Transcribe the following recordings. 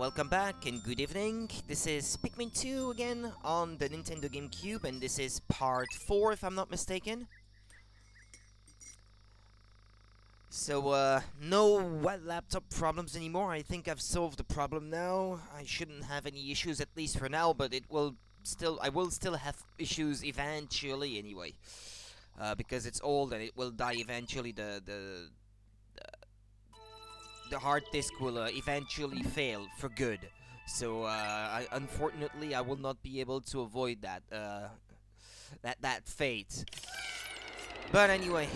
welcome back and good evening. This is Pikmin 2 again on the Nintendo GameCube, and this is part 4 if I'm not mistaken. So, no wet laptop problems anymore. I think I've solved the problem now. I shouldn't have any issues, at least for now, but I will still have issues eventually anyway. Because it's old and it will die eventually. The hard disk will eventually fail for good. So unfortunately, I will not be able to avoid that fate. But anyway,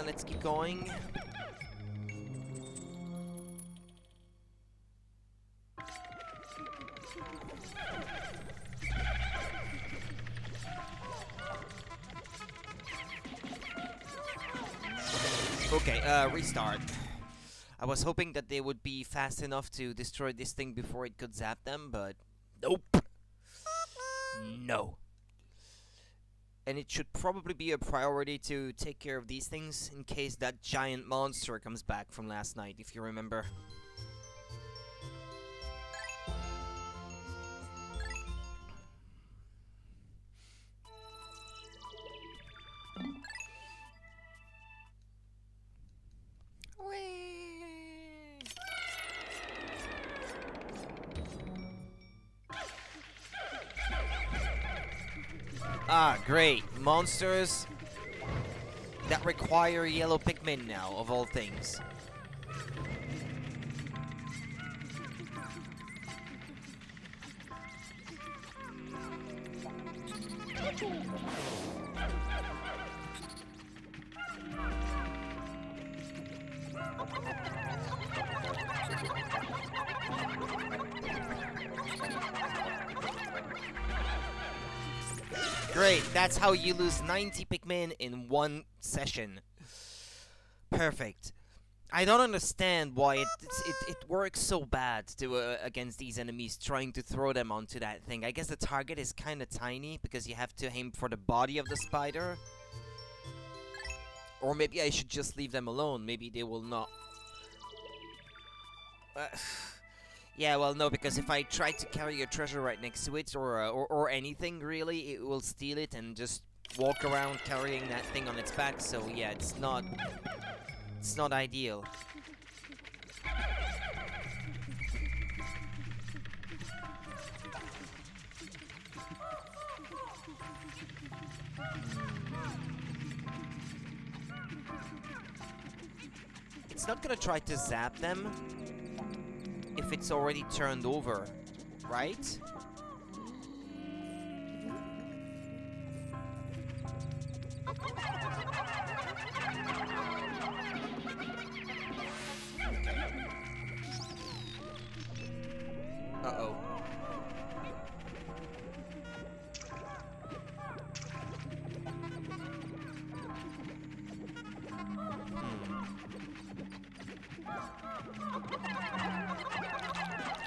let's keep going. Okay, restart. I was hoping that they would be fast enough to destroy this thing before it could zap them, but nope. No. And it should probably be a priority to take care of these things in case that giant monster comes back from last night, if you remember. Ah, great. Monsters that require yellow Pikmin now, of all things. Great, that's how you lose 90 Pikmin in one session. Perfect. I don't understand why it works so bad to against these enemies, trying to throw them onto that thing. I guess the target is kind of tiny because you have to aim for the body of the spider. Or maybe I should just leave them alone. Maybe they will not. Yeah, well, no, because if I try to carry a treasure right next to it, or anything, really, it will steal it and just walk around carrying that thing on its back, so yeah, it's not ideal. It's not gonna try to zap them if it's already turned over, right? Uh-oh.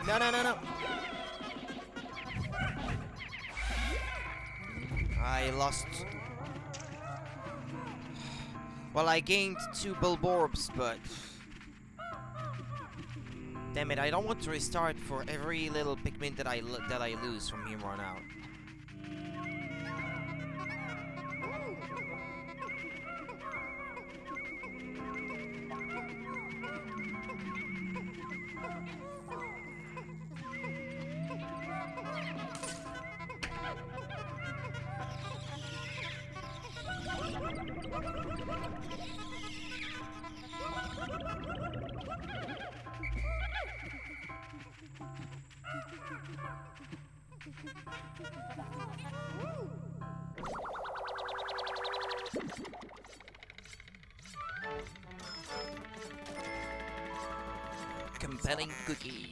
No, no, no, no. I lost. Well, I gained 2 Bulborbs, but damn it, I don't want to restart for every little Pikmin that I lose from here on out. Compelling cookie.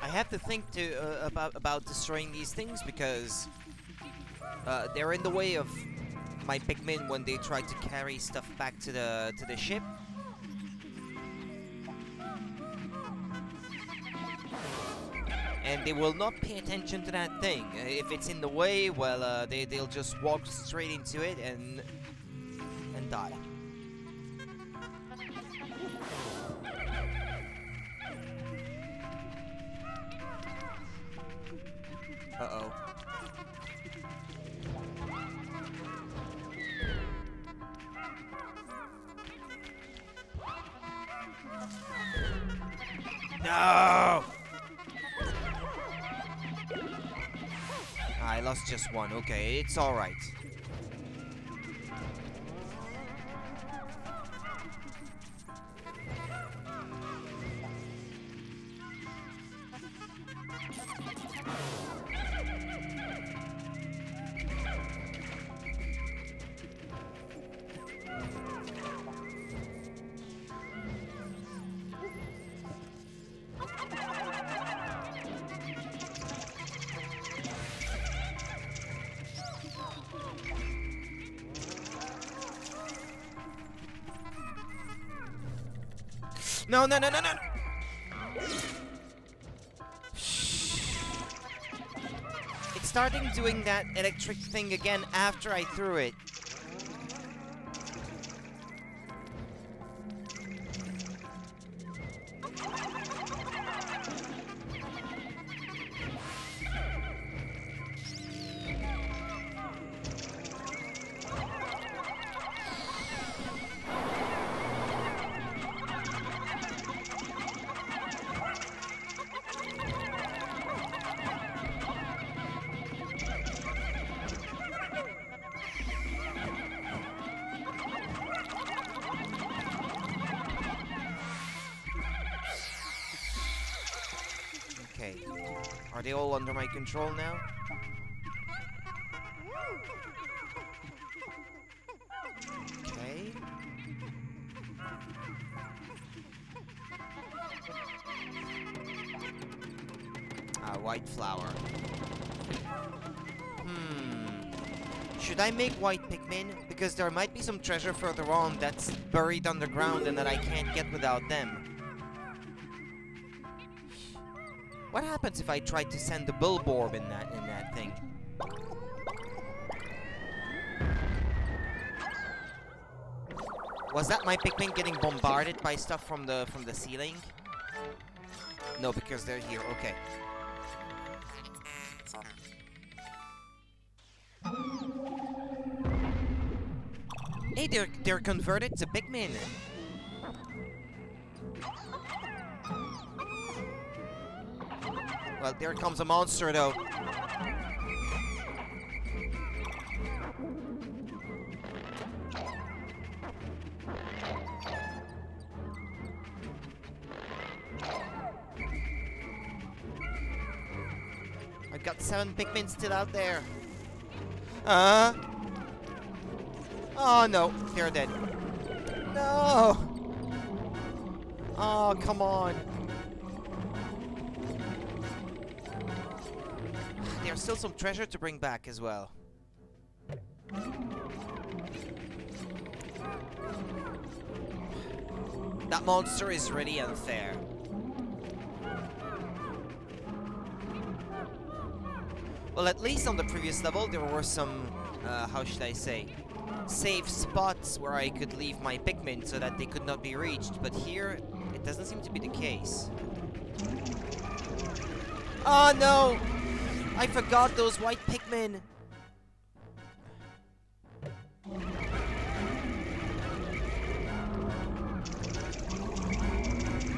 I have to think about destroying these things because they're in the way of my Pikmin when they try to carry stuff back to the ship. And they will not pay attention to that thing. If it's in the way, well, they'll just walk straight into it and die. Uh-oh. No! I lost just one. Okay, it's all right. No, no, no, no, no! It's starting doing that electric thing again after I threw it. Okay. Are they all under my control now? Okay. White flower. Should I make white Pikmin? Because there might be some treasure further on that's buried underground and that I can't get without them. What happens if I try to send the Bulborb in that thing? Was that my Pikmin getting bombarded by stuff from the ceiling? No, because they're here. Okay. Hey, they're converted to Pikmin. Well, there comes a monster, though. I've got 7 Pikmin still out there. Oh, no. They're dead. No! Oh, come on. There's still some treasure to bring back as well. That monster is really unfair. Well, at least on the previous level, there were some, how should I say, safe spots where I could leave my Pikmin so that they could not be reached. But here, it doesn't seem to be the case. Oh, no! I forgot those white Pikmin!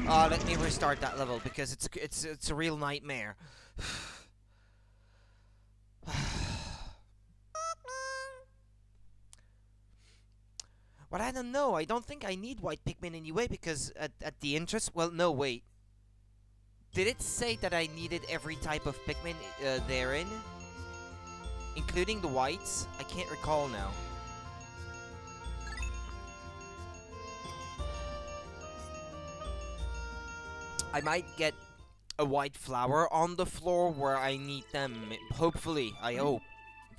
Oh, let me restart that level because it's a real nightmare. But I don't know. I don't think I need white Pikmin anyway because at the entrance... Well, no, wait. Did it say that I needed every type of Pikmin therein? Including the whites? I can't recall now. I might get a white flower on the floor where I need them. Hopefully, I hope.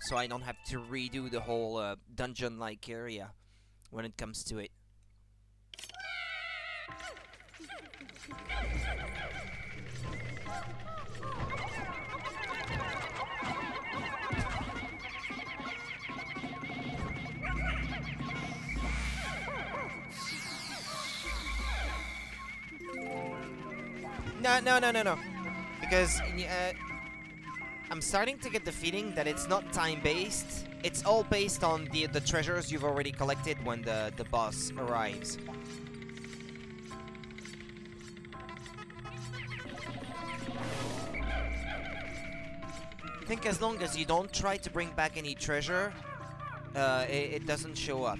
So I don't have to redo the whole dungeon-like area when it comes to it. No. Because I'm starting to get the feeling that it's not time-based. It's all based on the treasures you've already collected when the boss arrives. I think as long as you don't try to bring back any treasure, it doesn't show up.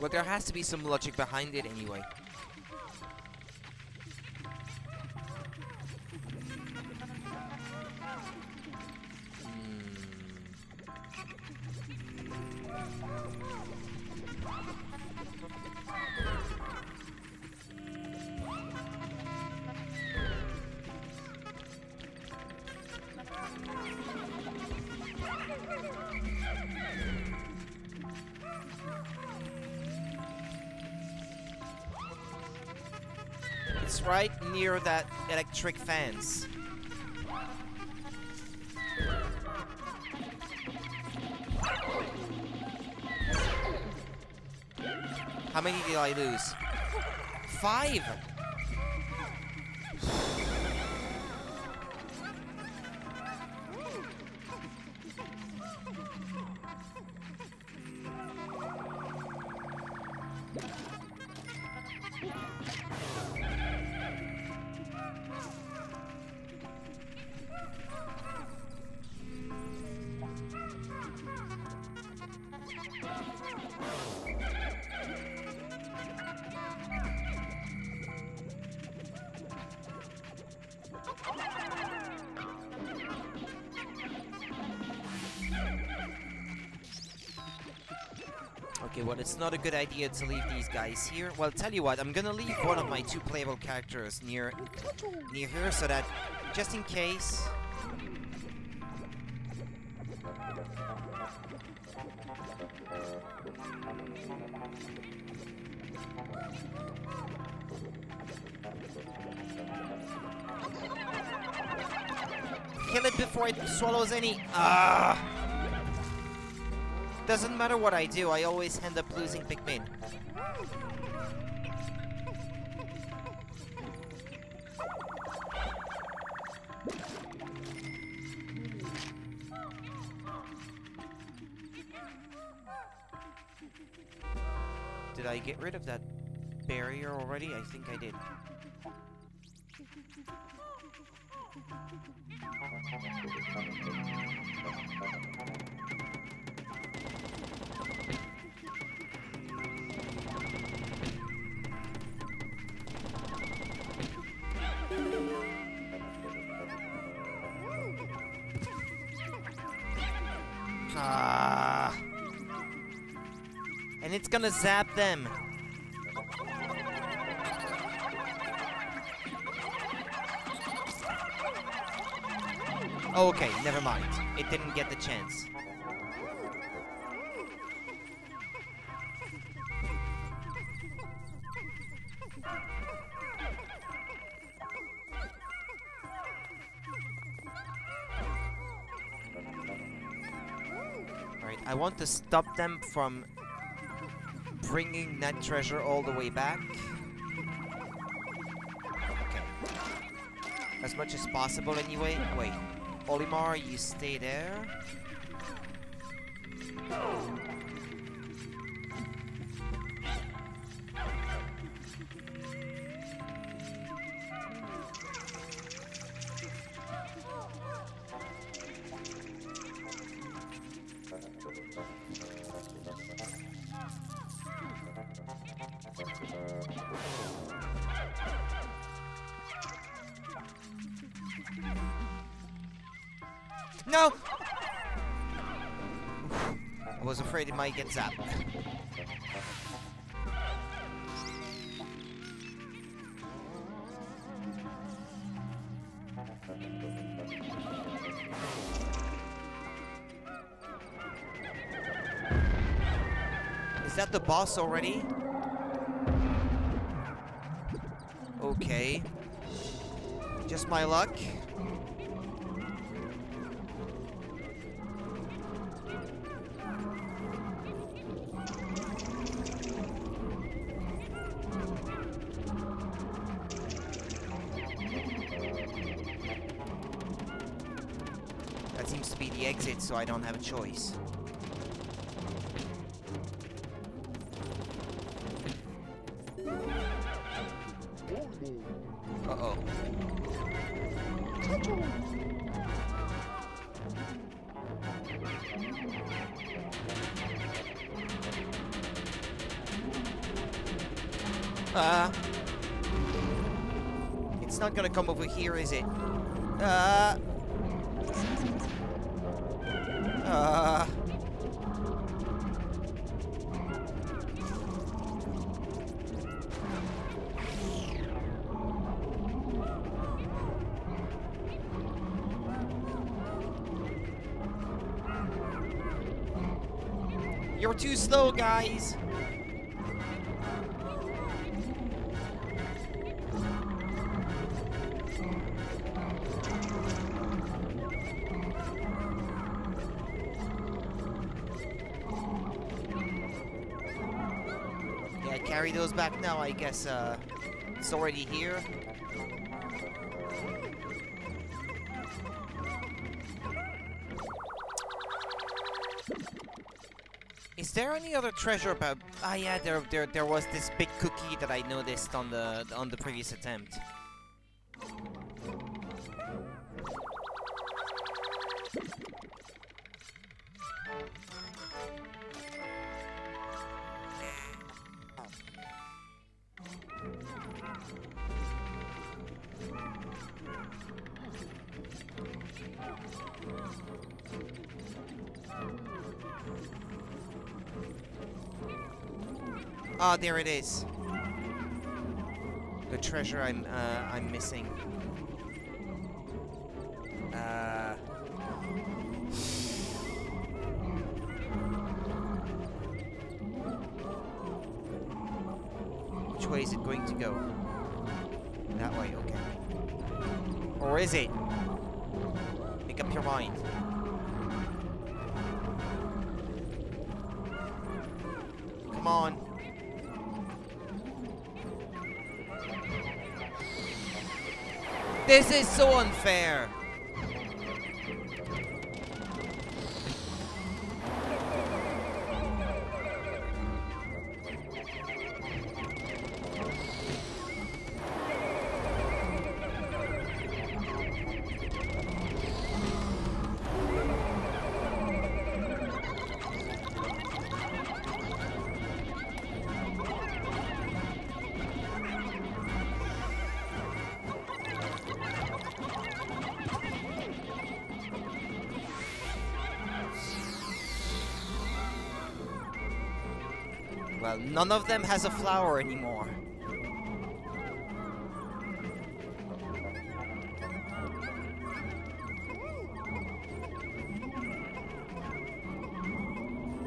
Well, there has to be some logic behind it anyway. It's right near that electric fence. How many did I lose? 5! Okay, well, it's not a good idea to leave these guys here. Well, tell you what, I'm gonna leave one of my 2 playable characters near here so that, just in case... Kill it before it swallows any... Doesn't matter what I do, I always end up losing Pikmin. Did I get rid of that barrier already? I think I did. And it's gonna zap them. Okay, never mind. It didn't get the chance. Alright, I want to stop them from bringing that treasure all the way back. Okay. As much as possible anyway. Wait. Olimar, you stay there. No! I was afraid it might get zapped. Is that the boss already? Okay. Just my luck. That seems to be the exit, so I don't have a choice. Uh-oh. It's not gonna come over here, is it? You're too slow, guys. Yeah, carry those back now, I guess. It's already here. Is there any other treasure about? Ah, yeah, there was this big cookie that I noticed on the previous attempt. Ah, there it is. The treasure I'm missing. Which way is it going to go? That way, okay. Or is it? Make up your mind. Come on. This is so unfair. Well, none of them has a flower anymore.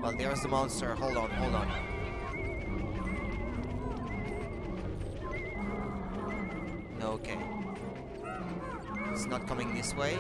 Well, there's the monster. Hold on, hold on. Okay. It's not coming this way.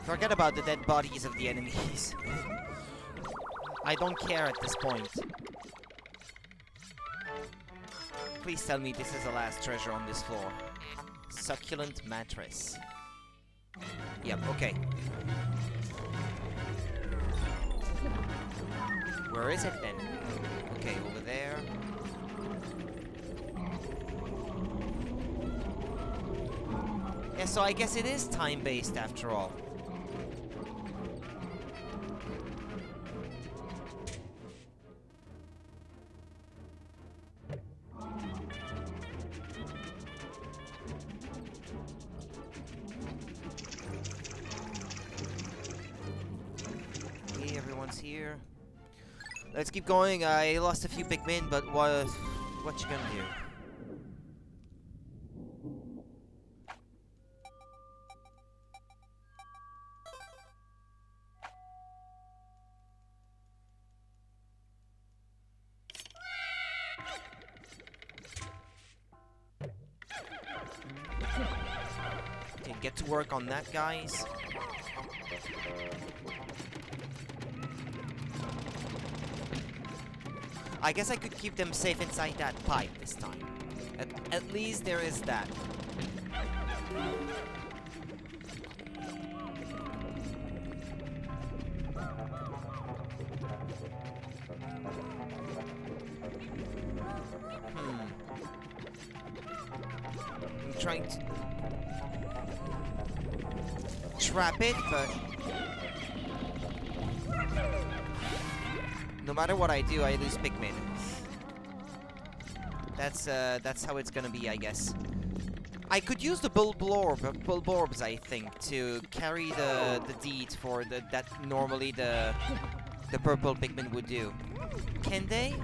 Forget about the dead bodies of the enemies. I don't care at this point. Please tell me this is the last treasure on this floor. Succulent mattress. Yep, okay. Where is it then? Okay, over there. so I guess it is time-based after all. Okay, everyone's here. Let's keep going. I lost a few Pikmin, but what you gonna do? Okay, get to work on that, guys. I guess I could keep them safe inside that pipe this time. At least there is that. I'm trying to trap it, but no matter what I do, I lose Pikmin. That's how it's gonna be, I guess. I could use the Bulborbs, I think, to carry the deed for that normally the purple Pikmin would do. Can they?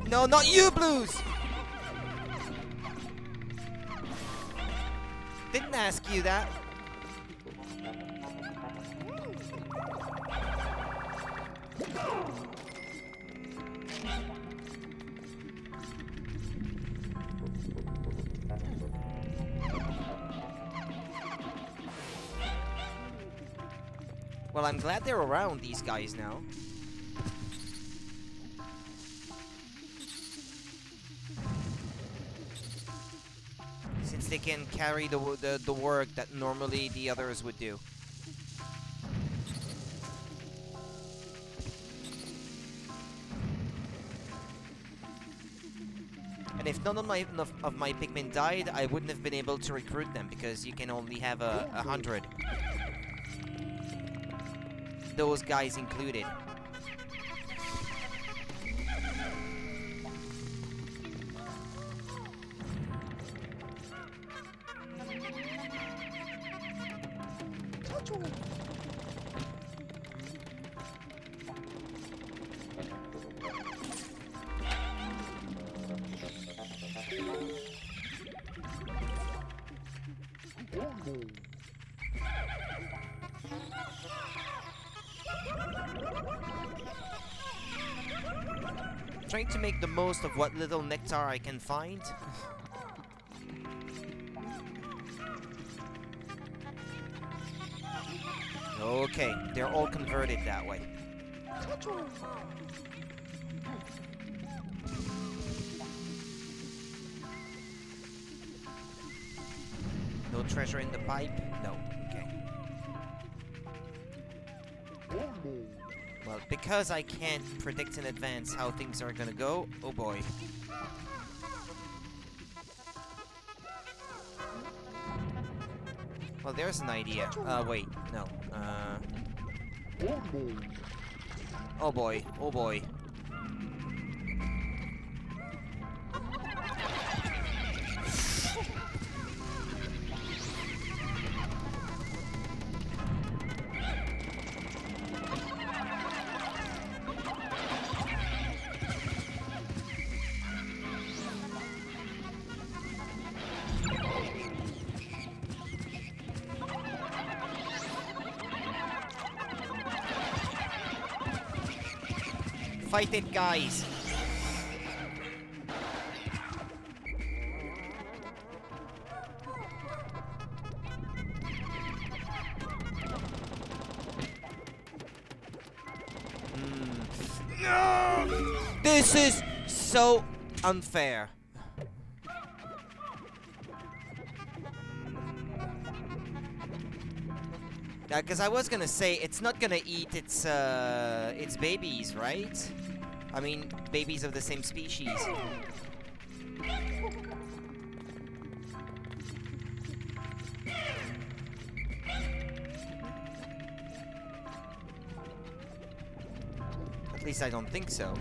No, not you, Blues! Didn't ask you that. Well, I'm glad they're around, these guys, now. Since they can carry the work that normally the others would do. And if none of my Pikmin died, I wouldn't have been able to recruit them, because you can only have 100. Those guys included. Trying to make the most of what little nectar I can find. Okay, they're all converted that way. No treasure in the pipe? No. Okay. Well, because I can't predict in advance how things are gonna go, oh boy. Well, there's an idea. Wait, no. Oh boy, oh boy. Fight it, guys! No! This is so unfair. Because I was gonna say it's not gonna eat its babies, right? I mean, babies of the same species. At least I don't think so.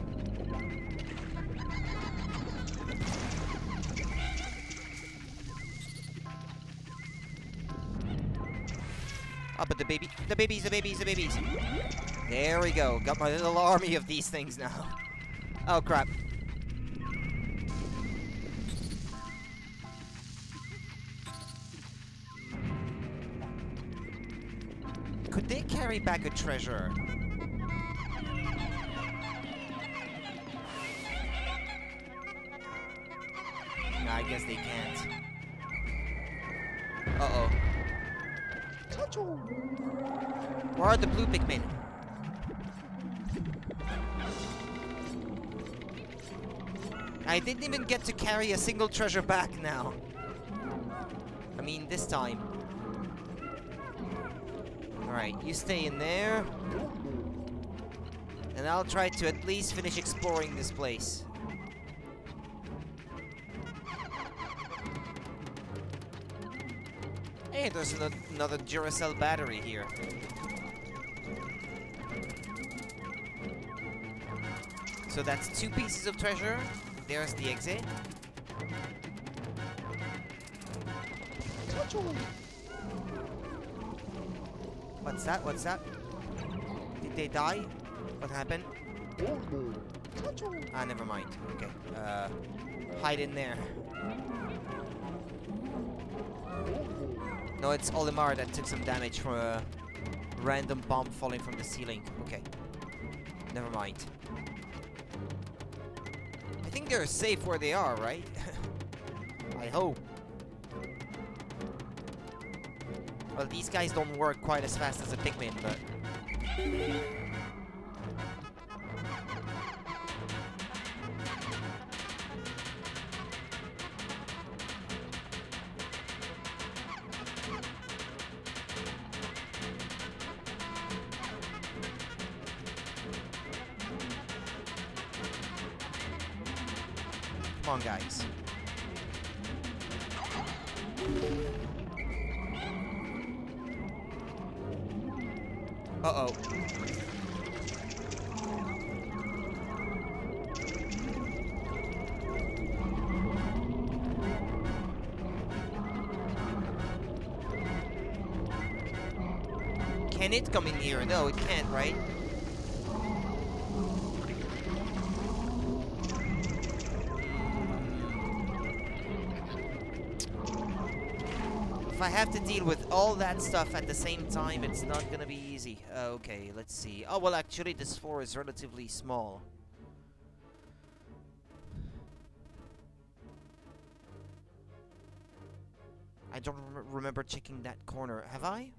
Oh, but the babies. There we go. Got my little army of these things now. Oh, crap. Could they carry back a treasure? No, I guess they can't. Uh-oh. Where are the blue Pikmin? I didn't even get to carry a single treasure back now. I mean, this time. Alright, you stay in there. And I'll try to at least finish exploring this place. Hey, there's another Duracell battery here. So that's 2 pieces of treasure. There's the exit. What's that? What's that? Did they die? What happened? Ah, never mind. Okay. Hide in there. No, it's Olimar that took some damage from a random bomb falling from the ceiling. Okay. Never mind. I think they're safe where they are, right? I hope. Well, these guys don't work quite as fast as a Pikmin, but... Come on, guys. Uh-oh. Can it come in here? No, it can't, right? If I have to deal with all that stuff at the same time, it's not gonna be easy. Okay, let's see. Oh, well, actually, this floor is relatively small. I don't remember checking that corner. Have I?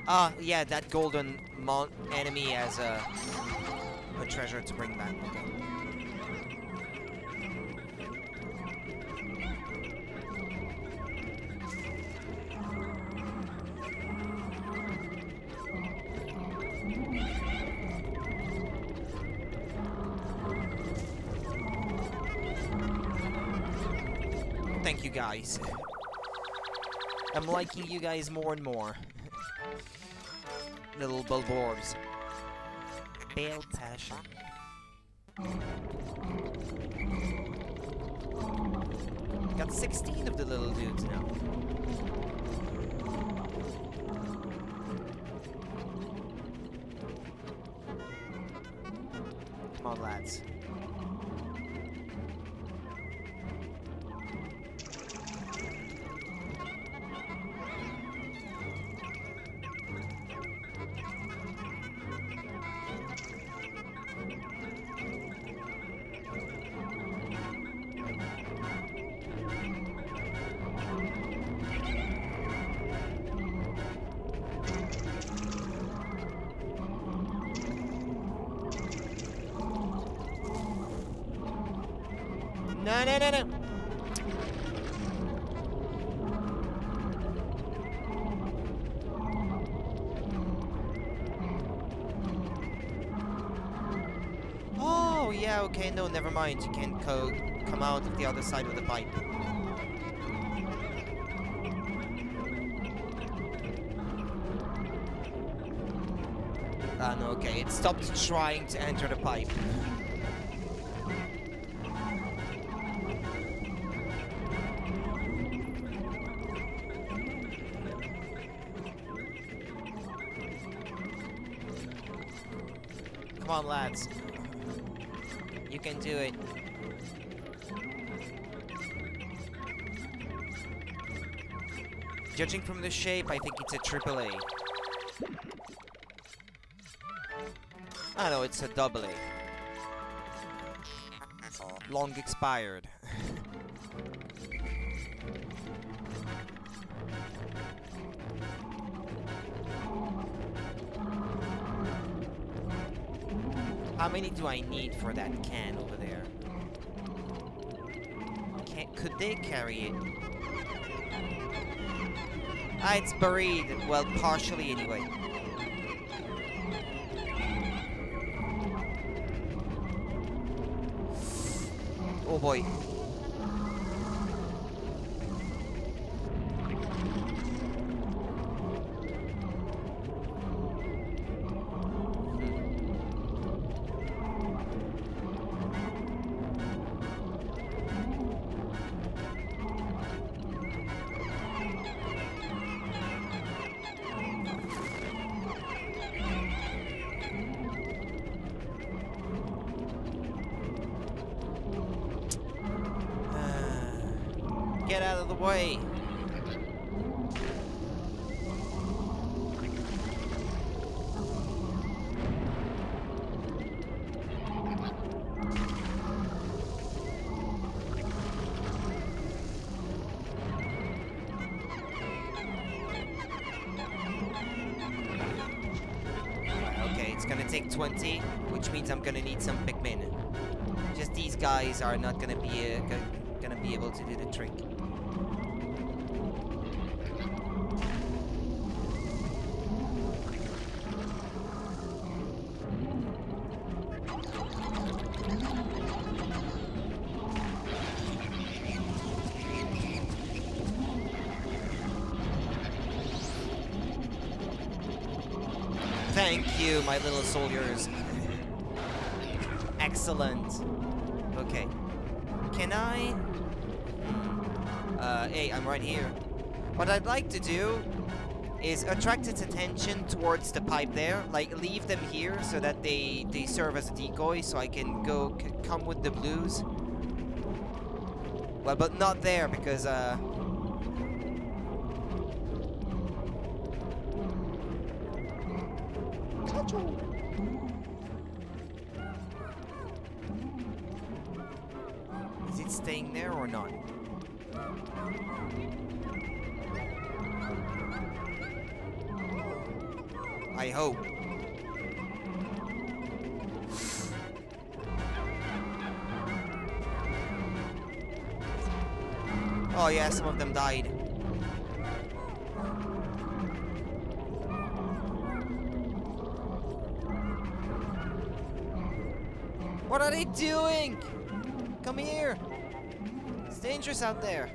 Ah, yeah, that golden enemy has a treasure to bring back. Okay. Thank you, guys. I'm liking you guys more and more. Little Bulborbs. Bale Passion. Got 16 of the little dudes now. Come on, lads. No. okay, no, never mind. You can come out of the other side of the pipe. Ah, no, okay. It stopped trying to enter the pipe. Come on, lads. You can do it. Judging from the shape, I think it's a AAA. Ah, no, it's a AA. Long expired. How many do I need for that can over there? Could they carry it? Ah, it's buried. Well, partially anyway. Oh boy. Get out of the way. Okay, it's gonna take 20, which means I'm gonna need some Pikmin. Just these guys are not gonna be able to do the trick. Thank you, my little soldiers. Excellent. Okay. Can I? Hey, I'm right here. What I'd like to do is attract its attention towards the pipe there. Like, leave them here so that they serve as a decoy so I can go come with the blues. Well, but not there because, is it staying there or not? I hope. Oh yeah, some of them died. What are they doing? Come here. It's dangerous out there.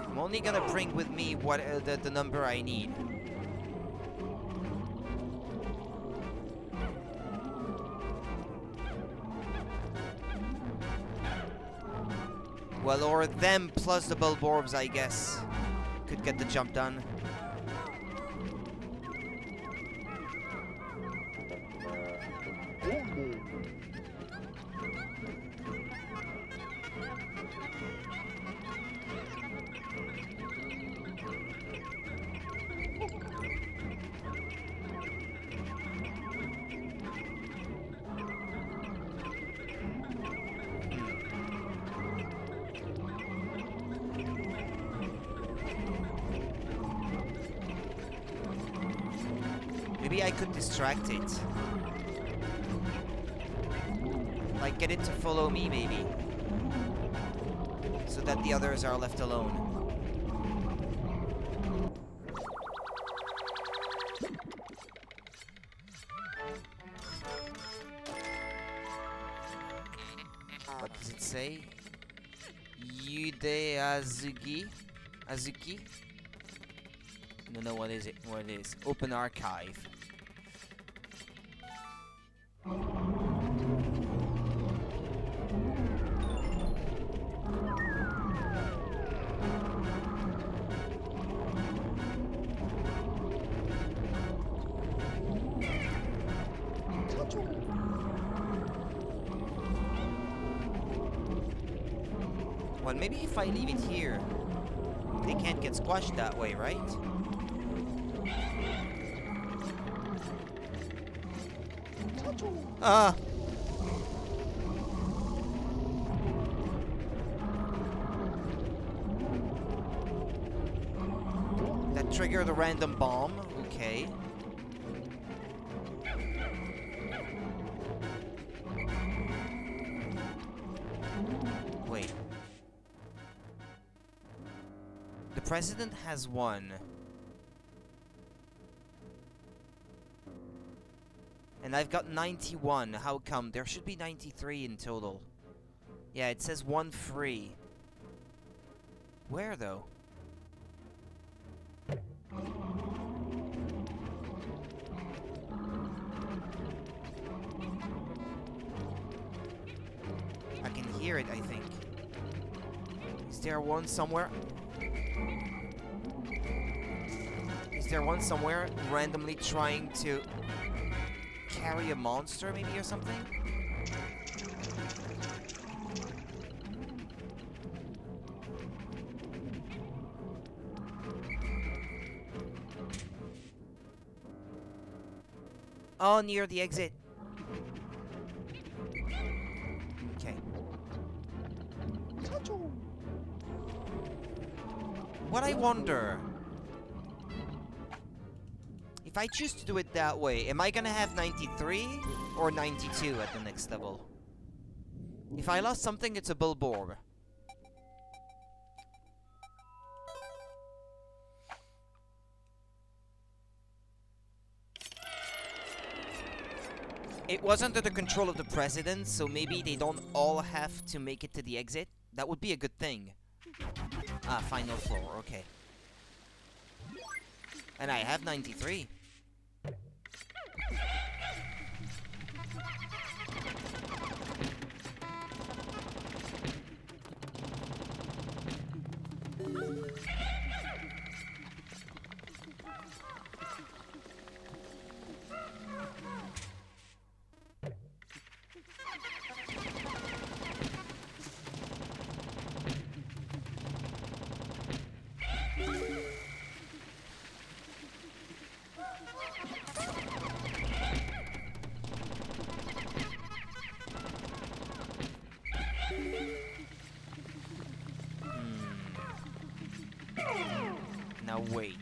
I'm only gonna bring with me what the number I need. Well, or them plus the Bulborbs, I guess, could get the jump done. Maybe I could distract it. Like, get it to follow me, maybe. So that the others are left alone. What does it say? Yude Azuki? Azuki? No, what is it? What it is? Open archive. Well, maybe if I leave it here, they can't get squashed that way, right? Ah! That triggered a random bomb. Okay. Wait. The president has one. And I've got 91. How come? There should be 93 in total. Yeah, it says 1 free. Where, though? I can hear it, I think. Is there one somewhere? Is there one somewhere randomly trying to carry a monster, maybe, or something? Oh, near the exit. Okay. What I wonder... if I choose to do it that way, am I gonna have 93 or 92 at the next level? If I lost something, it's a Bulborb. It was under the control of the president, so maybe they don't all have to make it to the exit. That would be a good thing. Ah, final floor, okay. And I have 93. Now wait.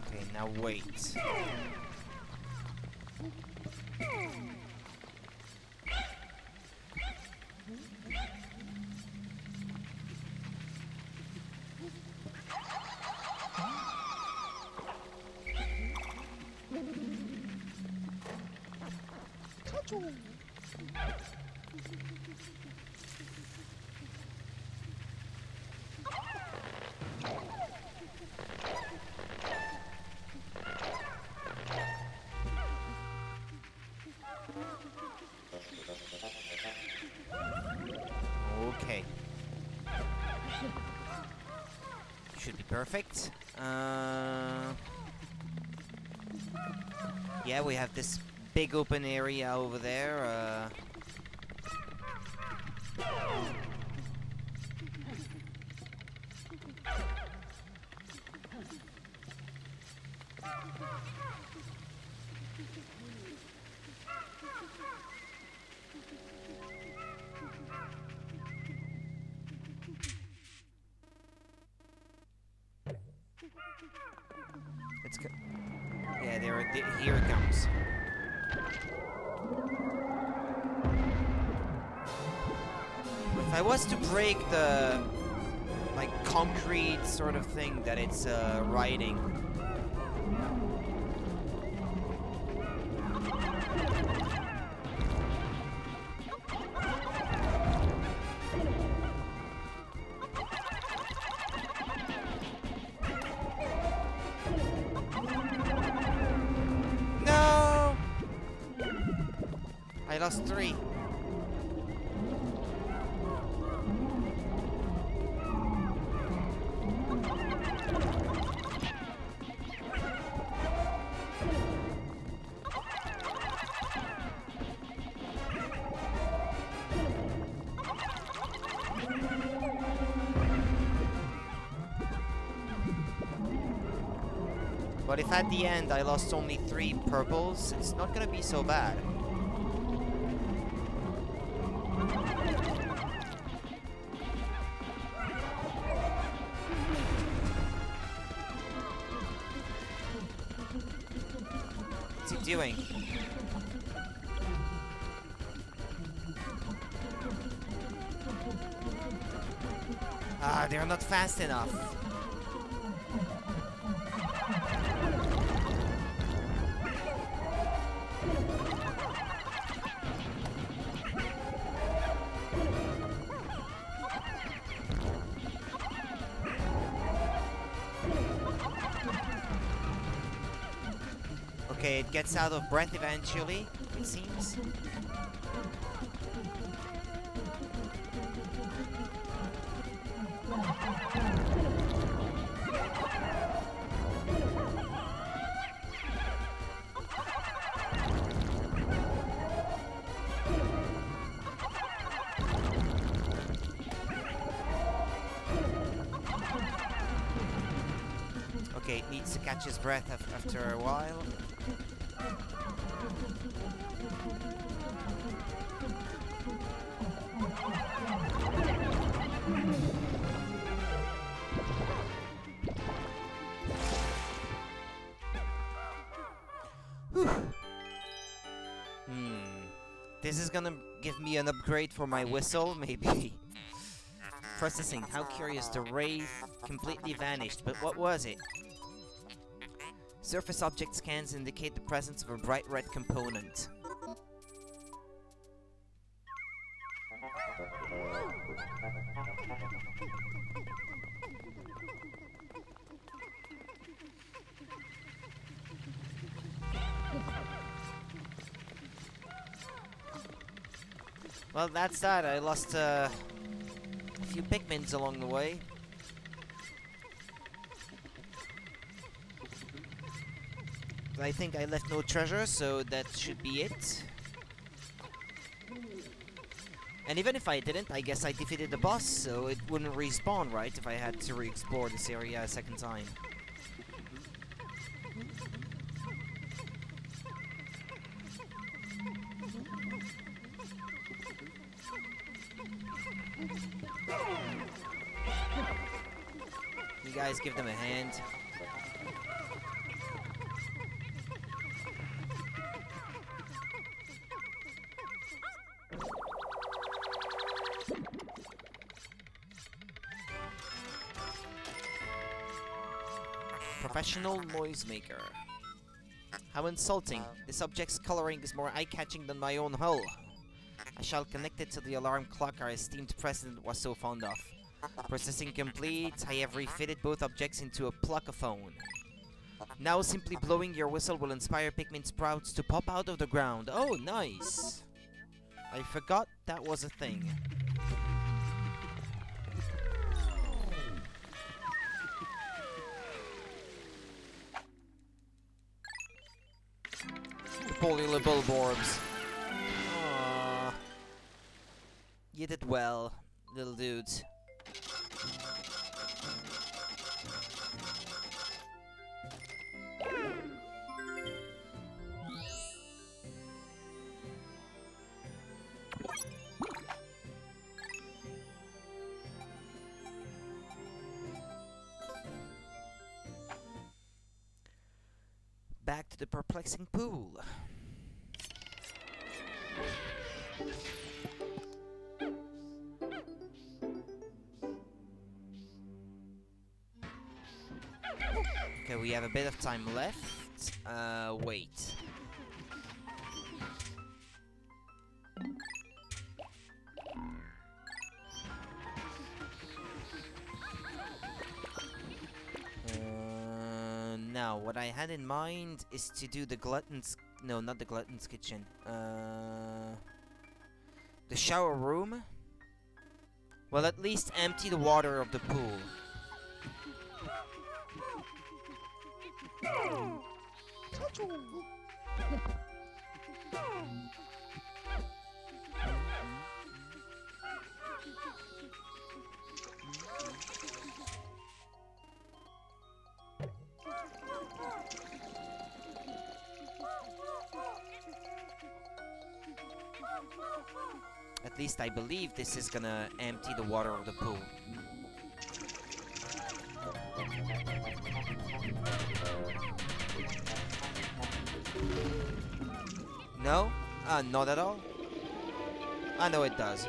Okay, now wait. Okay. Should be perfect. Yeah, we have this big open area over there. Let's go. Yeah, here it comes. If I was to break the like concrete sort of thing that it's riding. No! I lost 3. But if at the end I lost only 3 purples, it's not gonna be so bad. What's he doing? Ah, they're not fast enough. Okay, it gets out of breath eventually, it seems. Okay, it needs to catch his breath after a while. Whew. This is gonna give me an upgrade for my whistle, maybe. Processing. How curious, the ray completely vanished, but what was it? Surface object scans indicate the presence of a bright red component. Well, that's that. I lost a few Pikmins along the way. But I think I left no treasure, so that should be it. And even if I didn't, I guess I defeated the boss, so it wouldn't respawn, right? If I had to re-explore this area a second time. You guys give them a hand. Professional noisemaker. How insulting. This object's coloring is more eye-catching than my own hull. I shall connect it to the alarm clock our esteemed president was so fond of. Processing complete, I have refitted both objects into a pluckophone. Now simply blowing your whistle will inspire Pikmin sprouts to pop out of the ground. Oh, nice! I forgot that was a thing. Poor little Bulborbs. Aww. You did well, little dudes. Back to the perplexing pool. Okay, we have a bit of time left. Wait. Now, what I had in mind is to do the Glutton's... No, not the Glutton's Kitchen. The shower room? Well, at least empty the water of the pool. At least I believe this is gonna empty the water of the pool. No? Not at all? I know it does.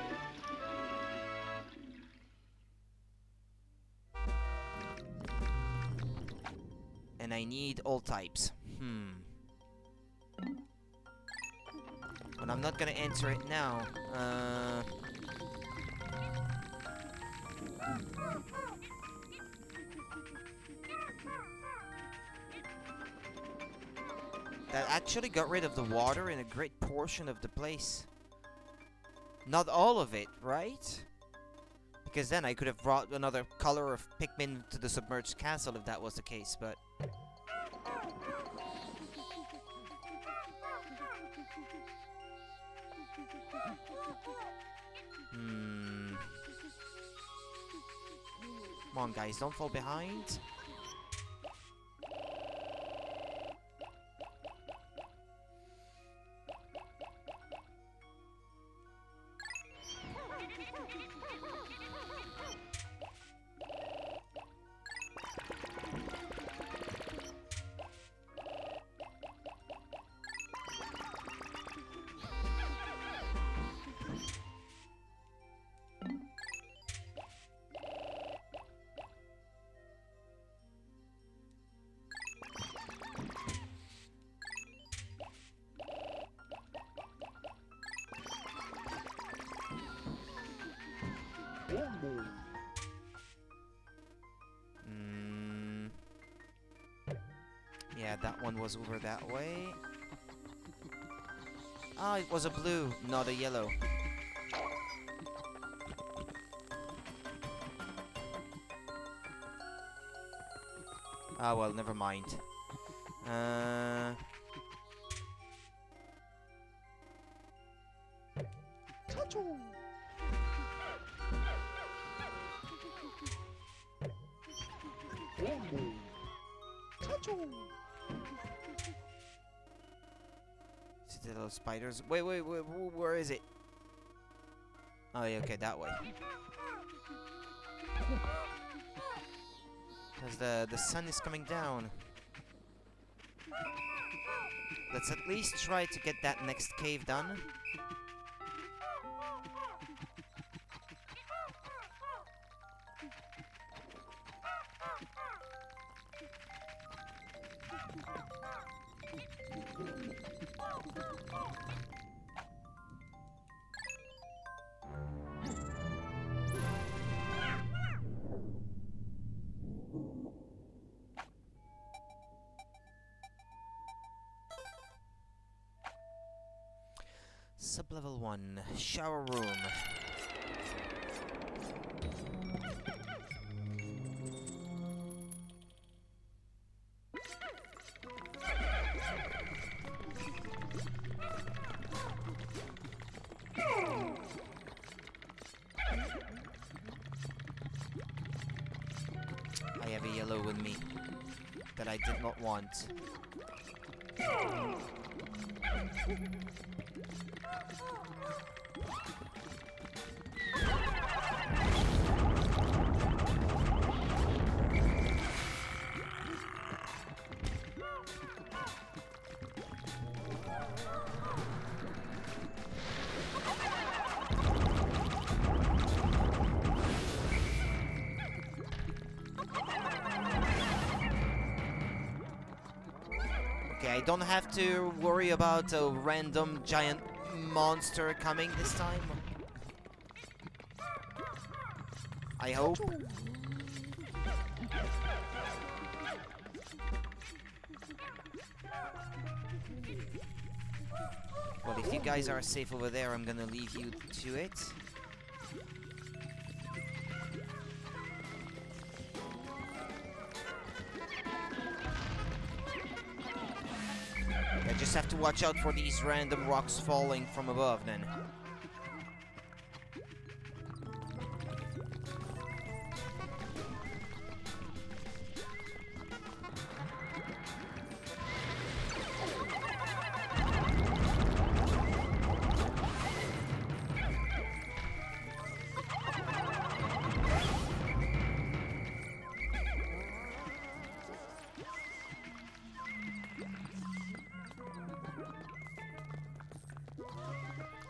And I need all types. But I'm not gonna answer it now. That actually got rid of the water in a great portion of the place. Not all of it, right? Because then I could have brought another color of Pikmin to the submerged castle if that was the case, but... Come on, guys, don't fall behind. Yeah, that one was over that way. Ah, it was a blue, not a yellow. Ah, well, never mind. See the little spiders? Wait, where is it? Oh, yeah, okay, that way. Because the sun is coming down. Let's at least try to get that next cave done. Sub-level 1, shower room. I have a yellow with me that I did not want. I don't have to worry about a random giant monster coming this time. I hope. Well, if you guys are safe over there, I'm gonna leave you to it. I just have to watch out for these random rocks falling from above then.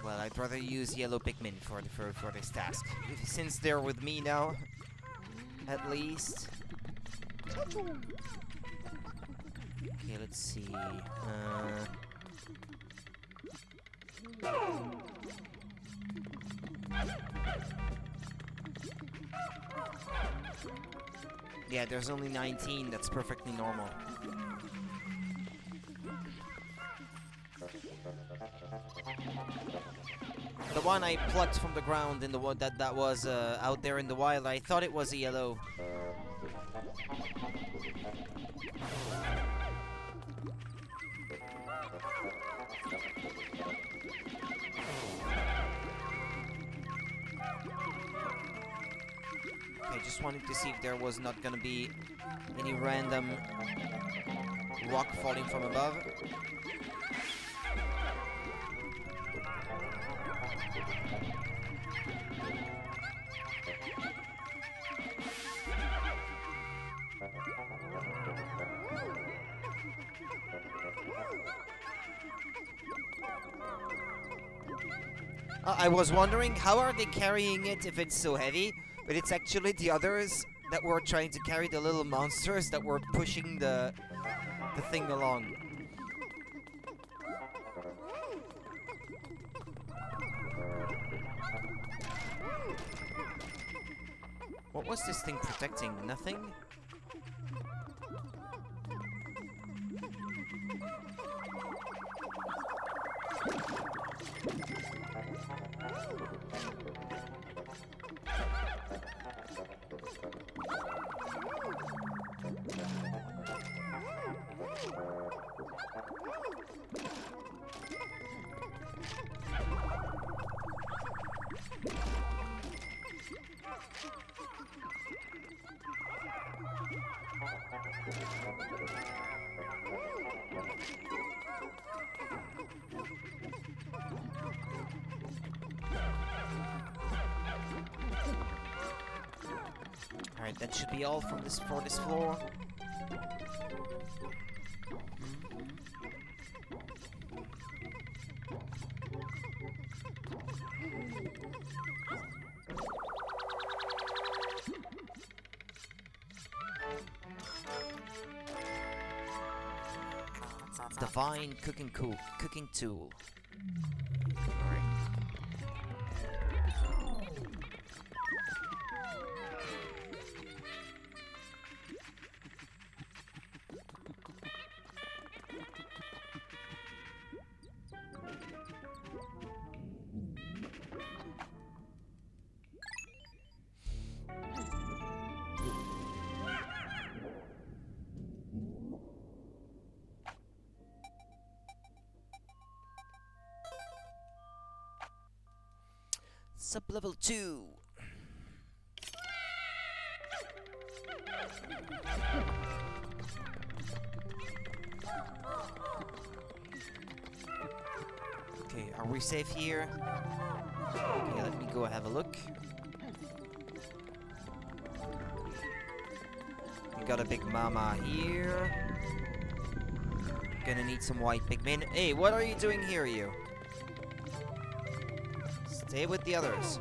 Well, I'd rather use yellow Pikmin for this task, since they're with me now, at least. Okay, let's see. Yeah, there's only 19. That's perfectly normal. The one I plucked from the ground in the wood that was out there in the wild, I thought it was a yellow. I just wanted to see if there was not gonna be any random rock falling from above. I was wondering, how are they carrying it if it's so heavy? But it's actually the others that were trying to carry the little monsters that were pushing the thing along. What was this thing protecting? Nothing? Alright, that should be all for this floor. Divine cooking tool. Sub-level 2. Okay, are we safe here? Okay, let me go have a look. We got a big mama here. Gonna need some white pigmen. Hey, what are you doing here, you? Stay with the others.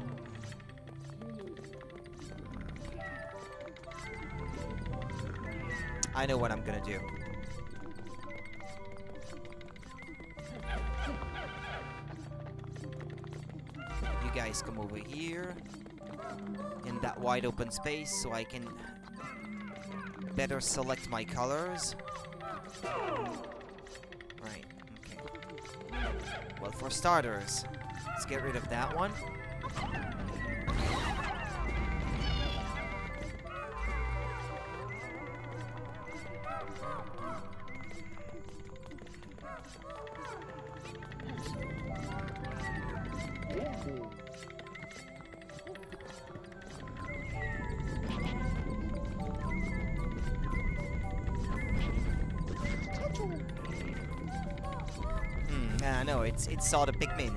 I know what I'm gonna do. You guys come over here in that wide open space so I can better select my colors. Right, okay. Well, for starters, let's get rid of that one. No, it saw the pigmen.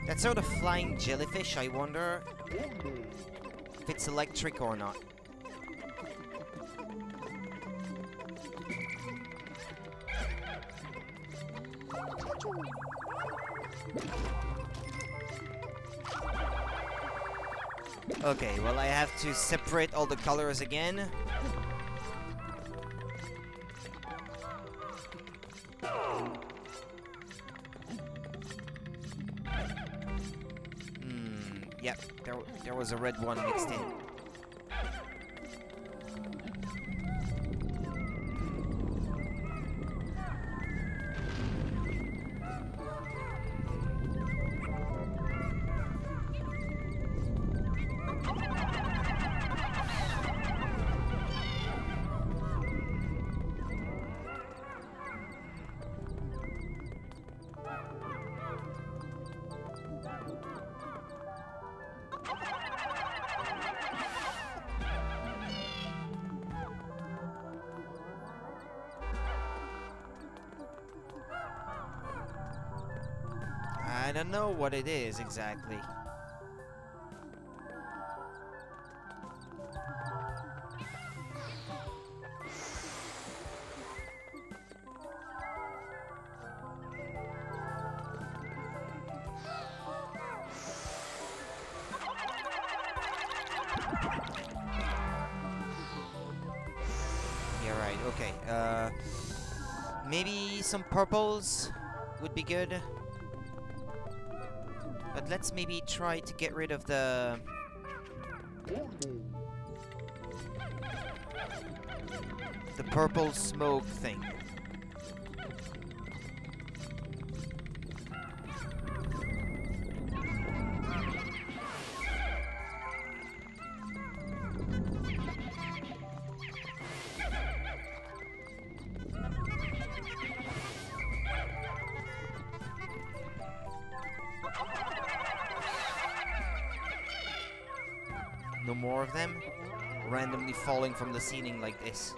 That sort of flying jellyfish, I wonder if it's electric or not. Okay, well, I have to separate all the colors again. Yep, there was a red one mixed in. I don't know what it is exactly. Yeah, right, okay. Maybe some purples would be good. But let's maybe try to get rid of the purple smoke thing. No more of them randomly falling from the ceiling like this.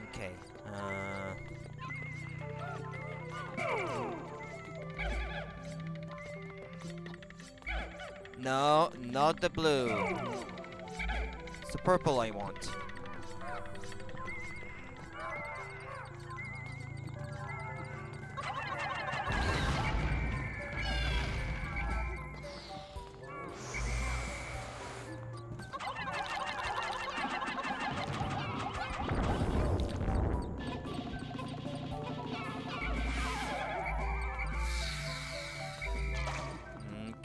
Okay. No, not the blue. It's the purple I want.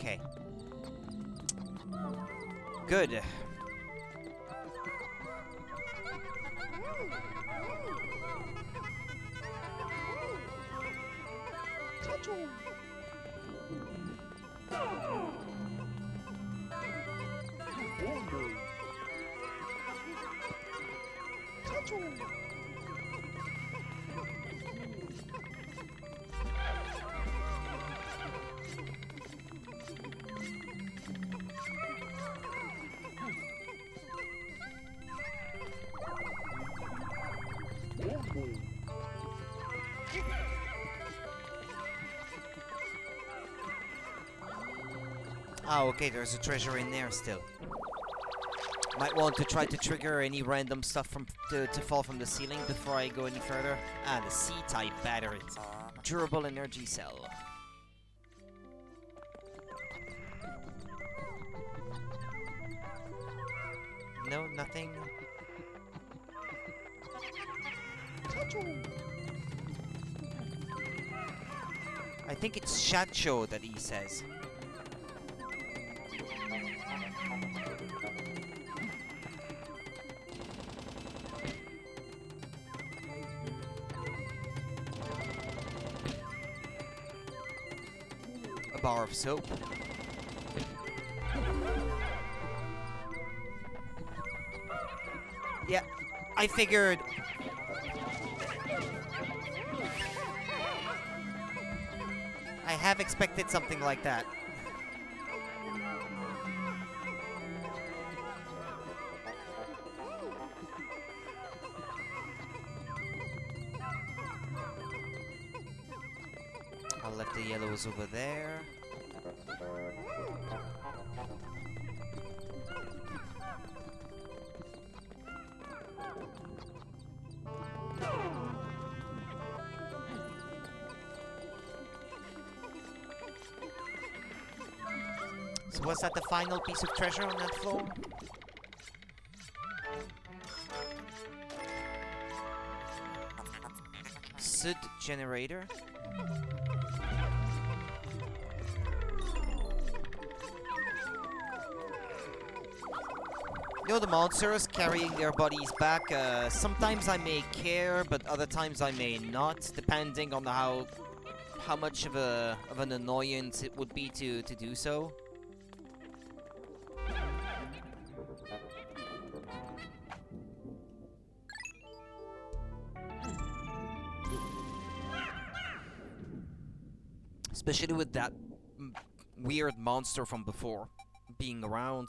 Okay. Good. Oh, okay, there's a treasure in there still. Might want to try to trigger any random stuff from to fall from the ceiling before I go any further. Ah, the C-type battery. Durable energy cell. No, nothing. I think it's Shacho that he says. A bar of soap. Yeah, I figured. I have expected something like that. I'll let the yellows over there. So was that the final piece of treasure on that floor? Sud generator. You know, the monsters carrying their bodies back, sometimes I may care, but other times I may not, depending on how much of an annoyance it would be to do so. Especially with that weird monster from before being around.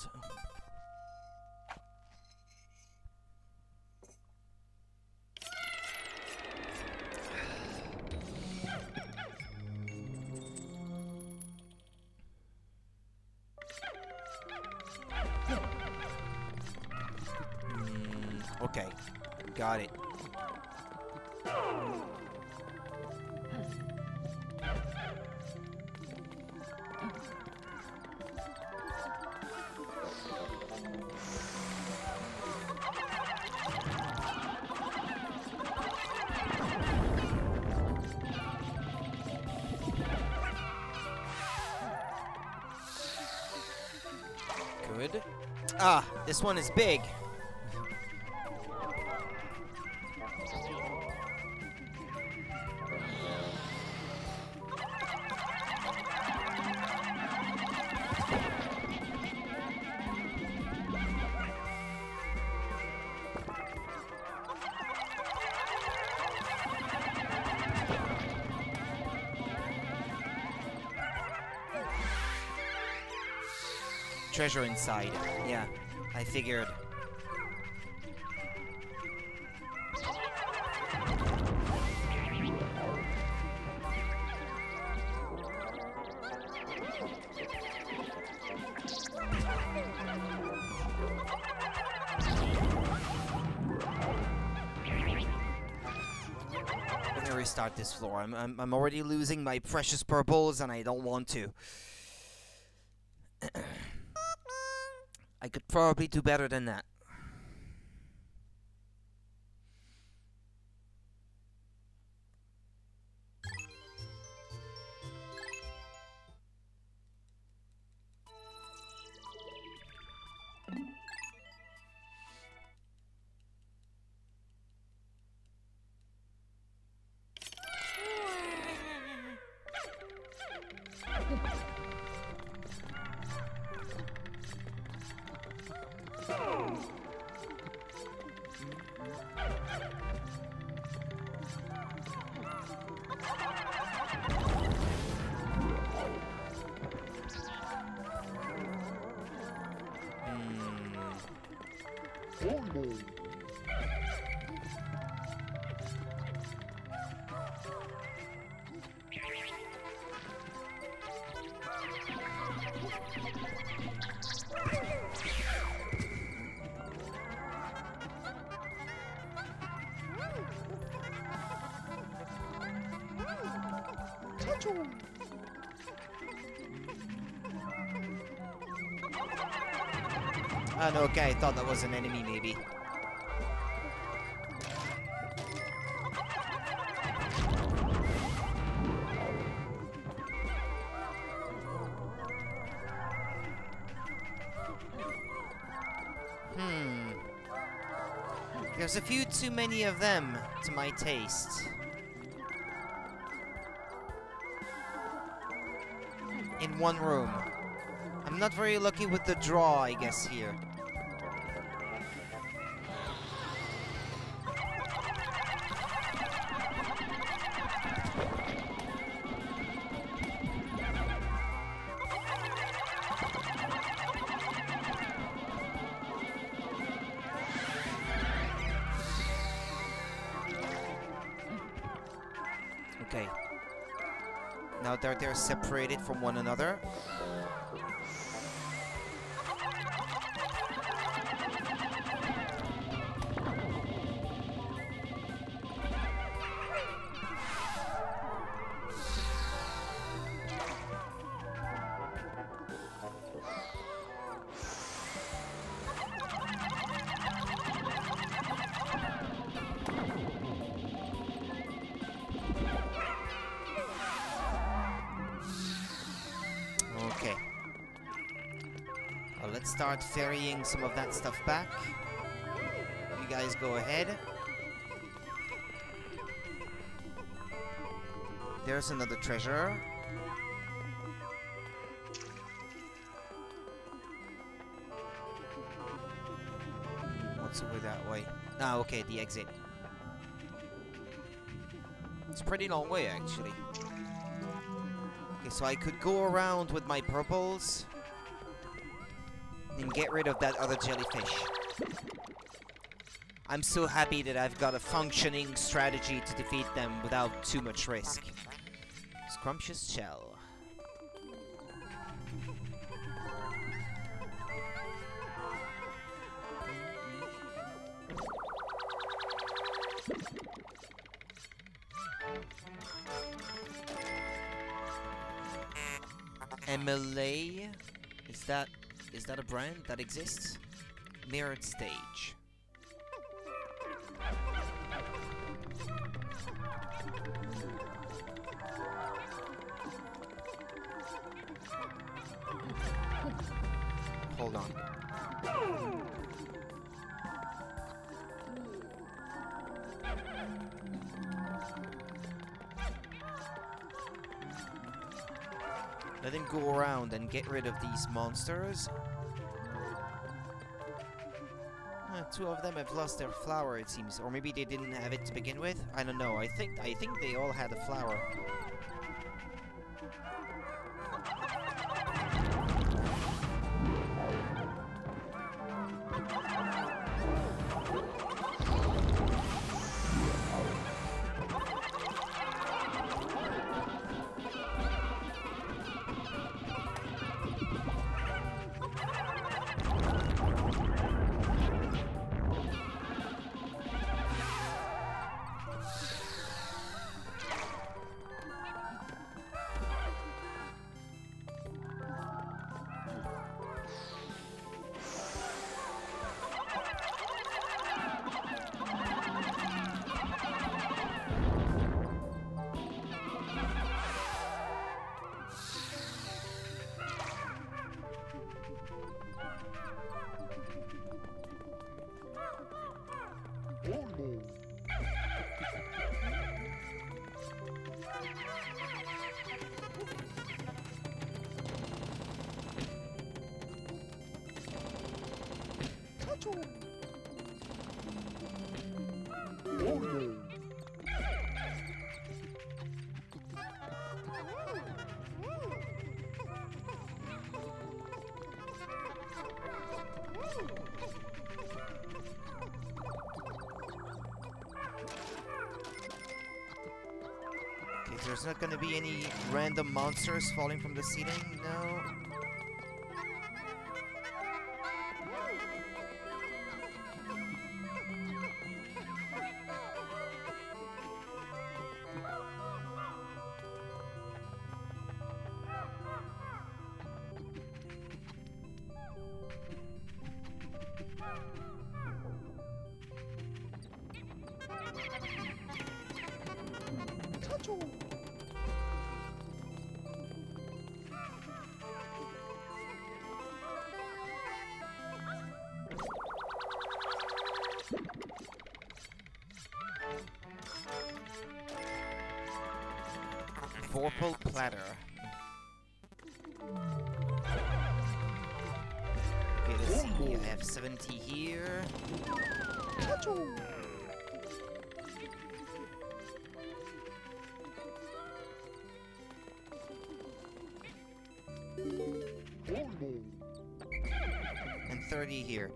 Okay, got it. Good. Ah, this one is big. Treasure inside. Yeah, I figured. Let me restart this floor. I'm already losing my precious purples, and I don't want to. I could probably do better than that. Oh, no, okay, I thought that was an enemy, maybe. There's a few too many of them, to my taste. In one room. I'm not very lucky with the draw, I guess, here. Okay. Now that they're separated from one another. Okay. Well, let's start ferrying some of that stuff back. You guys go ahead. There's another treasure. What's over that way? Ah, okay, the exit. It's a pretty long way, actually. Okay, so I could go around with my purples and get rid of that other jellyfish. I'm so happy that I've got a functioning strategy to defeat them without too much risk. Scrumptious shell. MLA? Is that a brand that exists? Mirrored stage. Hold on. Let him go around and get rid of these monsters. Two of them have lost their flower, it seems. Or maybe they didn't have it to begin with. I don't know. I think they all had a flower. There's not gonna be any random monsters falling from the ceiling, no? Vorpal platter. Okay, let's see. I have 70 here. And 30 here.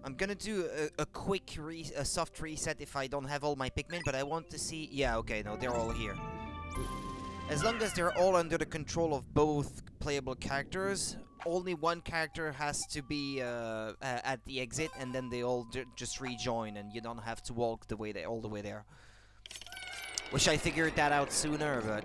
I'm gonna do a quick a soft reset if I don't have all my Pikmin, but I want to see... Yeah, okay, no, they're all here. As long as they're all under the control of both playable characters, only one character has to be at the exit, and then they all just rejoin, and you don't have to walk the way all the way there. Wish I figured that out sooner, but...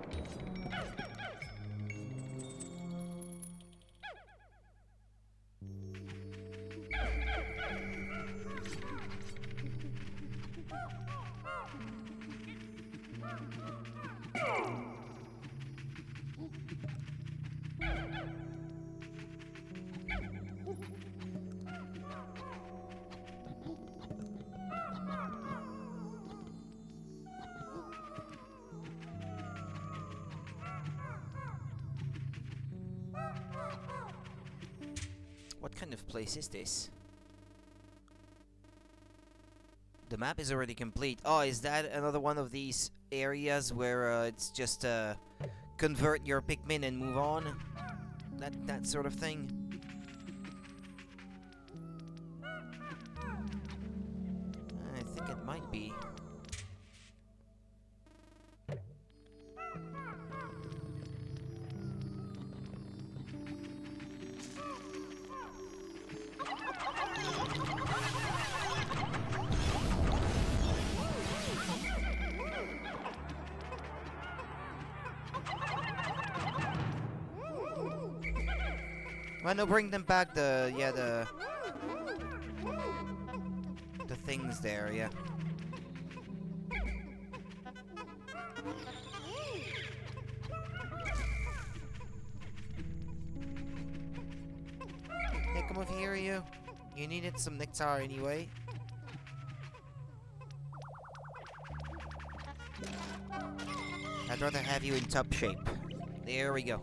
What kind of place is this? The map is already complete. Oh, is that another one of these areas where it's just convert your Pikmin and move on? That sort of thing? I think it might be. Why not bring them back the things there, yeah. Hey, come over here, you. You needed some nectar anyway. I'd rather have you in top shape. There we go.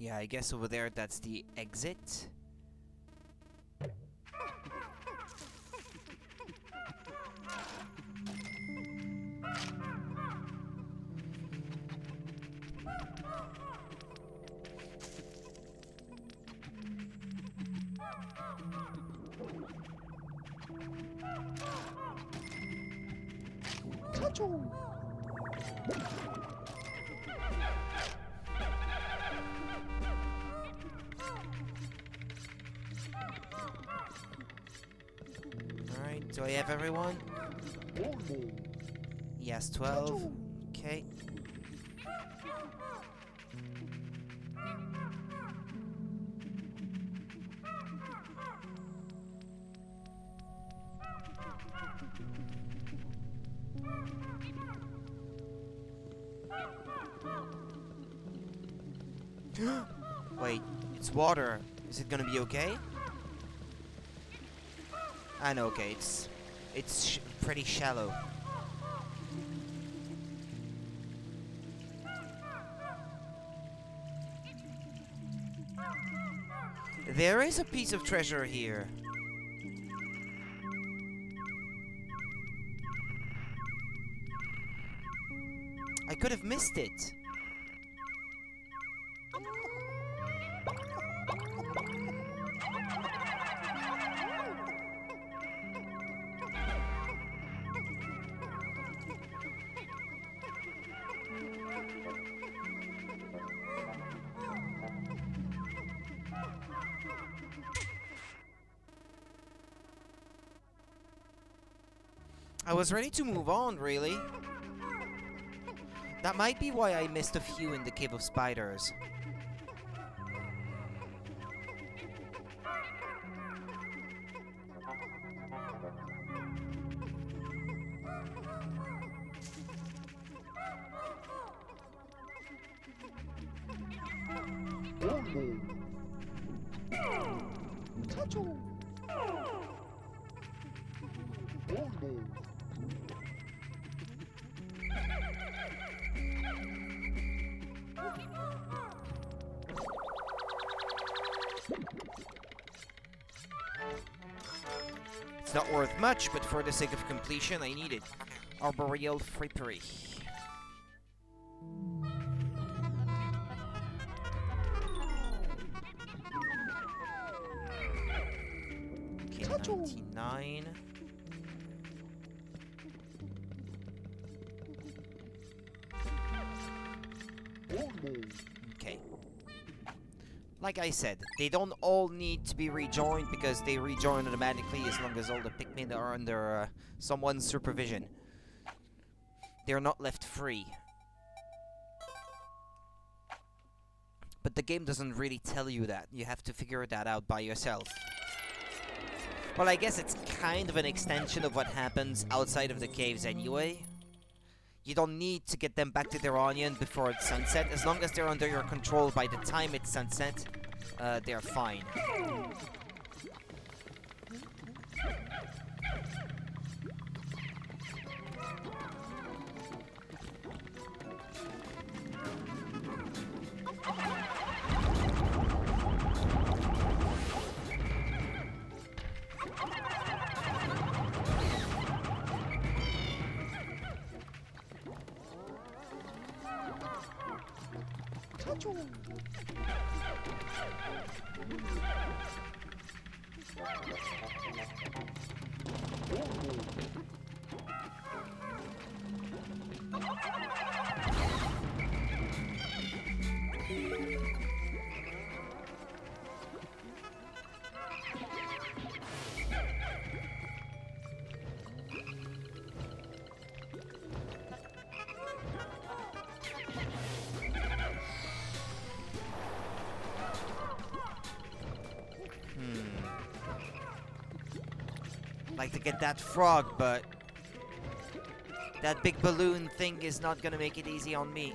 Yeah, I guess over there that's the exit. Alright, do I have everyone? Yes, 12. Okay. Wait, it's water. Is it gonna be okay? I know, okay, it's pretty shallow. There is a piece of treasure here. could have missed it. I was ready to move on, really. That might be why I missed a few in the Cave of Spiders. It's not worth much, but for the sake of completion, I need it. Arboreal Frippery. Okay, 99. Okay. Like I said, they don't all need to be rejoined because they rejoin automatically as long as all the Pikmin are under someone's supervision. They're not left free. But the game doesn't really tell you that. You have to figure that out by yourself. Well, I guess it's kind of an extension of what happens outside of the caves anyway. You don't need to get them back to their onion before it's sunset. As long as they're under your control by the time it's sunset, they're fine. Like to get that frog, but that big balloon thing is not gonna make it easy on me.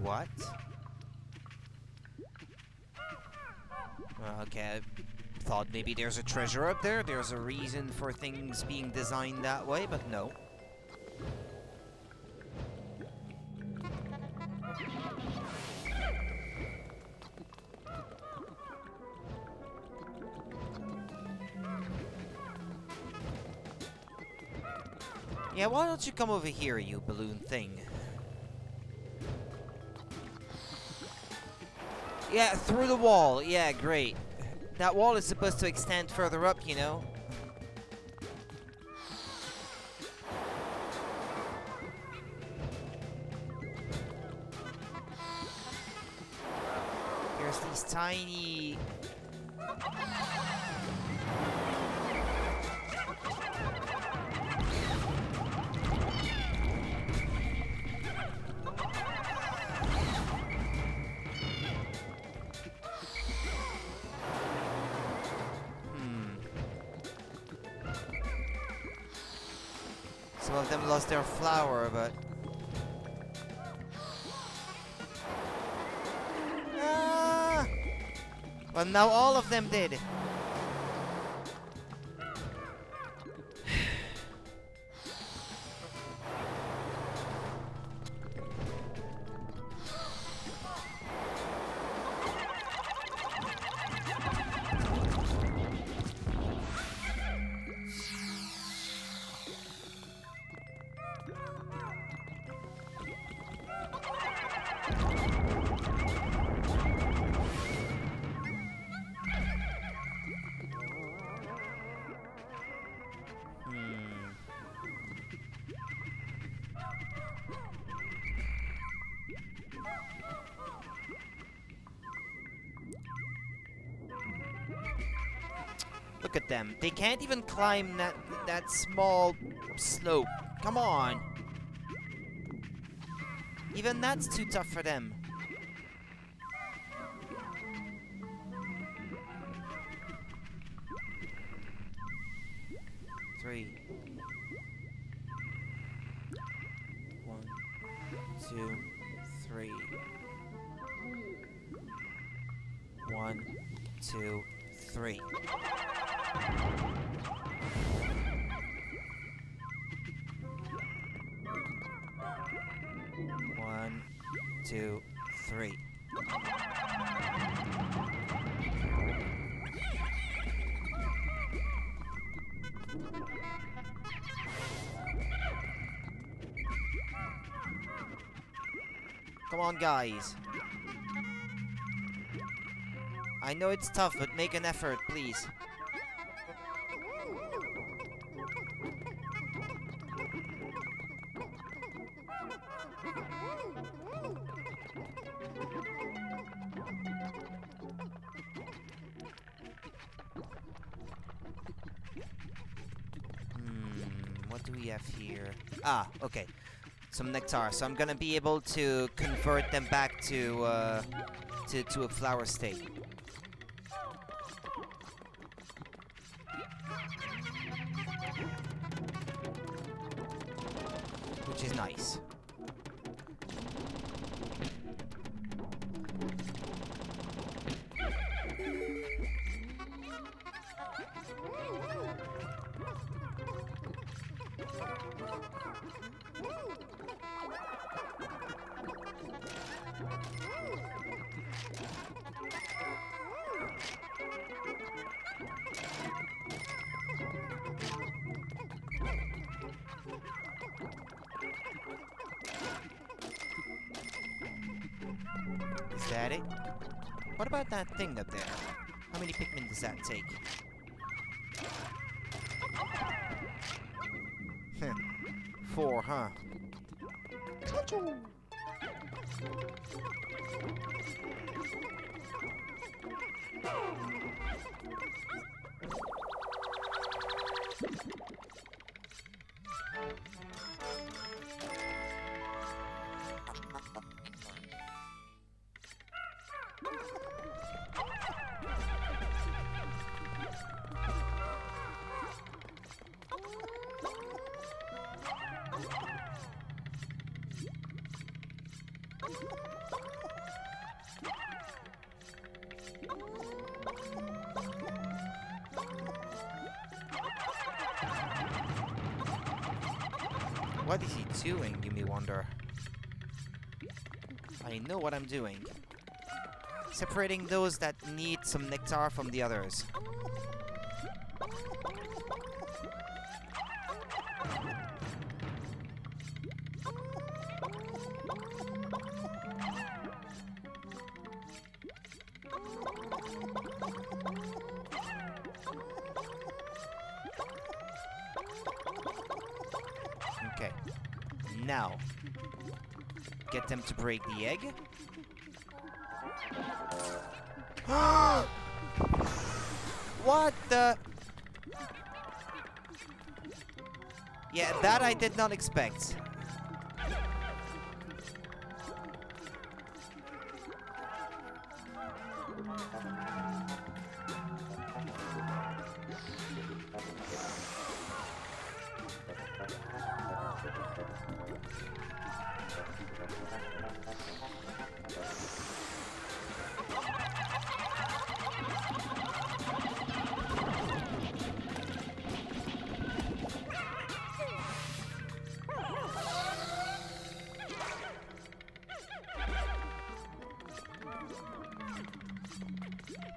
What? Okay, I thought maybe there's a treasure up there. There's a reason for things being designed that way, but no. Yeah, why don't you come over here, you balloon thing? Yeah, through the wall. Yeah, great. That wall is supposed to extend further up, you know? There's these tiny... Some of them lost their flower, but... Ah! Well, now all of them did. Look at them. They can't even climb that small slope. Come on. Even that's too tough for them. Three. 1, 2, 3. 1, 2, 3. One, two, three. Come on, guys. I know it's tough, but make an effort, please. What do we have here? Ah, okay. Some nectar. So I'm gonna be able to convert them back to a flower state. Which is nice. Is that it? What about that thing up there? How many Pikmin does that take? 4, huh? What is he doing, you may wonder? I know what I'm doing. Separating those that need some nectar from the others. Okay. Now, get them to break the egg. What the? Yeah, that I did not expect.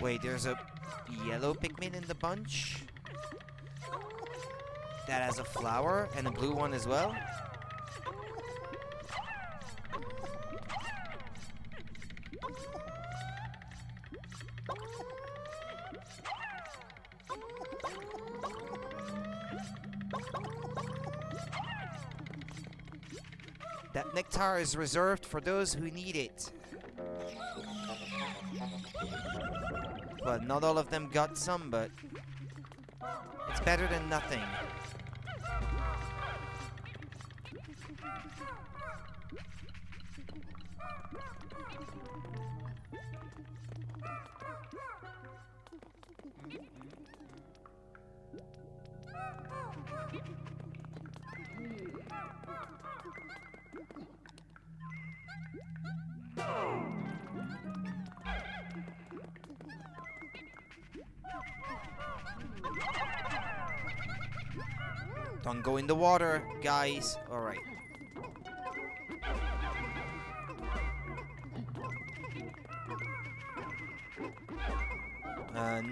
Wait, there's a yellow Pikmin in the bunch? That has a flower, and a blue one as well? That nectar is reserved for those who need it. Well, not all of them got some, but it's better than nothing. Don't go in the water, guys. Alright.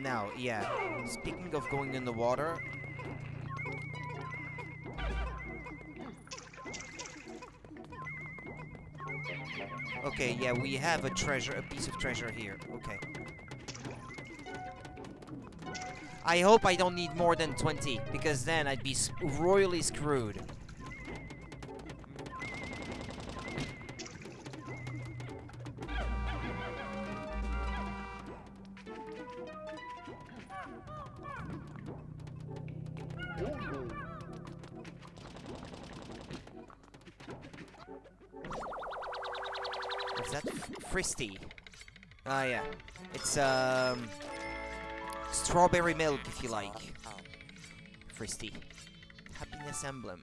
Now, yeah. Speaking of going in the water... Okay, yeah, we have a treasure, a piece of treasure here. Okay. I hope I don't need more than 20, because then I'd be royally screwed. What's that? Fristy. Ah, yeah. It's, strawberry milk, if you like. Fristy. Happiness emblem.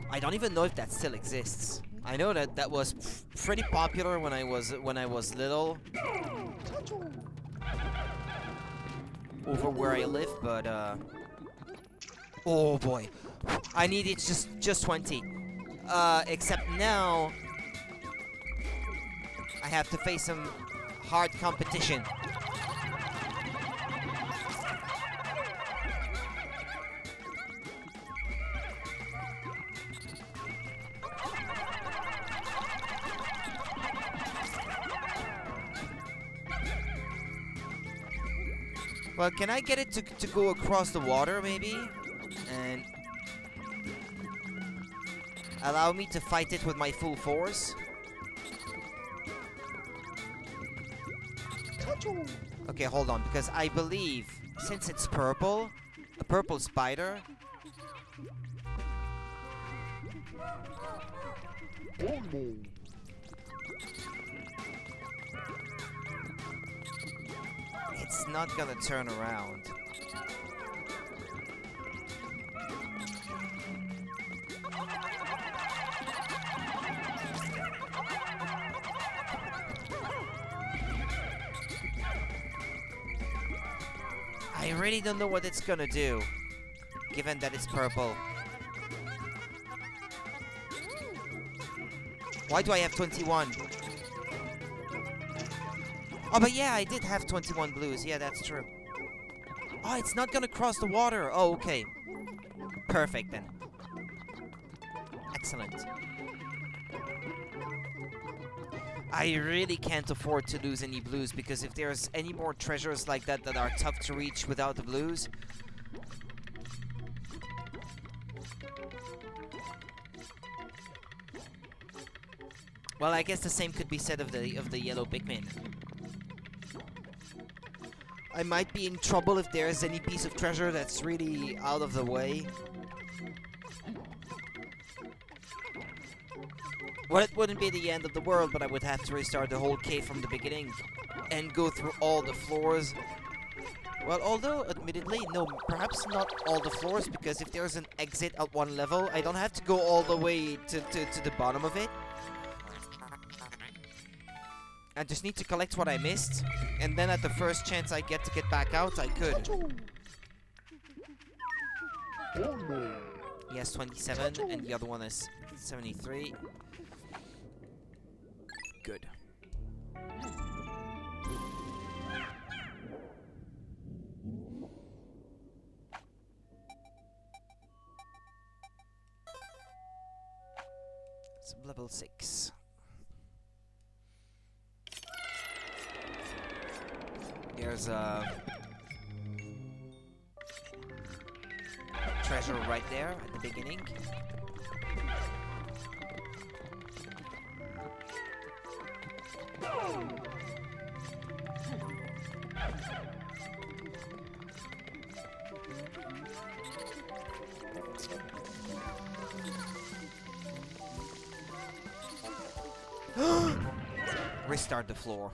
I don't even know if that still exists. I know that that was pretty popular when I was little. Over where I live, but oh boy. I needed just 20. Except now I have to face some hard competition. Well, can I get it to go across the water, maybe? And allow me to fight it with my full force? Okay, hold on, because I believe, since it's purple, a purple spider... It's not gonna turn around. I really don't know what it's gonna do, given that it's purple. Why do I have 21? Oh, but yeah, I did have 21 blues. Yeah, that's true. Oh, it's not gonna cross the water. Oh, okay. Perfect, then. Excellent. I really can't afford to lose any blues, because if there's any more treasures like that that are tough to reach without the blues... Well, I guess the same could be said of the yellow Pikmin. I might be in trouble if there's any piece of treasure that's really out of the way. Well, it wouldn't be the end of the world, but I would have to restart the whole cave from the beginning and go through all the floors. Well, although, admittedly, no, perhaps not all the floors, because if there's an exit at one level, I don't have to go all the way to the bottom of it. I just need to collect what I missed, and then at the first chance I get to get back out, I could. Yes, 27, and the other one is 73. Good. level 6. There's a treasure right there at the beginning. Restart the floor.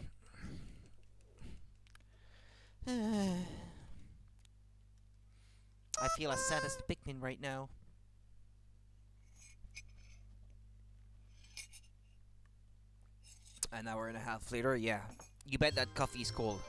I feel as sad as the Pikmin right now. An hour and a half later, yeah. You bet that coffee's cold.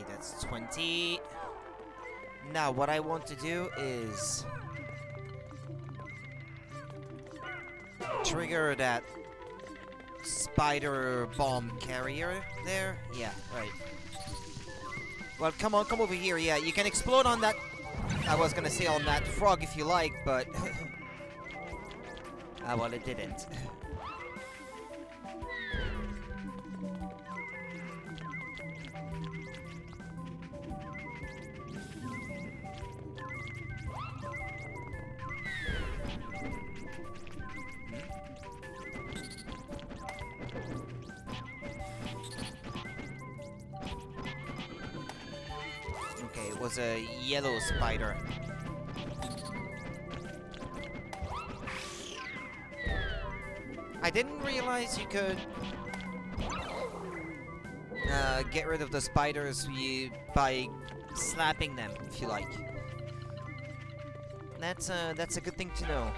That's 20. Now, what I want to do is trigger that spider bomb carrier there. Yeah, right. Well, come on, come over here. Yeah, you can explode on that. I was gonna say on that frog if you like, but well, it didn't. It was a yellow spider. I didn't realize you could get rid of the spiders by slapping them, if you like. That's a good thing to know.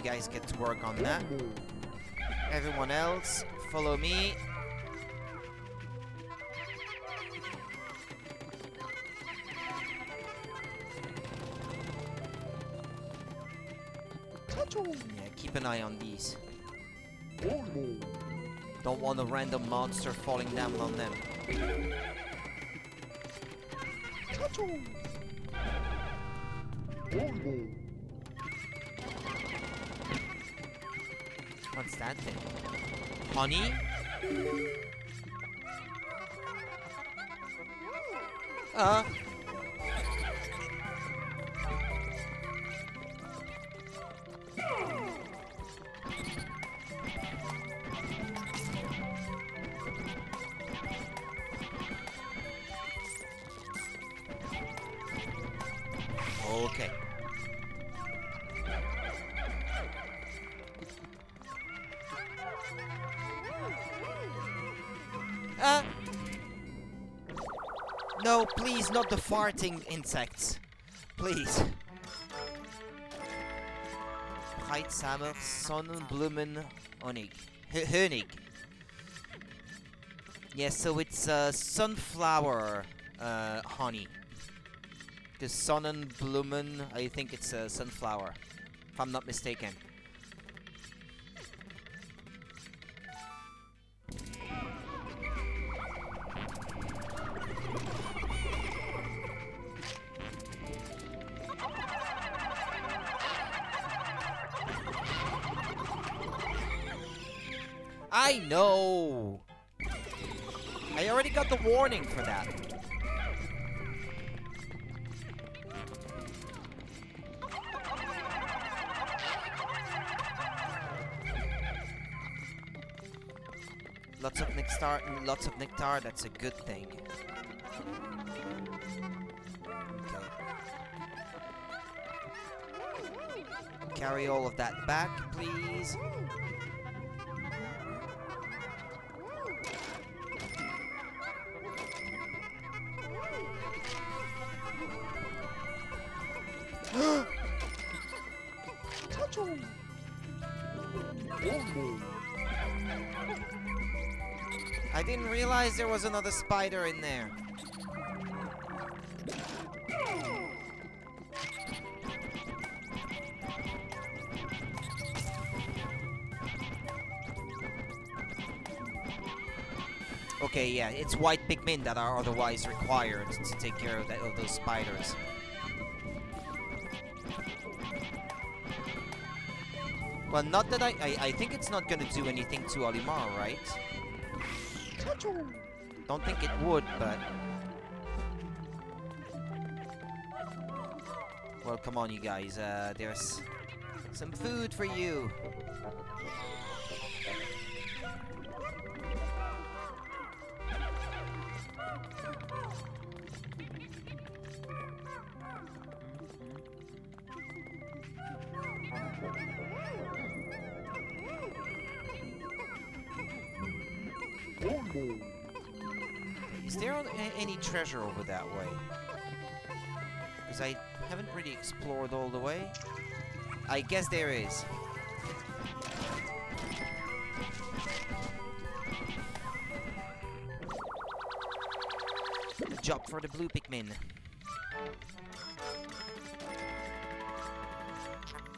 Guys get to work on that. Everyone else, follow me. Yeah, keep an eye on these. Don't want a random monster falling down on them. What's that thing? Honey? Okay. No, please, not the farting insects. Please. Breitsamer Sonnenblumen Honig. Honig. Yes, so it's sunflower honey. Because Sonnenblumen, I think it's a sunflower, if I'm not mistaken. I know! I already got the warning for that. Lots of nectar, that's a good thing. Okay. Carry all of that back, please. I didn't realize there was another spider in there. Okay, yeah, it's white Pikmin that are otherwise required to take care of those spiders. Well, not that I think it's not gonna do anything to Olimar, right? Don't think it would, but... Well, come on, you guys. There's some food for you. Is there any treasure over that way? Because I haven't really explored all the way. I guess there is. A job for the blue Pikmin.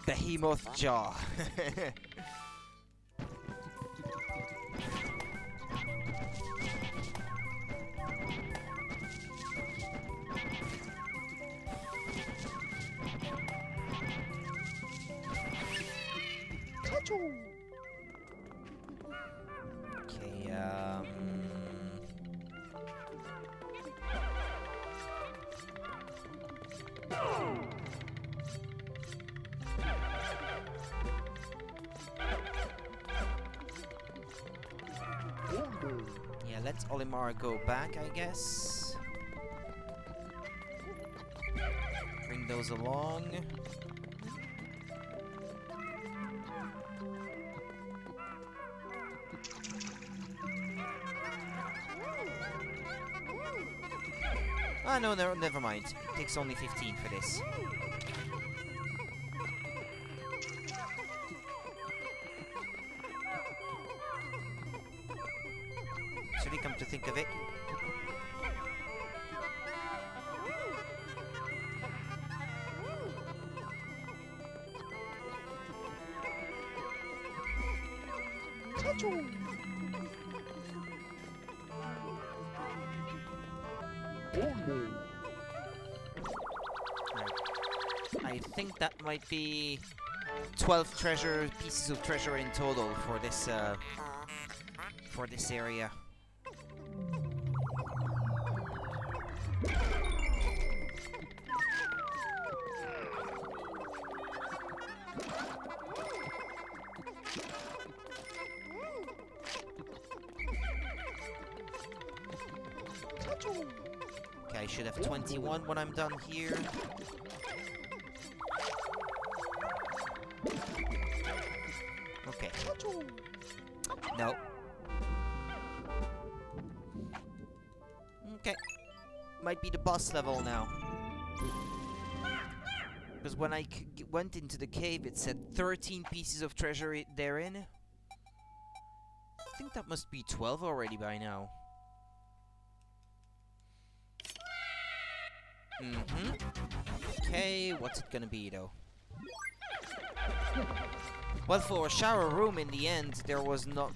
Behemoth Jaw. Okay, yeah, let Olimar go back, I guess. Bring those along. Ah, no, never mind. It takes only 15 for this. Should we come to think of it? I think that might be 12 pieces of treasure in total for this area. Okay, I should have 21 when I'm done here. Okay. No. Okay. Might be the boss level now. Because when I went into the cave, it said 13 pieces of treasure therein. I think that must be 12 already by now. Mm-hmm. Okay, what's it gonna be, though? Well, for a shower room, in the end, there was not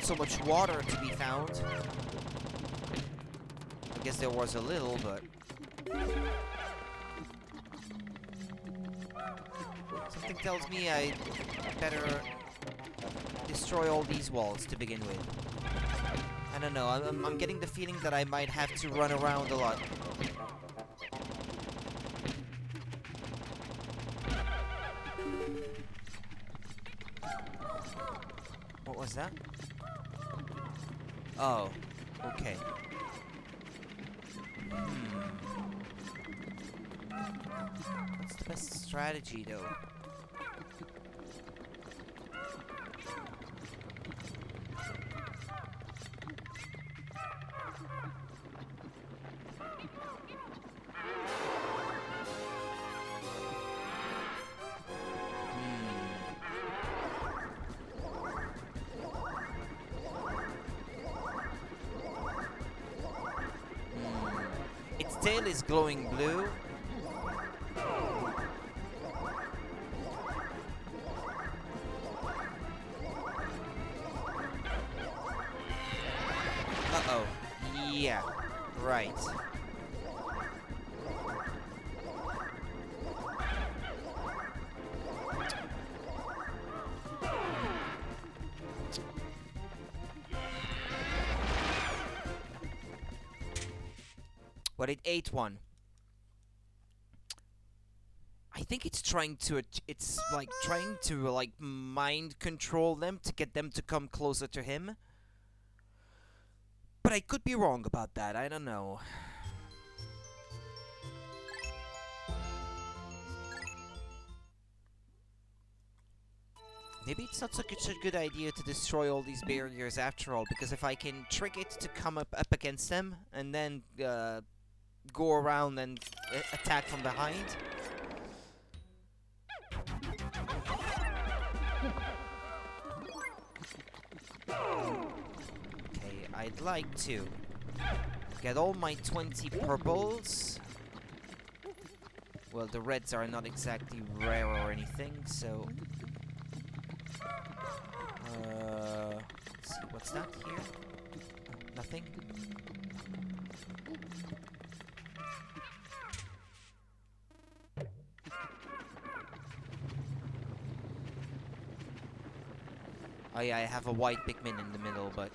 so much water to be found. I guess there was a little, but... Something tells me I better destroy all these walls to begin with. I don't know, I'm getting the feeling that I might have to run around a lot. What was that? Oh, okay. What's the best strategy, though? Its tail is glowing blue. Uh-oh. Yeah. Right. But it ate one. I think it's trying to, it's like trying to like mind control them to get them to come closer to him. But I could be wrong about that, I don't know. Maybe it's not such a good idea to destroy all these barriers after all, because if I can trick it to come up against them and then go around and attack from behind. Okay, I'd like to get all my 20 purples. Well, the reds are not exactly rare or anything, so... let's see, what's that here? Nothing? Oh yeah, I have a white Pikmin in the middle, but...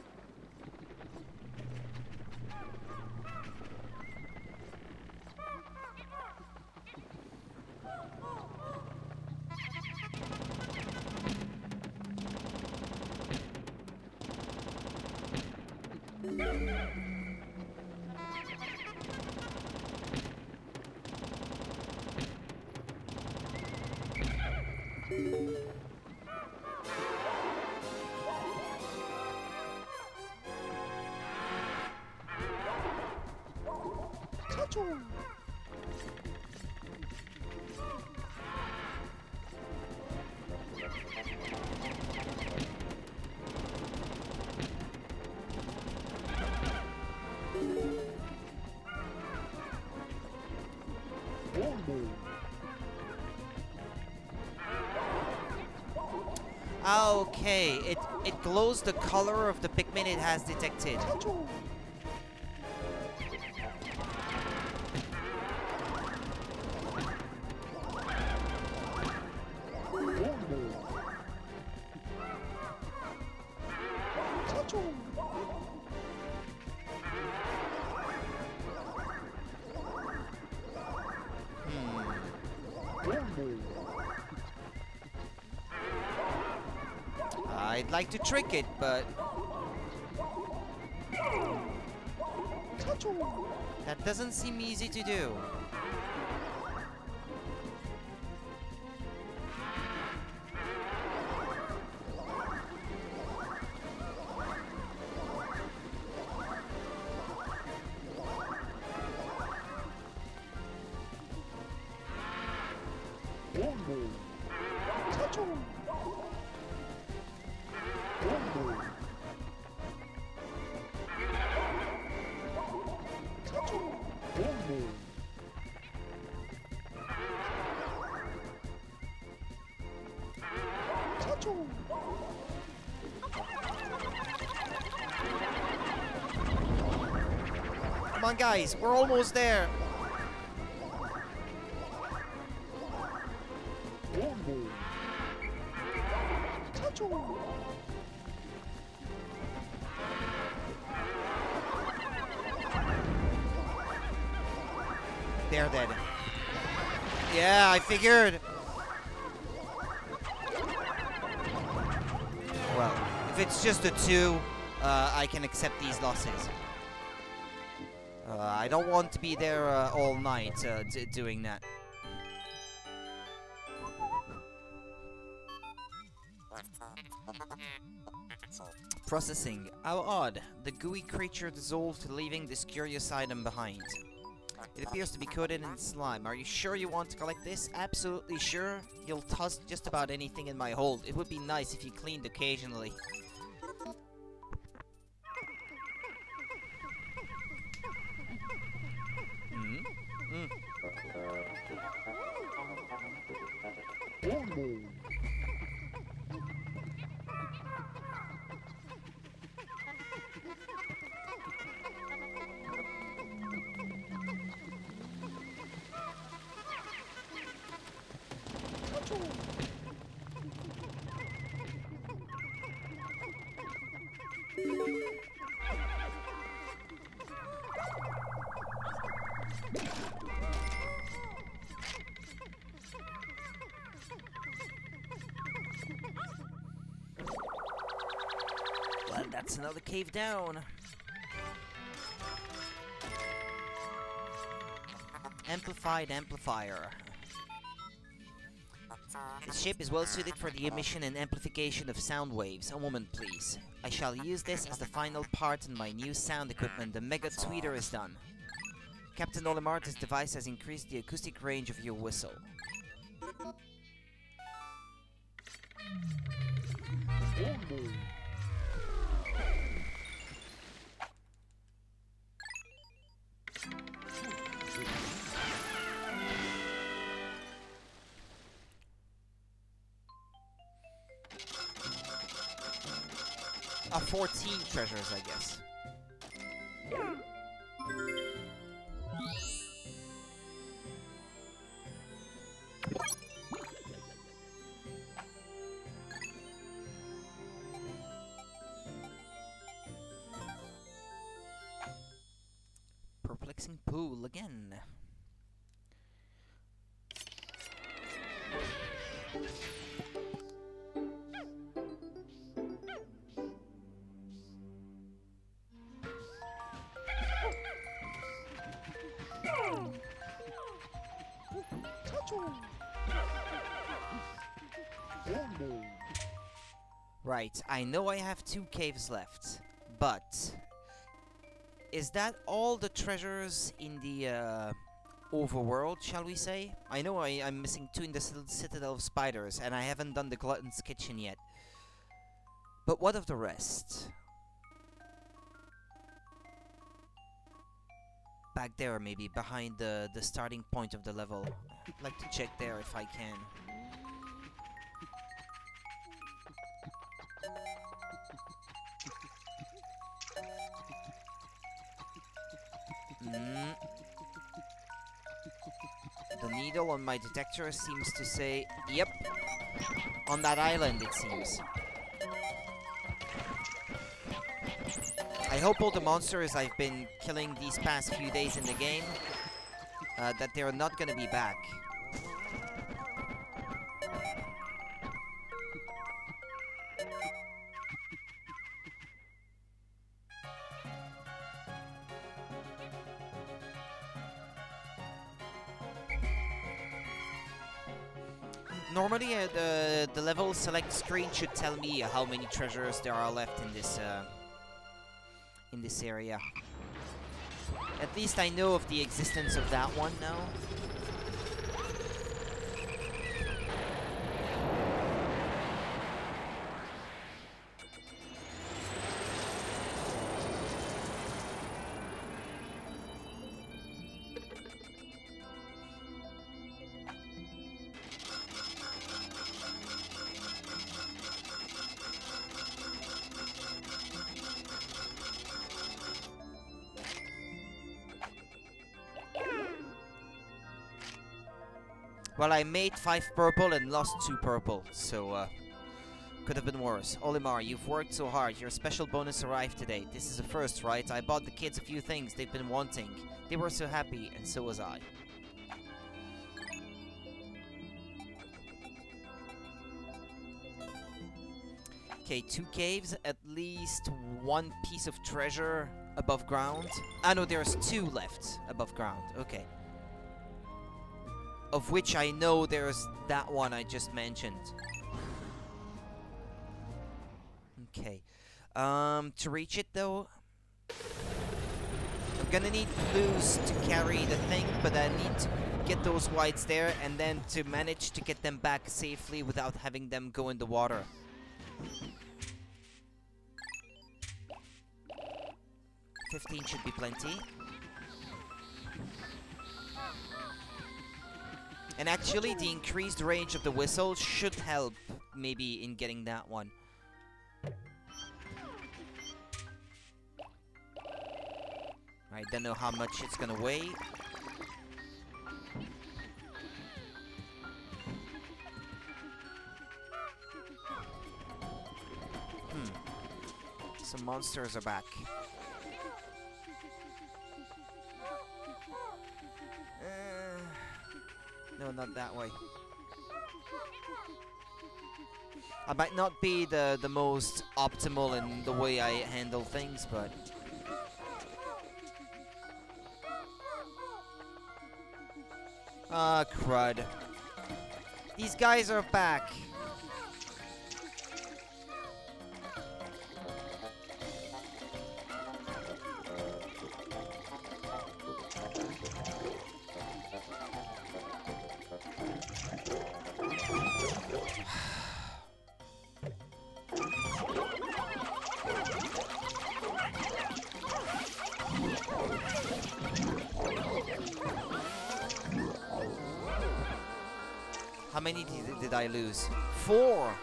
Okay, it glows the color of the Pikmin it has detected. I'd like to trick it, but... that doesn't seem easy to do. Come on, guys, we're almost there. They're dead. Yeah, I figured. Well, if it's just a 2, I can accept these losses. I don't want to be there all night doing that. Processing. How odd. The gooey creature dissolved, leaving this curious item behind. It appears to be coated in slime. Are you sure you want to collect this? Absolutely sure. You'll toss just about anything in my hold. It would be nice if you cleaned occasionally. Well, that's another cave down. Amplified amplifier. This shape is well suited for the emission and amplification of sound waves. A moment, please. I shall use this as the final part in my new sound equipment. The Mega Tweeter is done. Captain Olimar, this device has increased the acoustic range of your whistle. Ah, 14 treasures, I guess. Perplexing pool again. Right, I know I have 2 caves left, but is that all the treasures in the overworld, shall we say? I know I'm missing 2 in the Citadel of Spiders, and I haven't done the Glutton's Kitchen yet. But what of the rest? Back there, maybe, behind the starting point of the level. I'd like to check there if I can. The needle on my detector seems to say, yep, on that island it seems. I hope all the monsters I've been killing these past few days in the game, that they're not gonna be back. Normally, the level select screen should tell me how many treasures there are left in this area. At least I know of the existence of that one now. Well, I made 5 purple and lost 2 purple, so could have been worse. Olimar, you've worked so hard. Your special bonus arrived today. This is a first, right? I bought the kids a few things they've been wanting. They were so happy, and so was I. Okay, 2 caves, at least 1 piece of treasure above ground. Ah no, there's 2 left above ground. Okay. Of which I know there's that one I just mentioned. Okay. To reach it though, I'm gonna need Luz to carry the thing, but I need to get those whites there and then to manage to get them back safely without having them go in the water. 15 should be plenty. And actually, the increased range of the whistle should help, maybe, in getting that one. I don't know how much it's gonna weigh. Some monsters are back. No, not that way. I might not be the most optimal in the way I handle things, but... Ah, crud. These guys are back. How many did I lose? 4!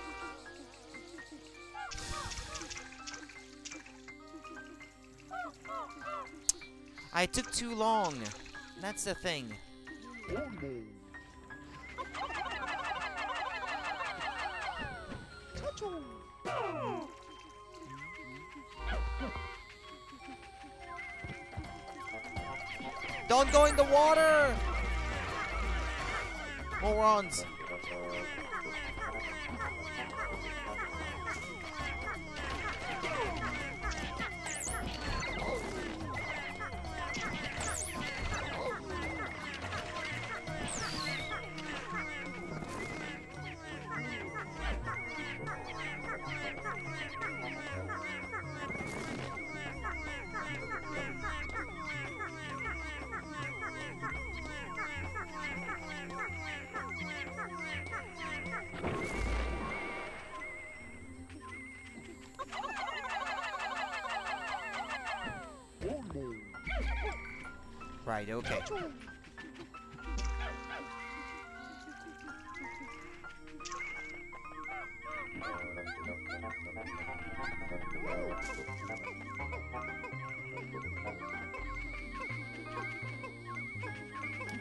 I took too long. That's the thing. Don't go in the water! Morons! Right, okay.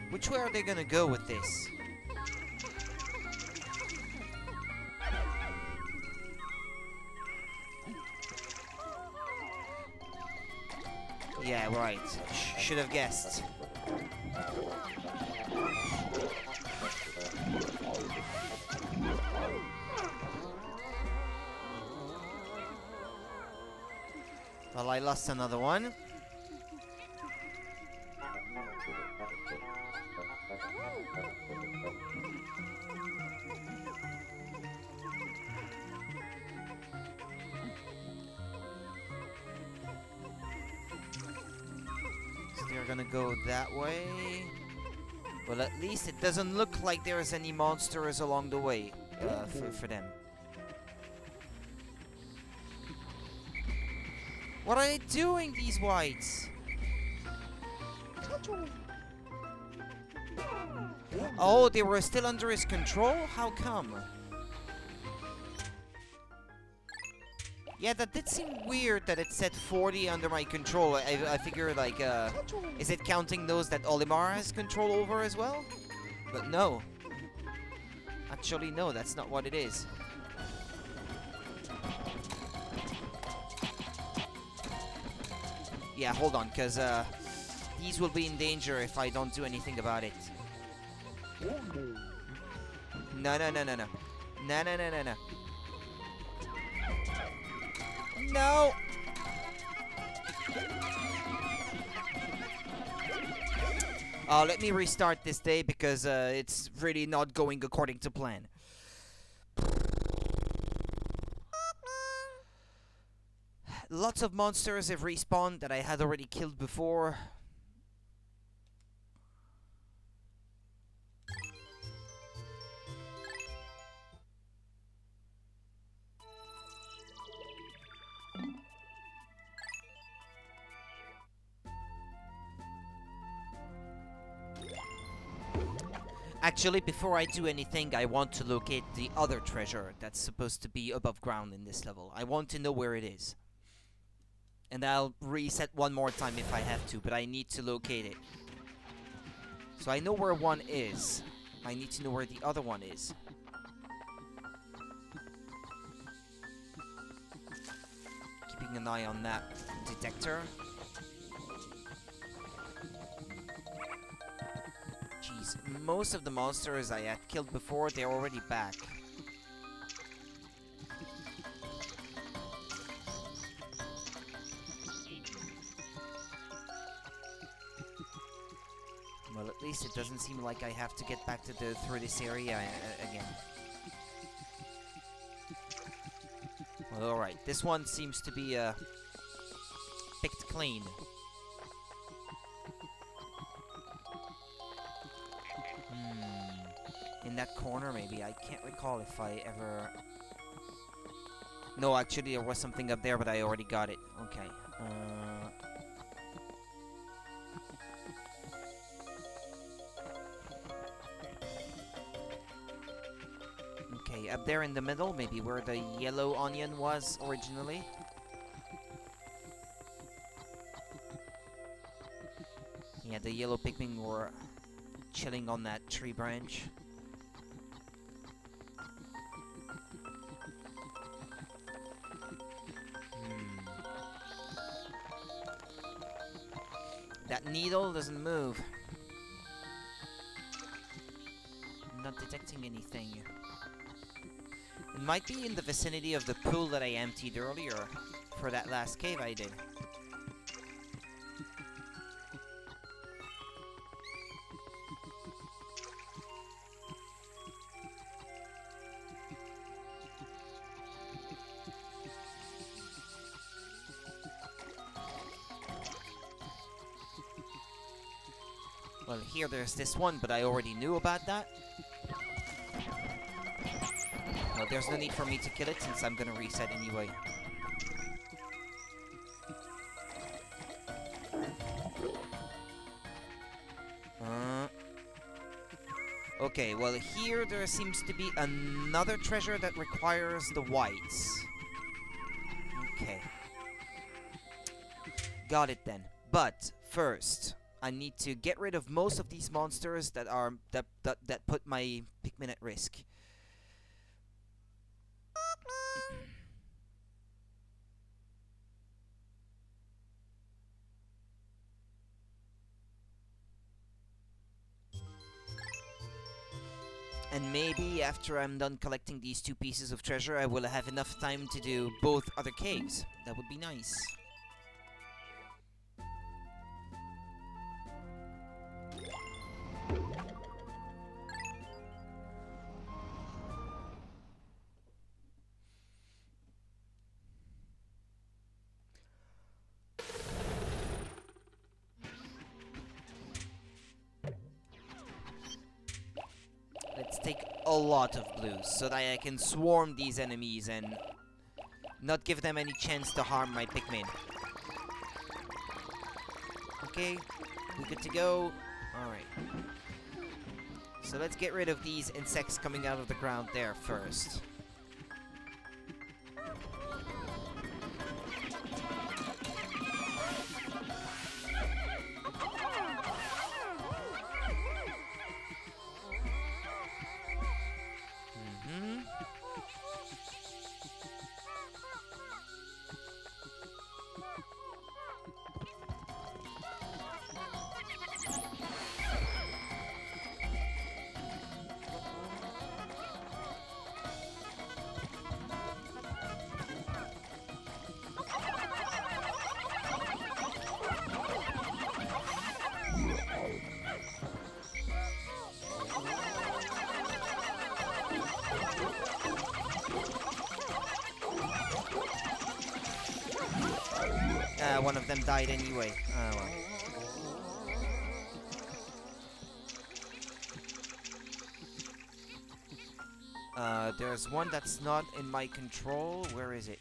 Which way are they gonna go with this? Yeah, right. Should have guessed. Well, I lost another one. They're gonna go that way. Well, at least it doesn't look like there's any monsters along the way for them. What are they doing, these whites? Oh, they were still under his control? How come? Yeah, that did seem weird that it said 40 under my control. I figure, like, is it counting those that Olimar has control over as well? But no. Actually, no, that's not what it is. Yeah, hold on, because these will be in danger if I don't do anything about it. No, no, no, no, no. No, no, no, no, no. No! Let me restart this day because it's really not going according to plan. Lots of monsters have respawned that I had already killed before. Actually, before I do anything, I want to locate the other treasure that's supposed to be above ground in this level. I want to know where it is. And I'll reset one more time if I have to, but I need to locate it. So I know where one is. I need to know where the other one is. Keeping an eye on that detector. Jeez, most of the monsters I had killed before, they're already back. Well, at least it doesn't seem like I have to get back to through this area again. Well, alright, this one seems to be picked clean. In that corner, maybe. I can't recall if I ever... No, actually, there was something up there, but I already got it. Okay. Okay, up there in the middle, maybe where the yellow onion was originally. Yeah, the yellow Pikmin were chilling on that tree branch. That needle doesn't move. I'm not detecting anything. It might be in the vicinity of the pool that I emptied earlier for that last cave I did. Well, here there's this one, but I already knew about that. Well, there's no need for me to kill it since I'm gonna reset anyway. Okay, well here there seems to be another treasure that requires the whites. Okay. Got it then. But first, I need to get rid of most of these monsters that are that put my Pikmin at risk. And maybe after I'm done collecting these two pieces of treasure, I will have enough time to do both other caves. That would be nice. Let's take a lot of blues so that I can swarm these enemies and not give them any chance to harm my Pikmin. Okay, we good to go. Alright. So let's get rid of these insects coming out of the ground there first. Yeah, one of them died anyway. Well. There's one that's not in my control. Where is it?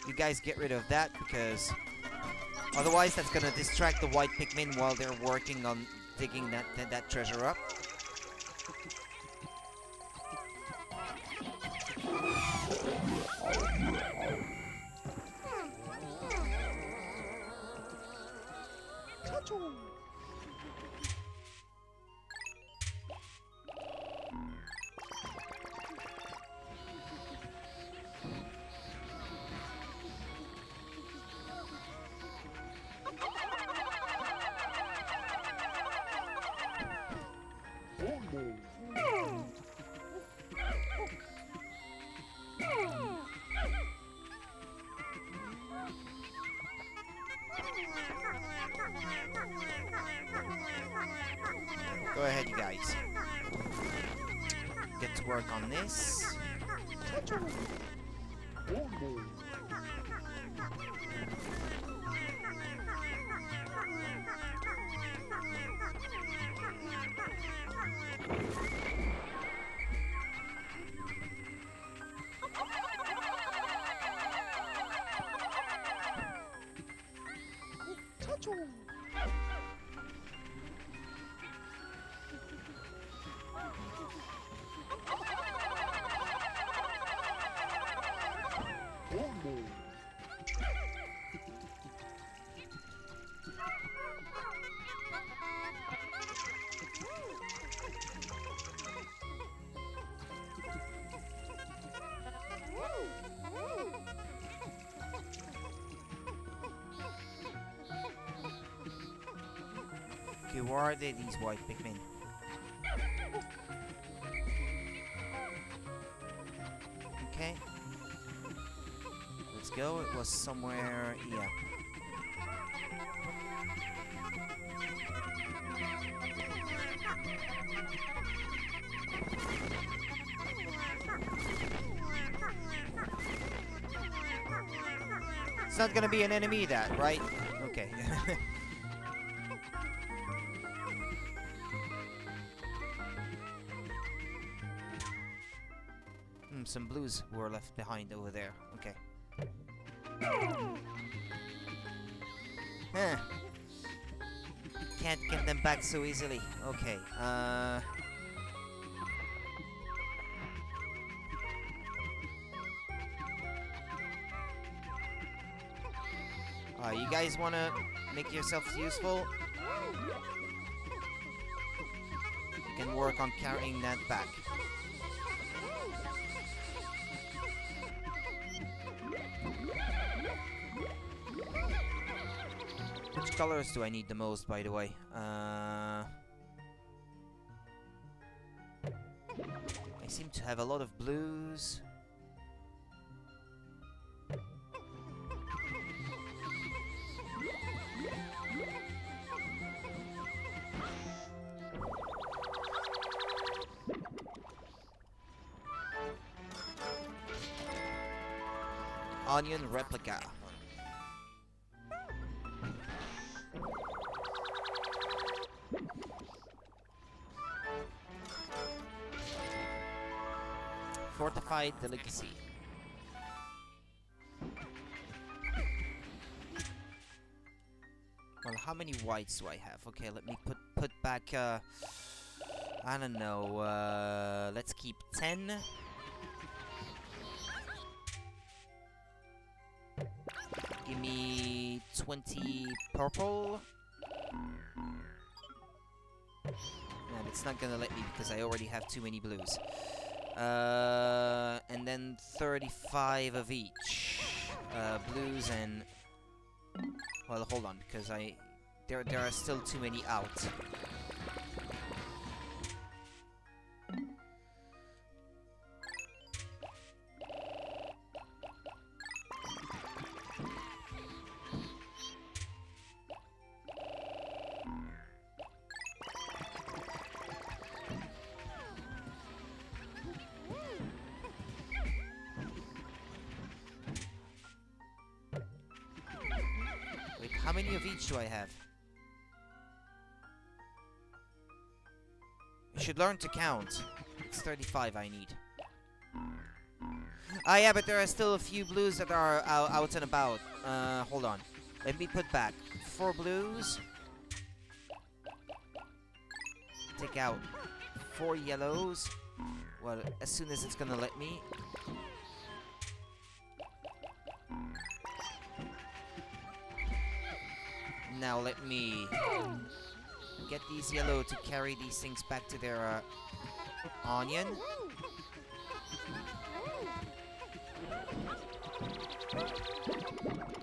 You guys get rid of that, because otherwise that's gonna distract the white Pikmin while they're working on digging that treasure up. Go ahead, you guys. Get to work on this. Okay, where are they, these white Pikmin? Okay. Let's go. It was somewhere... yeah. It's not gonna be an enemy, that, right? Okay. Some blues were left behind over there. Okay. Huh. Can't get them back so easily. Okay. You guys wanna make yourselves useful? You can work on carrying that back. Which colors do I need the most, by the way? I seem to have a lot of blues. Onion replica. Fortified delicacy. Well, how many whites do I have? Okay, let me put back. I don't know. Let's keep 10. Give me 20 purple. And it's not gonna let me because I already have too many blues. And then 35 of each. Blues and... well, hold on, because there are still too many out. How many of each do I have? I should learn to count. It's 35 I need. Ah, yeah, but there are still a few blues that are out and about. Hold on. Let me put back 4 blues. Take out 4 yellows. Well, as soon as it's gonna let me. Now let me get these yellow to carry these things back to their onion.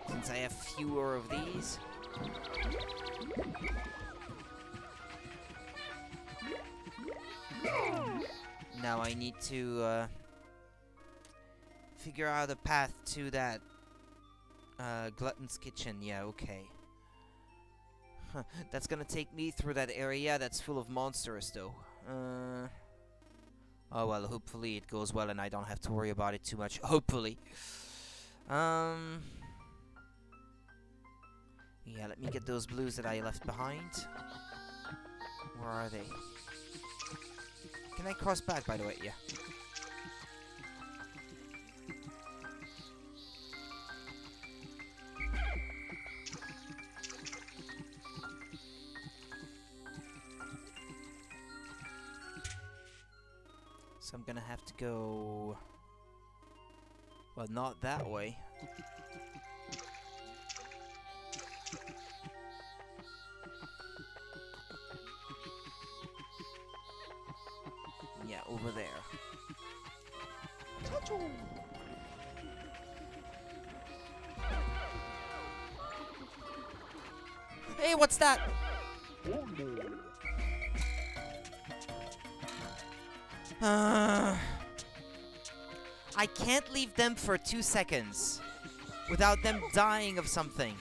Since I have fewer of these. Now I need to figure out a path to that Glutton's Kitchen. Yeah, okay. That's gonna take me through that area that's full of monsters, though. Oh well, hopefully it goes well and I don't have to worry about it too much. Hopefully. Yeah, let me get those blues that I left behind. Where are they? Can I cross back, by the way? Yeah. So I'm gonna have to go... Well, not that way. Yeah, over there. Hey, what's that? I can't leave them for 2 seconds without them dying of something.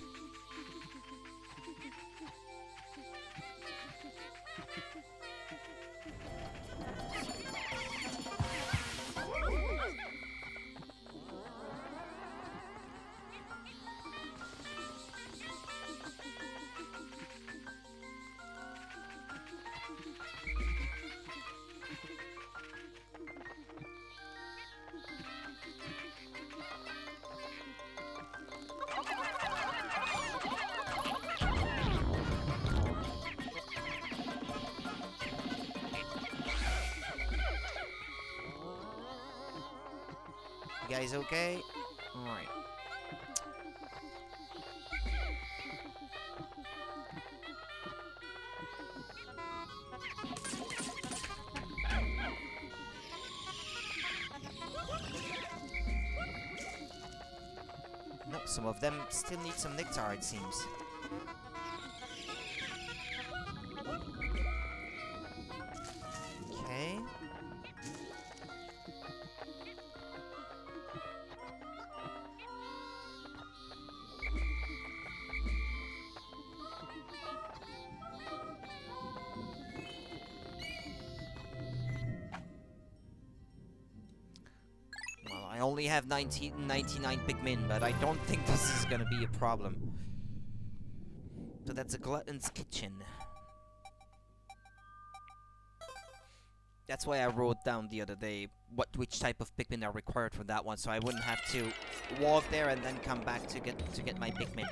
You guys okay? Alright. No, some of them still need some nectar, it seems. Okay. I only have 99 Pikmin, but I don't think this is gonna be a problem. So that's a Glutton's Kitchen. That's why I wrote down the other day which type of Pikmin are required for that one, so I wouldn't have to walk there and then come back to get my Pikmin.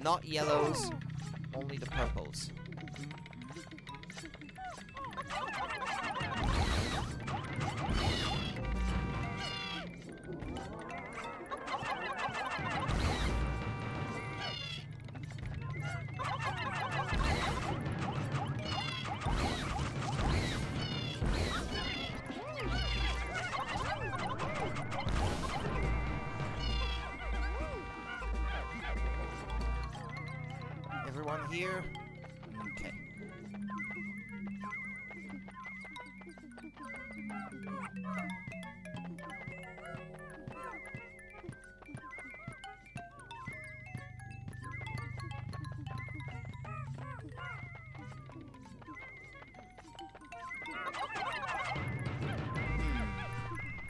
Not yellows, only the purples. Everyone here? Okay.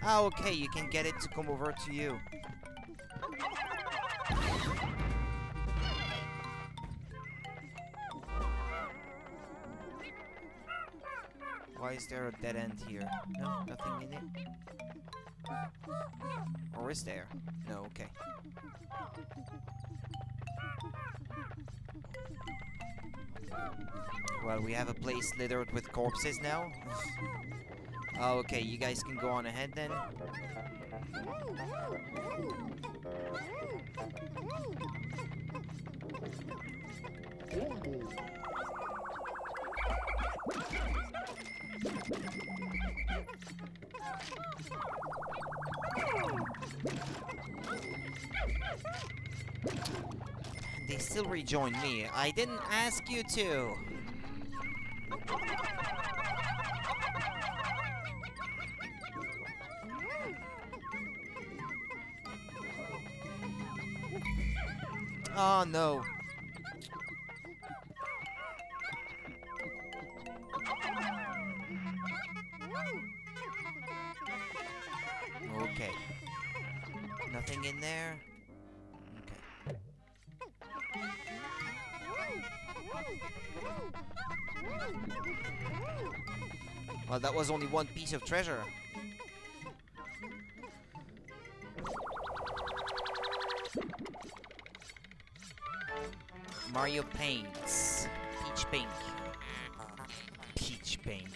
Ah, okay, you can get it to come over to you. Why is there a dead end here? No, nothing in it? Or is there? No, okay. Well, we have a place littered with corpses now. Oh, okay, you guys can go on ahead then. They still rejoin me. I didn't ask you to. Oh no. Okay. Nothing in there? Okay. Well, that was only one piece of treasure. Mario paints. Peach pink. Peach pink.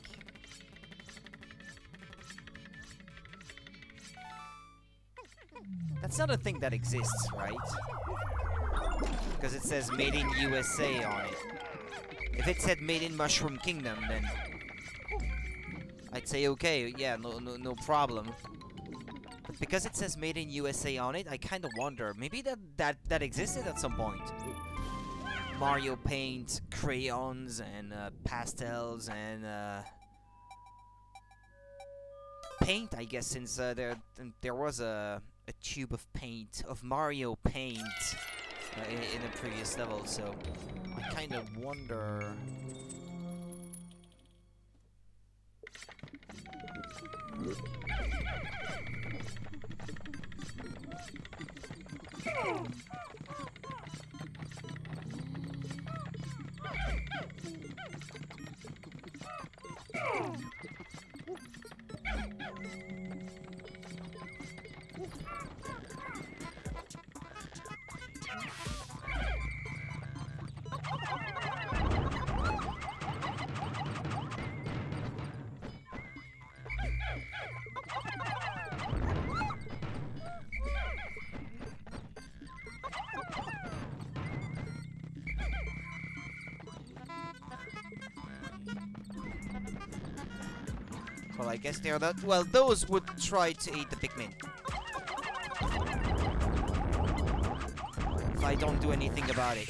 That's not a thing that exists, right? Because it says Made in USA on it. If it said Made in Mushroom Kingdom, then I'd say okay, yeah, no problem. But because it says Made in USA on it, I kind of wonder, maybe that existed at some point. Mario paint, crayons, and pastels, and paint, I guess, since there was a tube of paint, of Mario paint, in a previous level, so I kind of wonder. Well, I guess they're not. Well, those would try to eat the Pikmin. If I don't do anything about it.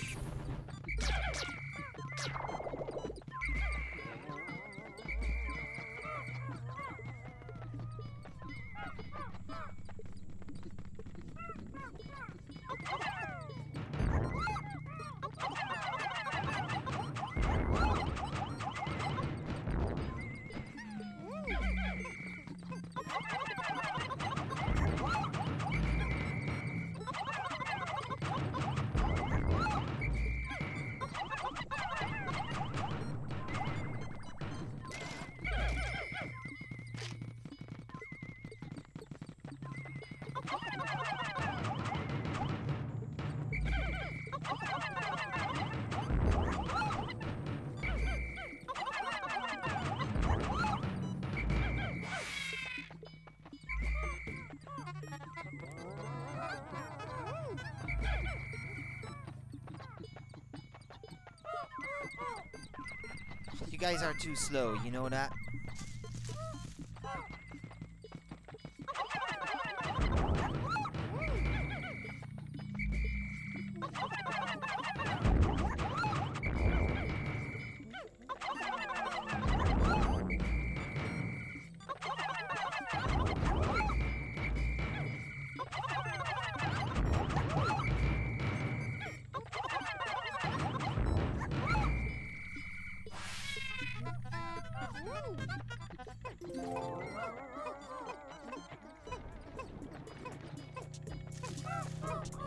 You guys are too slow, you know that?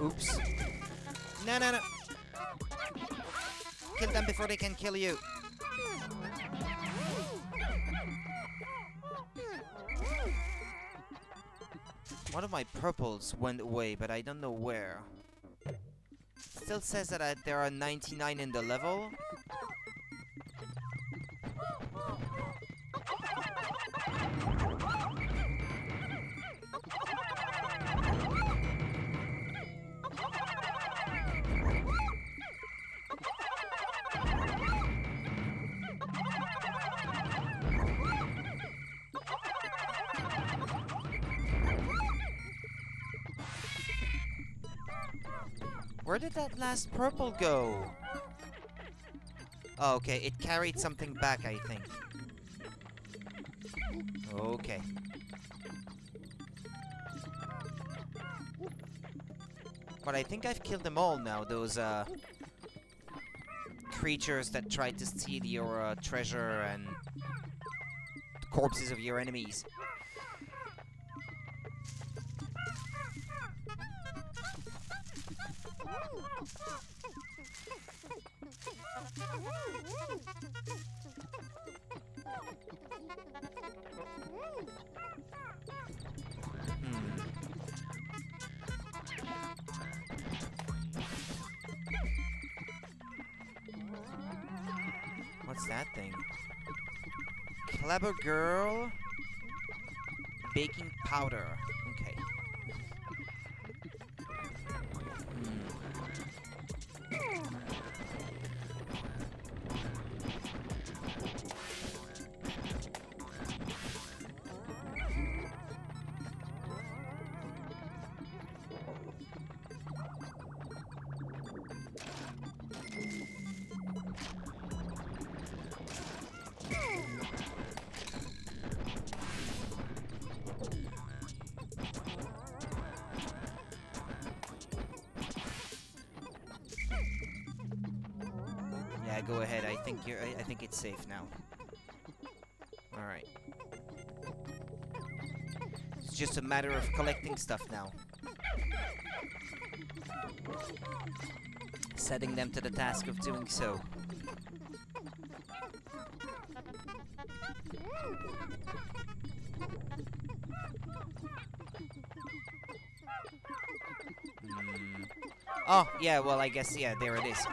Oops. No, no, no. Kill them before they can kill you. One of my purples went away, but I don't know where. Still says that there are 99 in the level. Where did that last purple go? Oh, okay, it carried something back, I think. Okay. But I think I've killed them all now, those creatures that tried to steal your treasure and corpses of your enemies. What's that thing? Clever girl. Baking powder. Okay. Yeah, go ahead. I think it's safe now. All right. It's just a matter of collecting stuff now. Setting them to the task of doing so. Oh, yeah, well, I guess, yeah, there it is.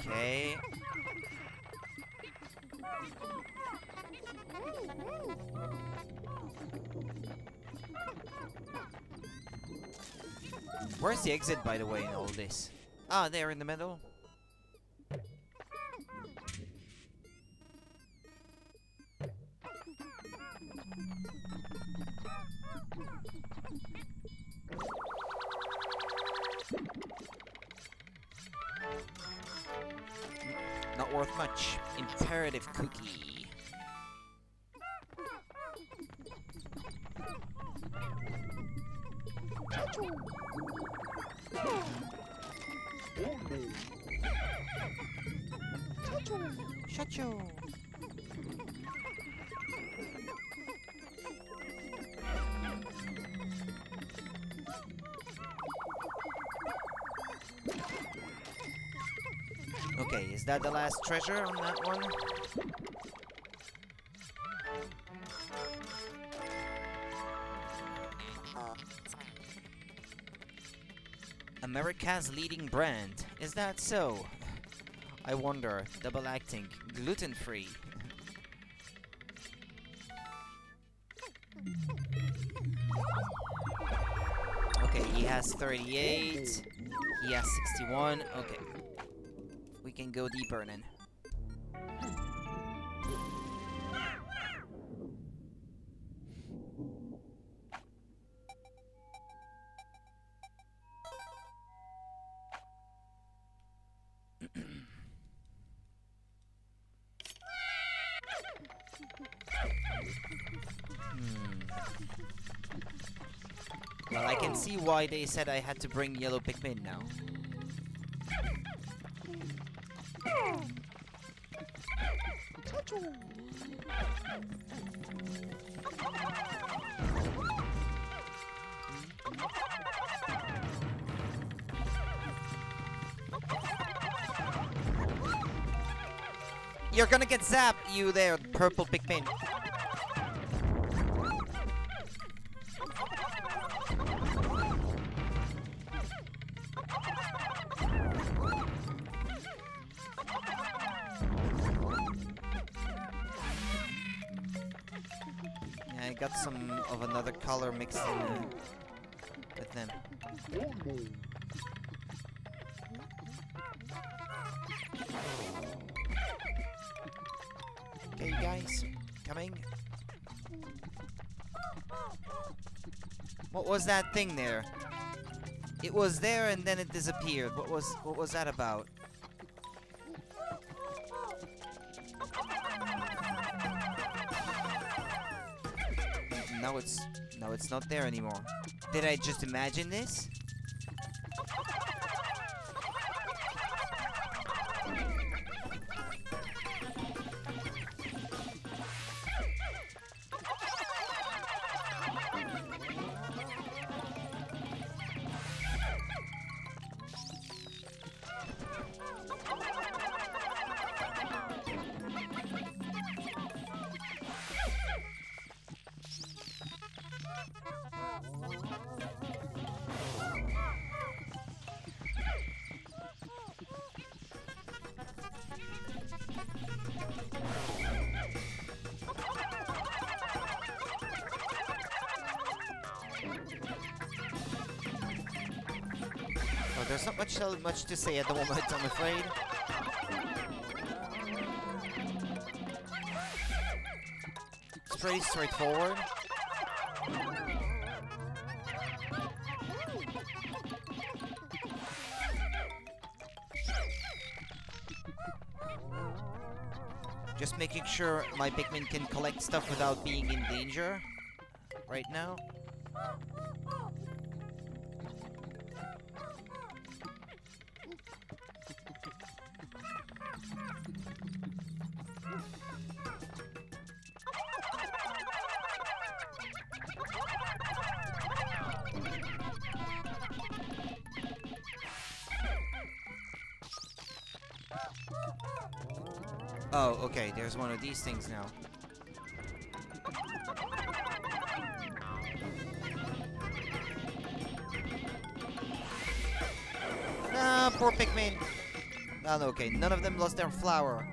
Okay. Where's the exit, by the way, in all this? Ah, there in the middle. Not worth much. Imperative cookie. Chacho. Okay, is that the last treasure on that one? America's leading brand. Is that so? I wonder. Double acting. Gluten-free. Okay, he has 38. He has 61. Okay. We can go deeper then. Well, I can see why they said I had to bring yellow Pikmin now. You're gonna get zapped, you there, purple Pikmin. Yeah, I got some of another color mixed in with them. Okay, guys, coming. What was that thing there? It was there and then it disappeared. What was that about? Now it's not there anymore. Did I just imagine this? Oh, there's not much to say at the moment, I'm afraid. It's pretty straightforward. Just making sure my Pikmin can collect stuff without being in danger right now. Oh, okay, there's one of these things now. Ah, poor Pikmin. Oh, okay, none of them lost their flower.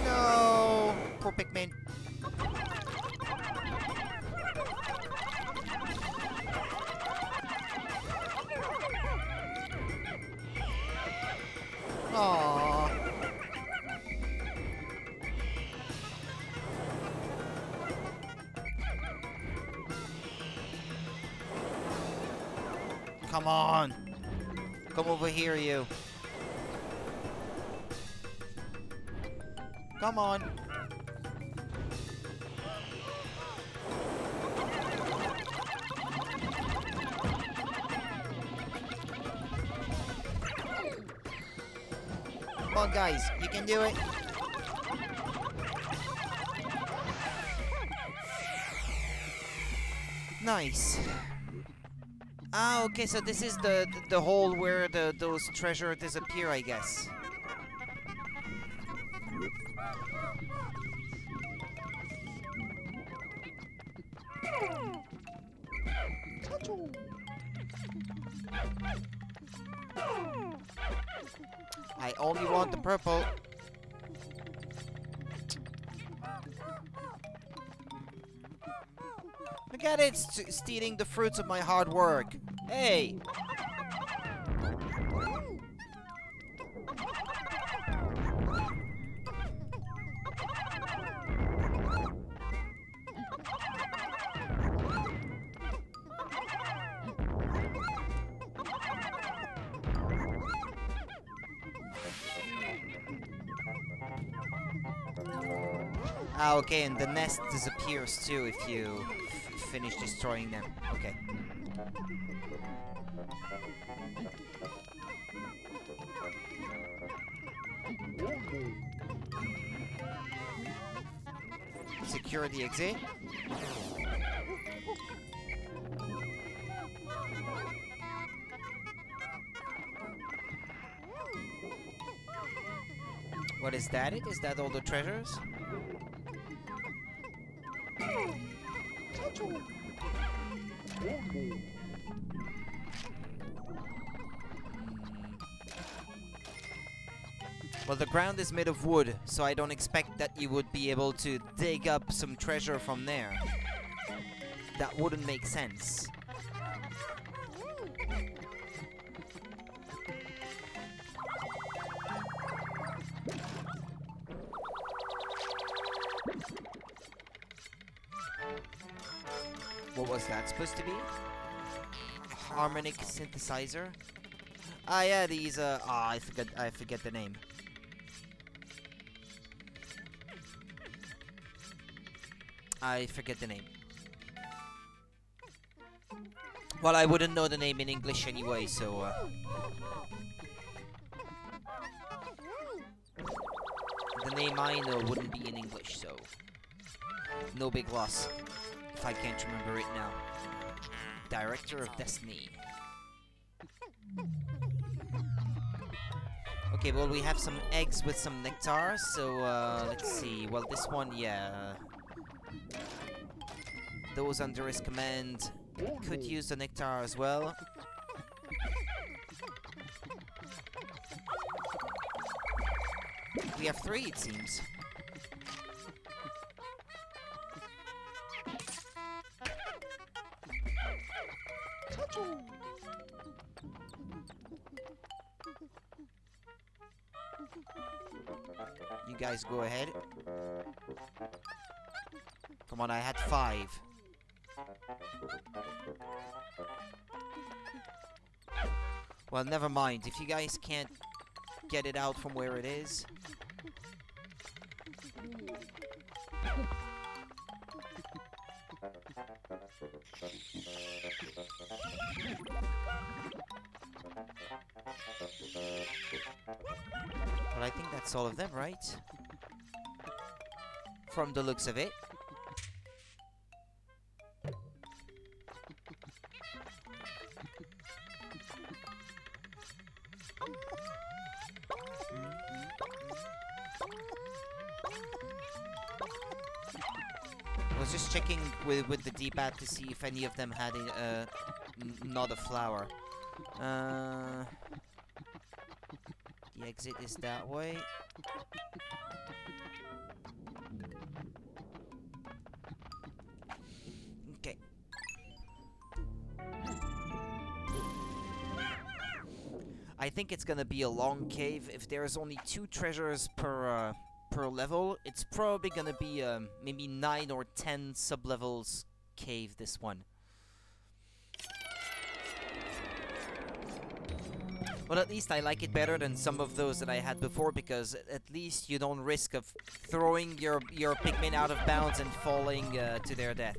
No, poor Pikmin. Aww. Come on. Come over here, you. Come on. Come on, guys. You can do it. Nice. Ah, okay, so this is the hole where those treasure disappear, I guess. I only want the purple. Forget it, stealing the fruits of my hard work. Hey! Ah, okay, and the nest disappears too if you finish destroying them. Okay. Secure the exit. What is that? Is that all the treasures? Well, the ground is made of wood, so I don't expect that you would be able to dig up some treasure from there. That wouldn't make sense. What was that supposed to be? Harmonic synthesizer? Ah, yeah, these, I forget the name. I forget the name. Well, I wouldn't know the name in English anyway, so, the name I know wouldn't be in English, so no big loss if I can't remember it now. Director of Destiny. Okay, well, we have some eggs with some nectar, so, let's see. Well, this one, yeah. Those under his command could use the nectar as well. We have 3, it seems. You guys go ahead. Come on, I had 5. Well, never mind. If you guys can't get it out from where it is. Well, I think that's all of them, right? From the looks of it. I was just checking with the D-pad to see if any of them had not a flower. The exit is that way. Okay. I think it's gonna be a long cave. If there's only 2 treasures per level, it's probably gonna be maybe 9 or 10 sub-levels cave, this one. Well, at least I like it better than some of those that I had before, because at least you don't risk of throwing your pigmen out of bounds and falling to their death.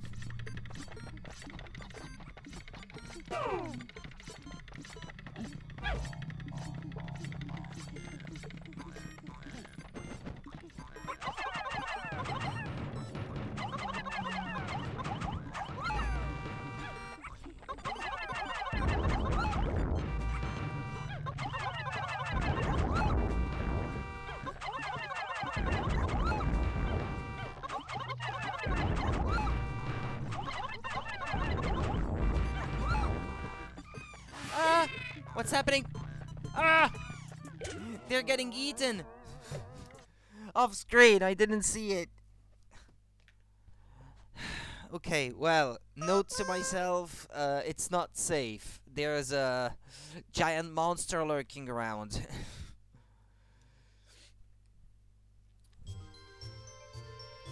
What's happening? Ah! They're getting eaten! Off screen, I didn't see it. Okay, well, note to myself, it's not safe. There's a giant monster lurking around.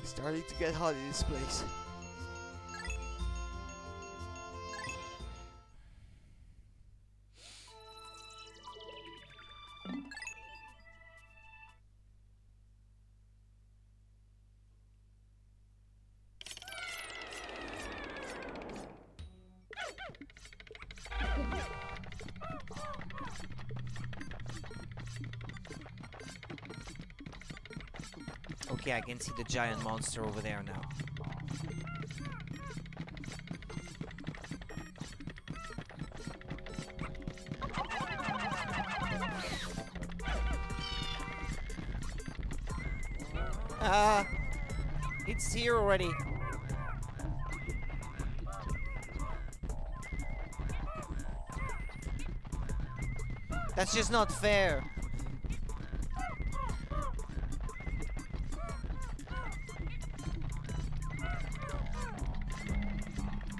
Starting to get hot in this place. Okay, I can see the giant monster over there now. Ah, it's here already. That's just not fair.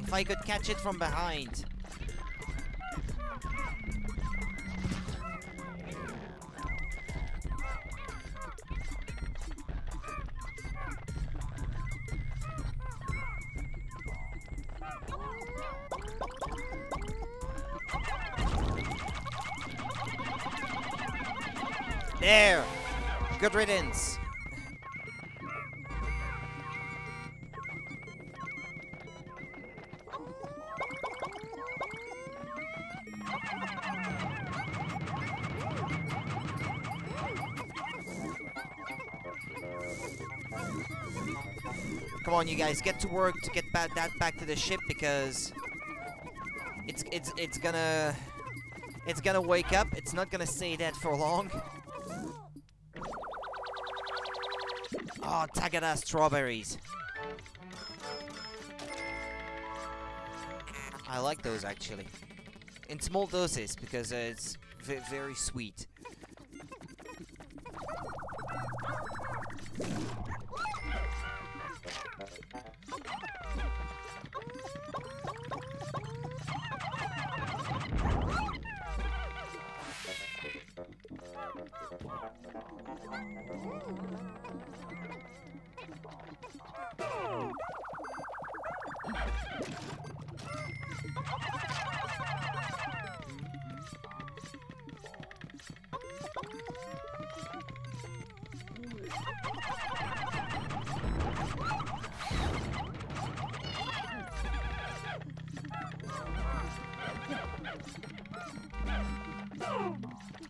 If I could catch it from behind. There! Good riddance. Come on, you guys, get to work to get that back to the ship because it's gonna wake up. It's not gonna stay dead for long. Oh, Tagada strawberries. I like those actually. In small doses because it's very sweet.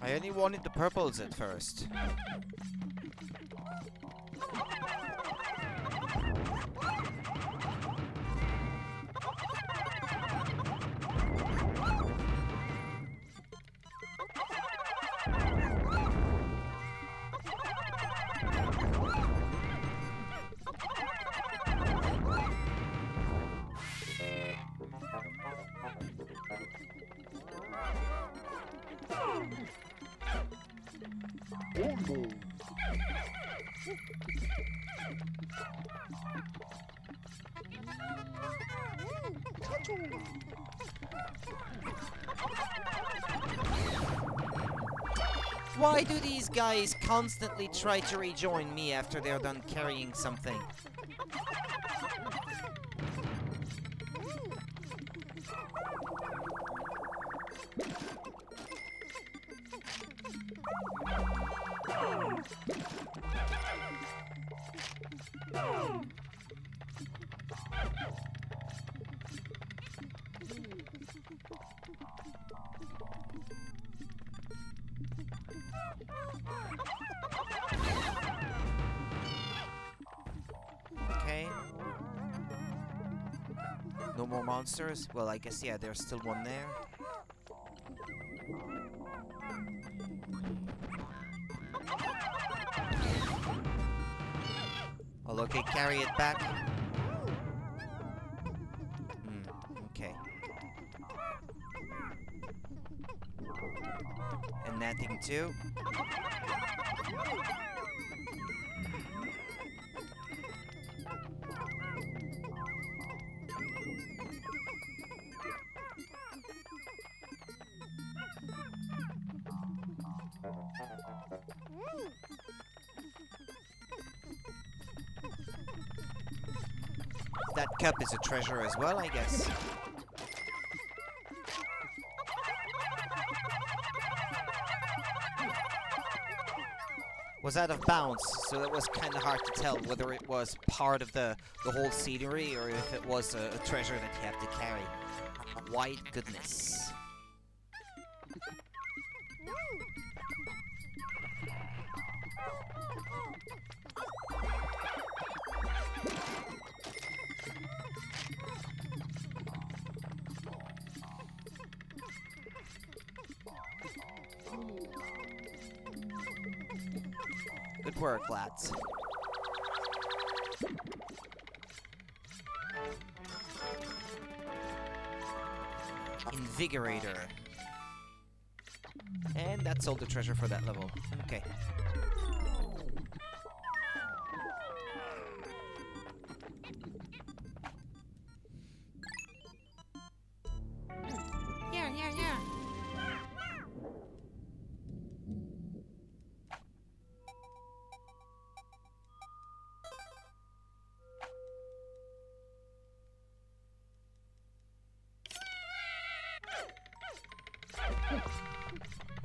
I only wanted the purples at first. Why do these guys constantly try to rejoin me after they're done carrying something? Okay. No more monsters? Well, I guess, yeah, there's still one there. Well, okay, carry it back. Okay. And that thing too. that cup is a treasure as well, I guess. Was out of bounds, so it was kind of hard to tell whether it was part of the whole scenery or if it was a treasure that you have to carry. White goodness. Good work, lads. Invigorator. And that's all the treasure for that level. Okay. Yeah.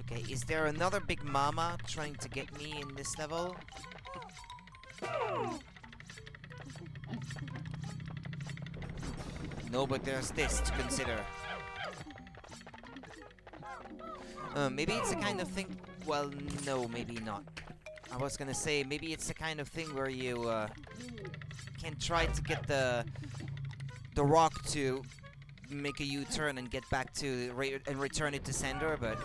Okay, is there another big mama trying to get me in this level? No, but there's this to consider. Maybe it's the kind of thing... Well, no, maybe not. I was gonna say, maybe it's the kind of thing where you can try to get the rock to make a U-turn and get back to... and return it to sender, but...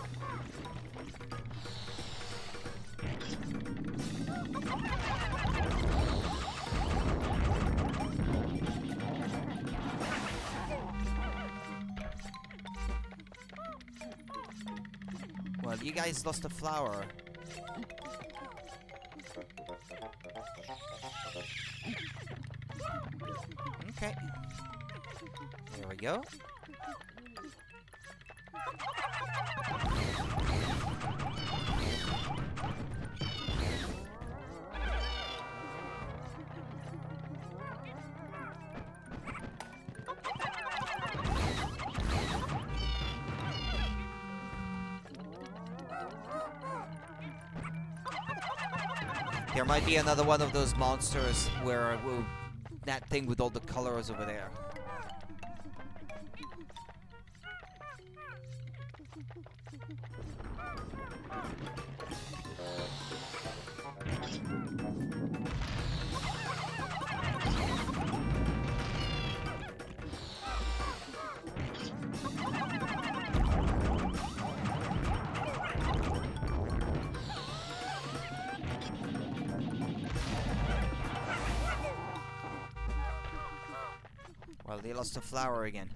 Well, you guys lost a flower. Okay. There we go. There might be another one of those monsters where that thing with all the colors over there. Well, they lost a flower again.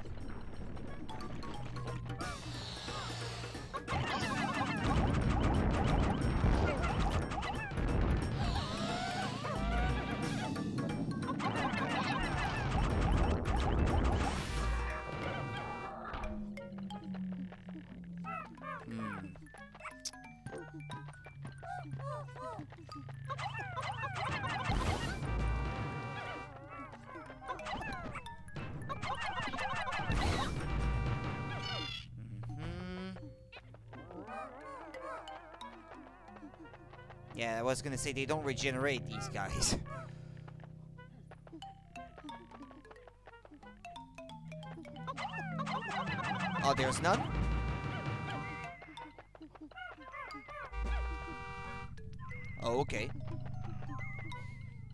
Yeah, I was gonna say they don't regenerate, these guys. Oh, there's none? Oh, okay.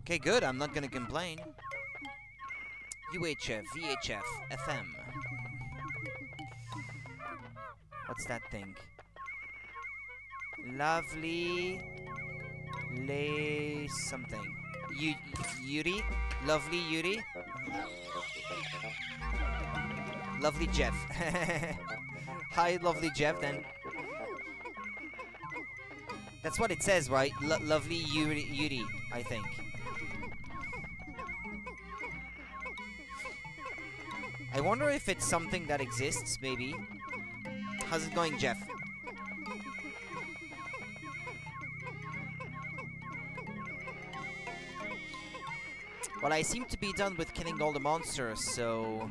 Okay, good, I'm not gonna complain. UHF, VHF, FM. What's that thing? Lovely... something. Yuri? Lovely Yuri? Lovely Jeff. Hi, lovely Jeff, then. That's what it says, right? Lovely Yuri, I think. I wonder if it's something that exists, maybe. How's it going, Jeff? Well, I seem to be done with killing all the monsters, so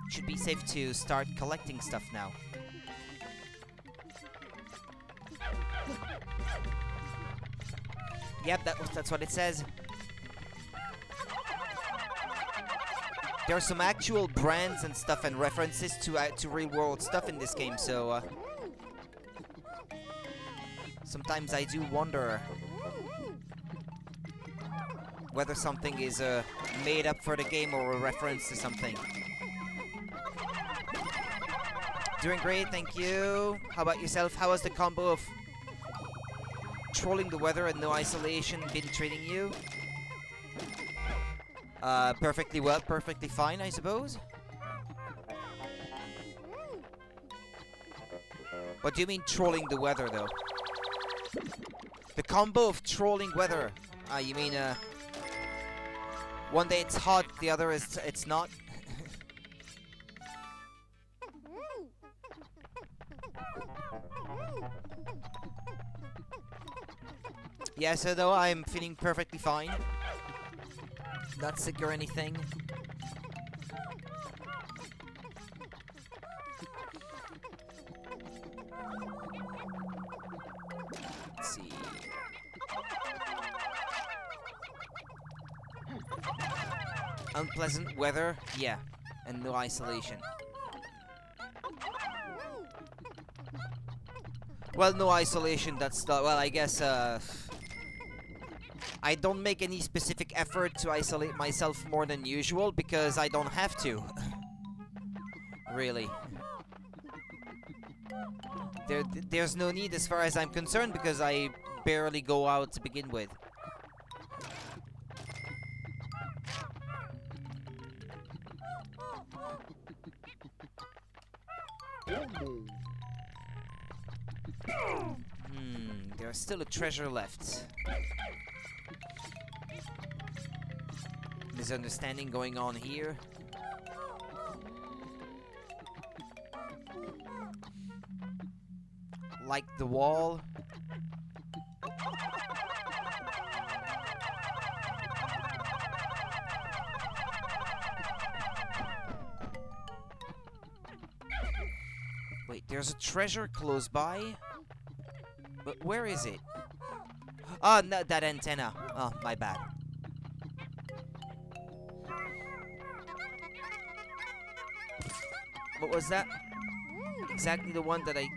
it should be safe to start collecting stuff now. Yep, that's what it says. There are some actual brands and stuff and references to real-world stuff in this game, so sometimes I do wonder whether something is made up for the game or a reference to something. Doing great, thank you. How about yourself? How has the combo of trolling the weather and no isolation been treating you? Perfectly well, perfectly fine, I suppose. What do you mean trolling the weather, though? The combo of trolling weather. You mean, one day it's hot, the other is it's not? Yeah, so though I'm feeling perfectly fine. Not sick or anything. Let's see. Unpleasant weather, yeah, and no isolation. Well, no isolation, that's not, well, I guess, I don't make any specific effort to isolate myself more than usual because I don't have to. Really. There's no need as far as I'm concerned because I barely go out to begin with. There's still a treasure left. Misunderstanding going on here. Like the wall. Wait, there's a treasure close by. But where is it? Oh, no, that antenna. Oh, my bad. What was that? Exactly the one that I...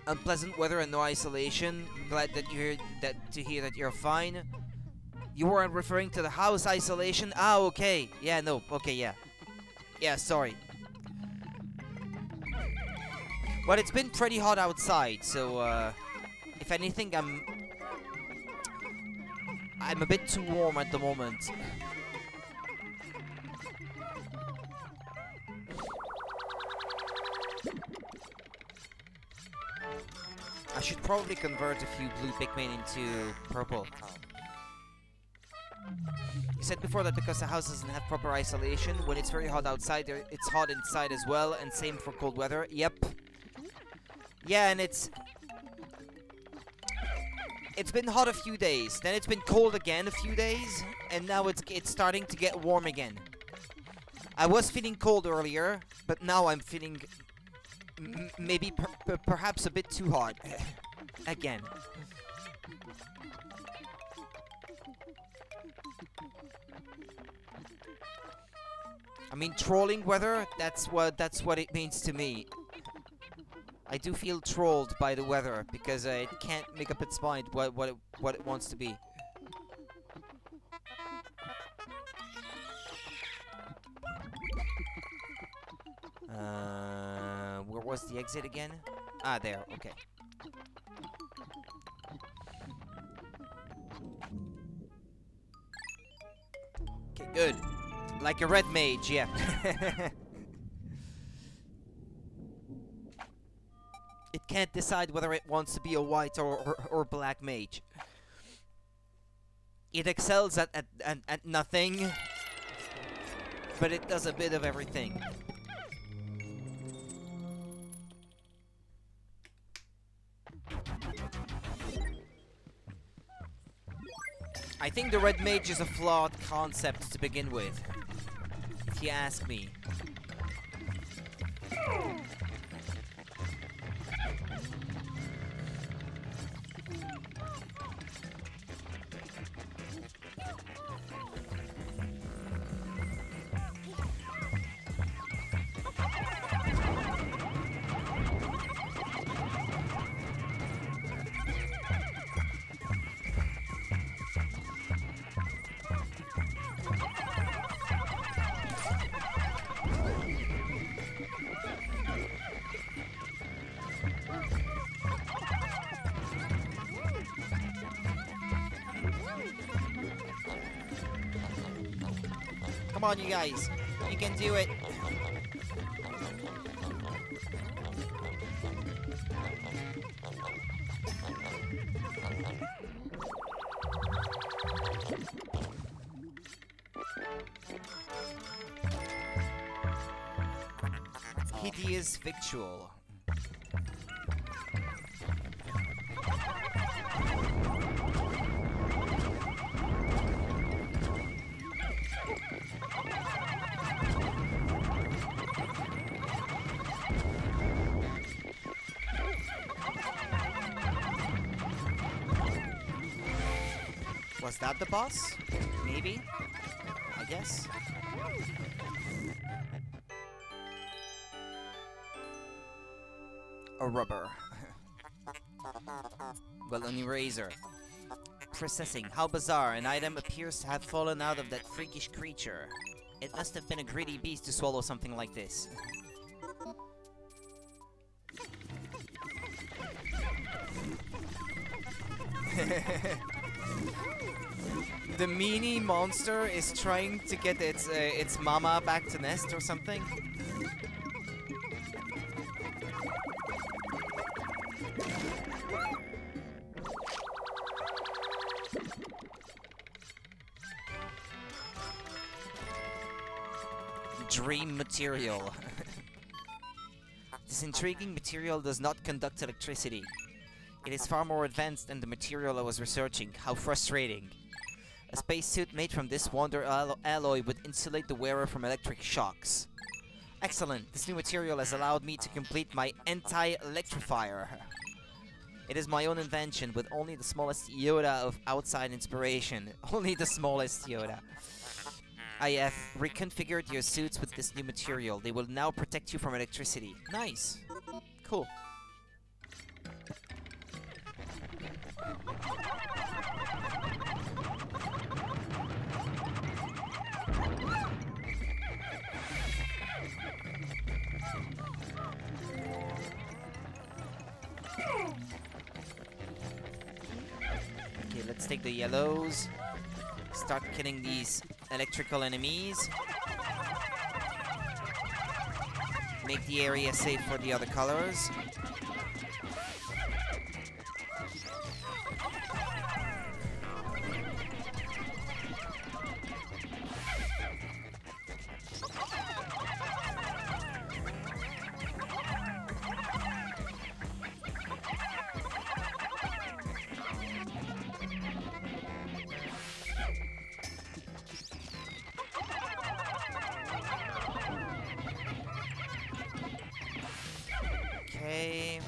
Unpleasant weather and no isolation. Glad that to hear that you're fine. You weren't referring to the house isolation? Ah, okay. Yeah, no. Okay, yeah. Yeah, sorry. Well, it's been pretty hot outside, so, if anything, I'm a bit too warm at the moment. I should probably convert a few blue Pikmin into purple. You said before that because the house doesn't have proper isolation, when it's very hot outside, it's hot inside as well, and same for cold weather. Yep. Yeah, and it's been hot a few days, then it's been cold again a few days, and now it's starting to get warm again. I was feeling cold earlier, but now I'm feeling maybe perhaps a bit too hot again. I mean, trolling weather, that's what it means to me. I do feel trolled by the weather because it can't make up its mind what it wants to be. Where was the exit again? Ah, there. Okay. Okay, good. Like a red mage, yeah. It can't decide whether it wants to be a white or black mage. It excels at nothing, but it does a bit of everything. I think the red mage is a flawed concept to begin with, if you ask me. Come on, you guys. You can do it. Hideous victual. Was that the boss? Maybe? I guess. A rubber. Well, an eraser. Processing. How bizarre. An item appears to have fallen out of that freakish creature. It must have been a greedy beast to swallow something like this. The meanie monster is trying to get its mama back to nest or something. Dream material. This intriguing material does not conduct electricity. It is far more advanced than the material I was researching. How frustrating. A spacesuit made from this wonder alloy would insulate the wearer from electric shocks. Excellent. This new material has allowed me to complete my anti-electrifier. It is my own invention with only the smallest iota of outside inspiration. Only the smallest iota. I have reconfigured your suits with this new material. They will now protect you from electricity. Nice. Cool. Okay, let's take the yellows. Start killing these electrical enemies. Make the area safe for the other colors. Okay.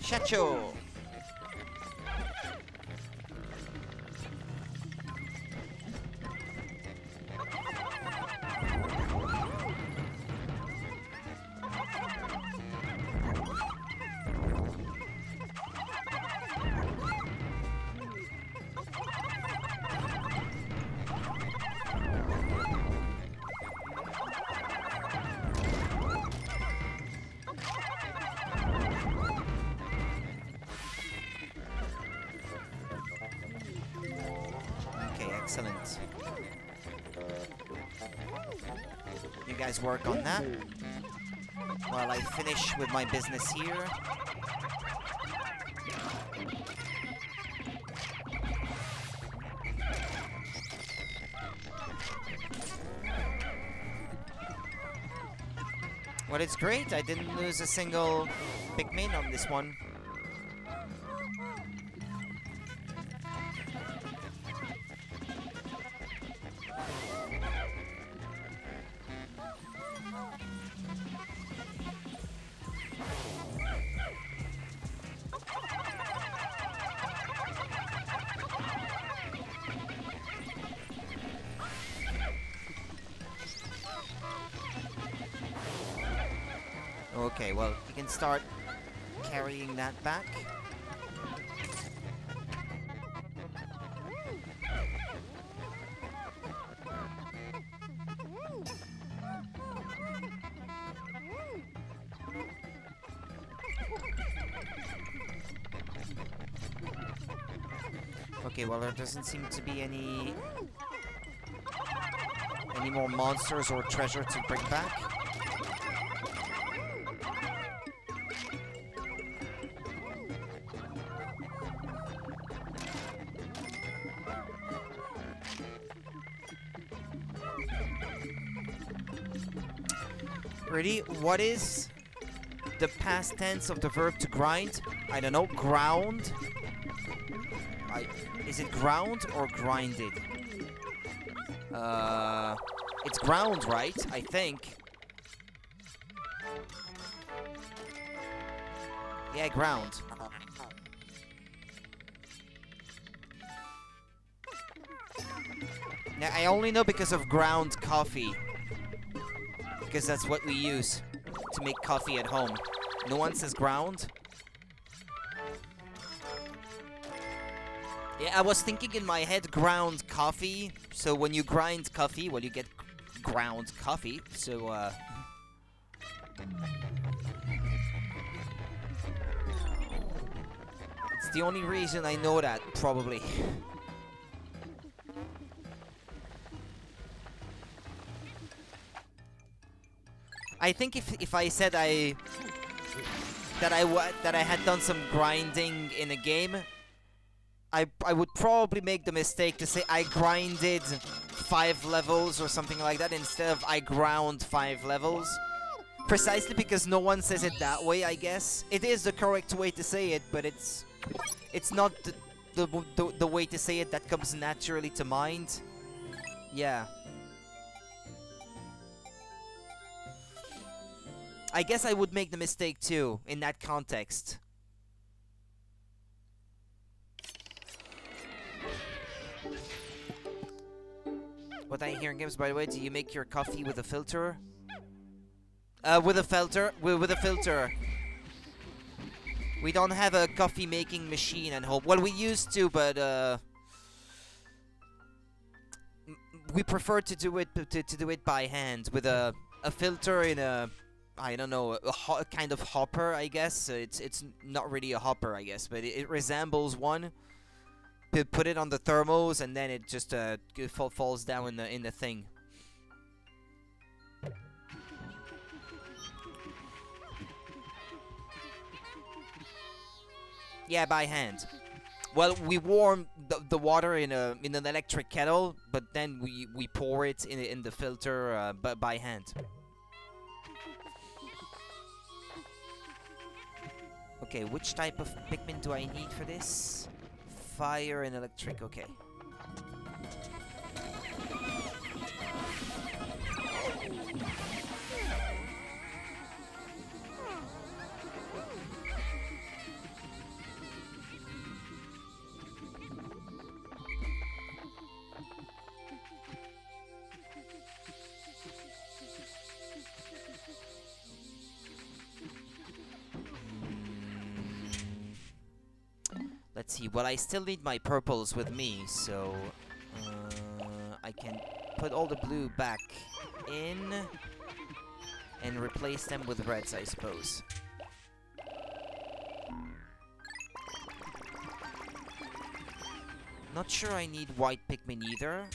Shacho. Excellent. You guys work on that while I finish with my business here. Well, it's great. I didn't lose a single Pikmin on this one. Okay, well, you can start carrying that back. Okay, well, there doesn't seem to be any more monsters or treasure to bring back. Really? What is the past tense of the verb to grind? I don't know. Ground? Is it ground or grinded? It's ground, right? I think. Yeah, ground. Now, I only know because of ground coffee. Because that's what we use to make coffee at home. No one says ground. Yeah, I was thinking in my head ground coffee. So when you grind coffee, well, you get ground coffee. So, it's the only reason I know that, probably. I think if I said that I had done some grinding in a game, I would probably make the mistake to say I grinded 5 levels or something like that instead of I ground 5 levels. Precisely because no one says it that way, I guess. It is the correct way to say it, but it's not the way to say it that comes naturally to mind. Yeah. I guess I would make the mistake too, in that context. What I hear in games, by the way, do you make your coffee with a filter? With a filter. With a filter. We don't have a coffee making machine at home. Well, we used to, but we prefer to do it by hand with a filter in a, I don't know, a kind of hopper, I guess. It's not really a hopper, I guess, but it resembles one. Put it on the thermos, and then it just falls down in the thing. Yeah, by hand. Well, we warm the water in an electric kettle, but then we pour it in the filter, but by hand. Okay, which type of Pikmin do I need for this? Fire and electric, okay. Let's see, well, I still need my purples with me, so I can put all the blue back in and replace them with reds, I suppose. Not sure I need white Pikmin either.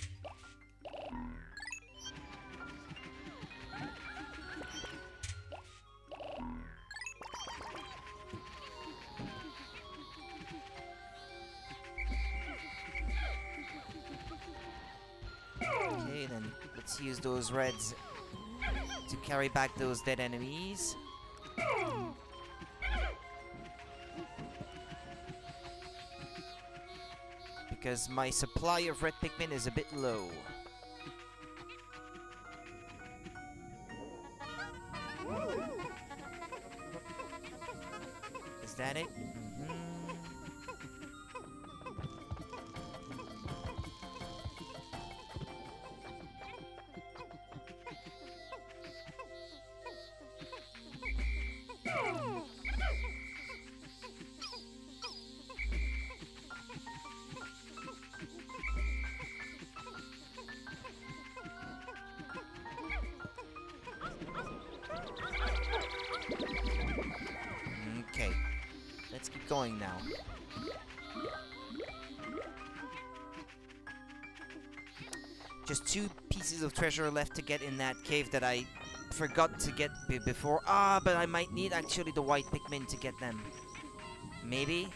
Okay, then let's use those reds to carry back those dead enemies. because my supply of red Pikmin is a bit low. Is that it? Okay, let's keep going now. Just 2 pieces of treasure left to get in that cave that I forgot to get before. Ah, but I might need actually the white Pikmin to get them. Maybe?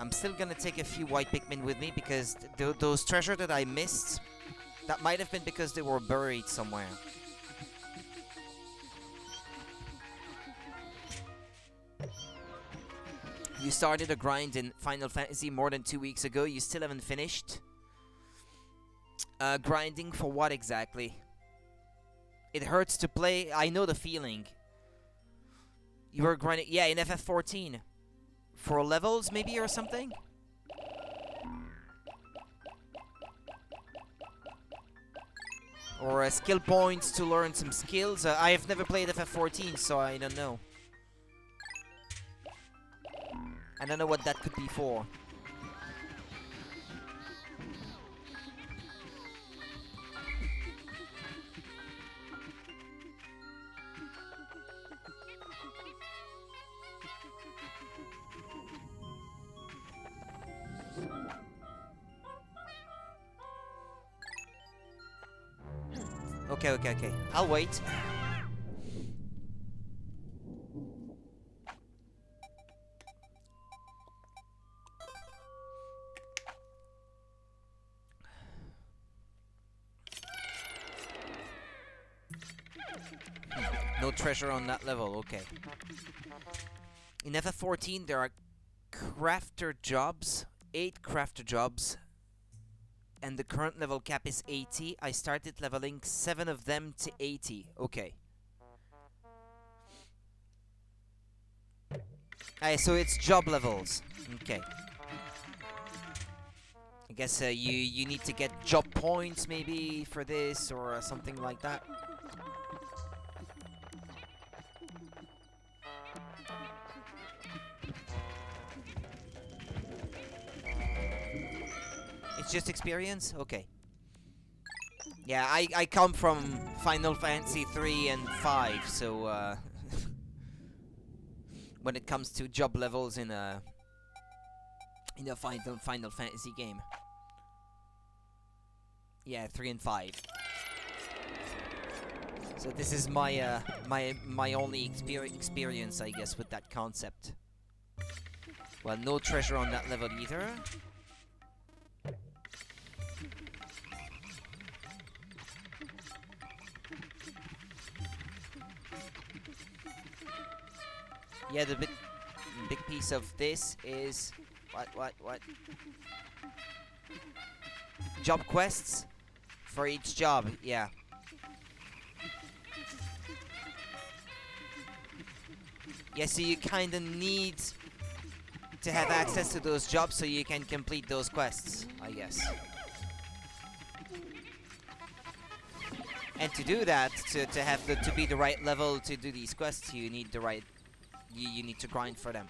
I'm still gonna take a few white Pikmin with me because those treasure that I missed, that might have been because they were buried somewhere. You started a grind in Final Fantasy more than 2 weeks ago. You still haven't finished. Grinding for what exactly? It hurts to play. I know the feeling. You were grinding, yeah, in FF14. For levels, maybe, or something? Or skill points to learn some skills. I have never played FF14, so I don't know. I don't know what that could be for. Okay. I'll wait. No treasure on that level, okay. In FF14 there are crafter jobs, 8 crafter jobs, and the current level cap is 80. I started leveling 7 of them to 80. Okay. So it's job levels. Okay. I guess you need to get job points maybe for this or something like that. It's just experience? Okay. Yeah, I come from Final Fantasy 3 and 5, so when it comes to job levels in a Final Fantasy game. Yeah, 3 and 5. So this is my my only experience, I guess, with that concept. Well, no treasure on that level either. Yeah, the big piece of this is what? Job quests for each job, yeah. Yeah, so you kind of need to have access to those jobs so you can complete those quests, I guess. And to do that, to have to be the right level to do these quests, you need the right. You need to grind for them.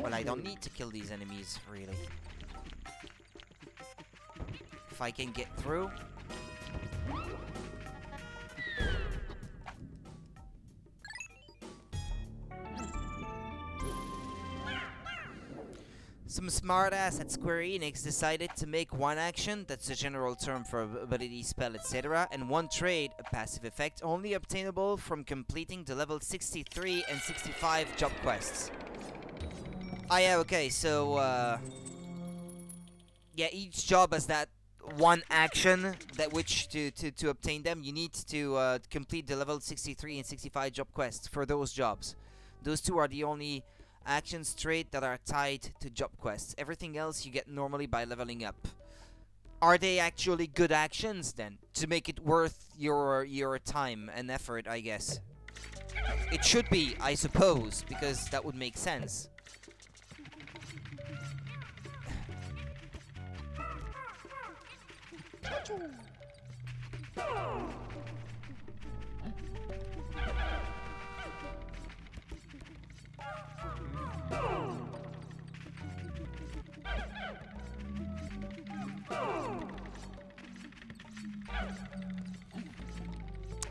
Well, I don't need to kill these enemies, really. If I can get through. Some smartass at Square Enix decided to make one action, that's a general term for ability, spell, etc., and one trait, a passive effect, only obtainable from completing the level 63 and 65 job quests. Ah yeah, okay, so yeah, each job has that one action that which to obtain them, you need to complete the level 63 and 65 job quests for those jobs. Those two are the only actions trait that are tied to job quests. Everything else you get normally by leveling up. Are they actually good actions then? To make it worth your time and effort, I guess. It should be, I suppose, because that would make sense.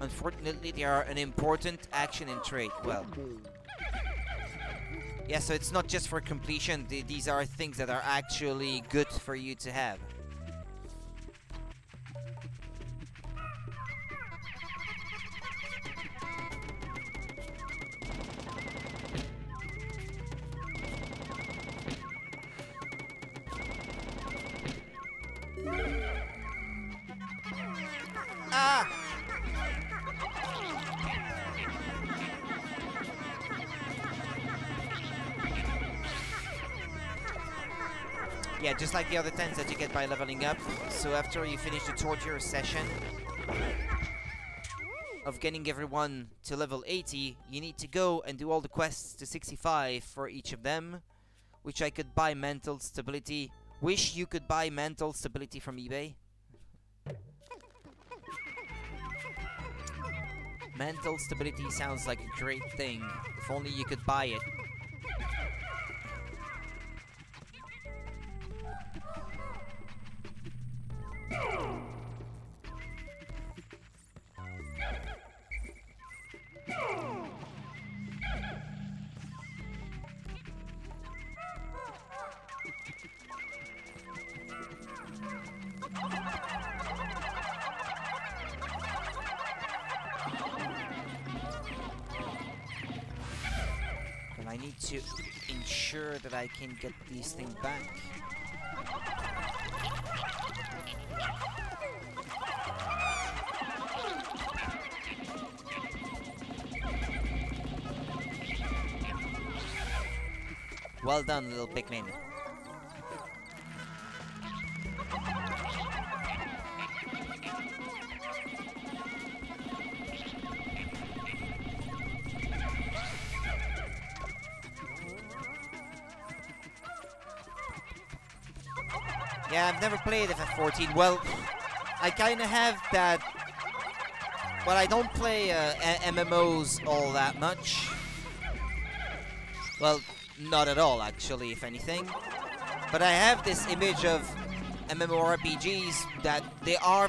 Unfortunately, they are an important action and trait. Well, yeah, so it's not just for completion. These are things that are actually good for you to have. Ah! Yeah, just like the other 10s that you get by leveling up. So after you finish the torture session of getting everyone to level 80, you need to go and do all the quests to 65 for each of them, which I could buy mental stability. Wish you could buy mental stability from eBay. Mental stability sounds like a great thing. If only you could buy it. I need to ensure that I can get these things back. Well done, little Pikmin. Yeah, I've never played FF14. Well, I kind of have that. Well, I don't play MMOs all that much. Well, not at all, actually, if anything. But I have this image of MMORPGs that they are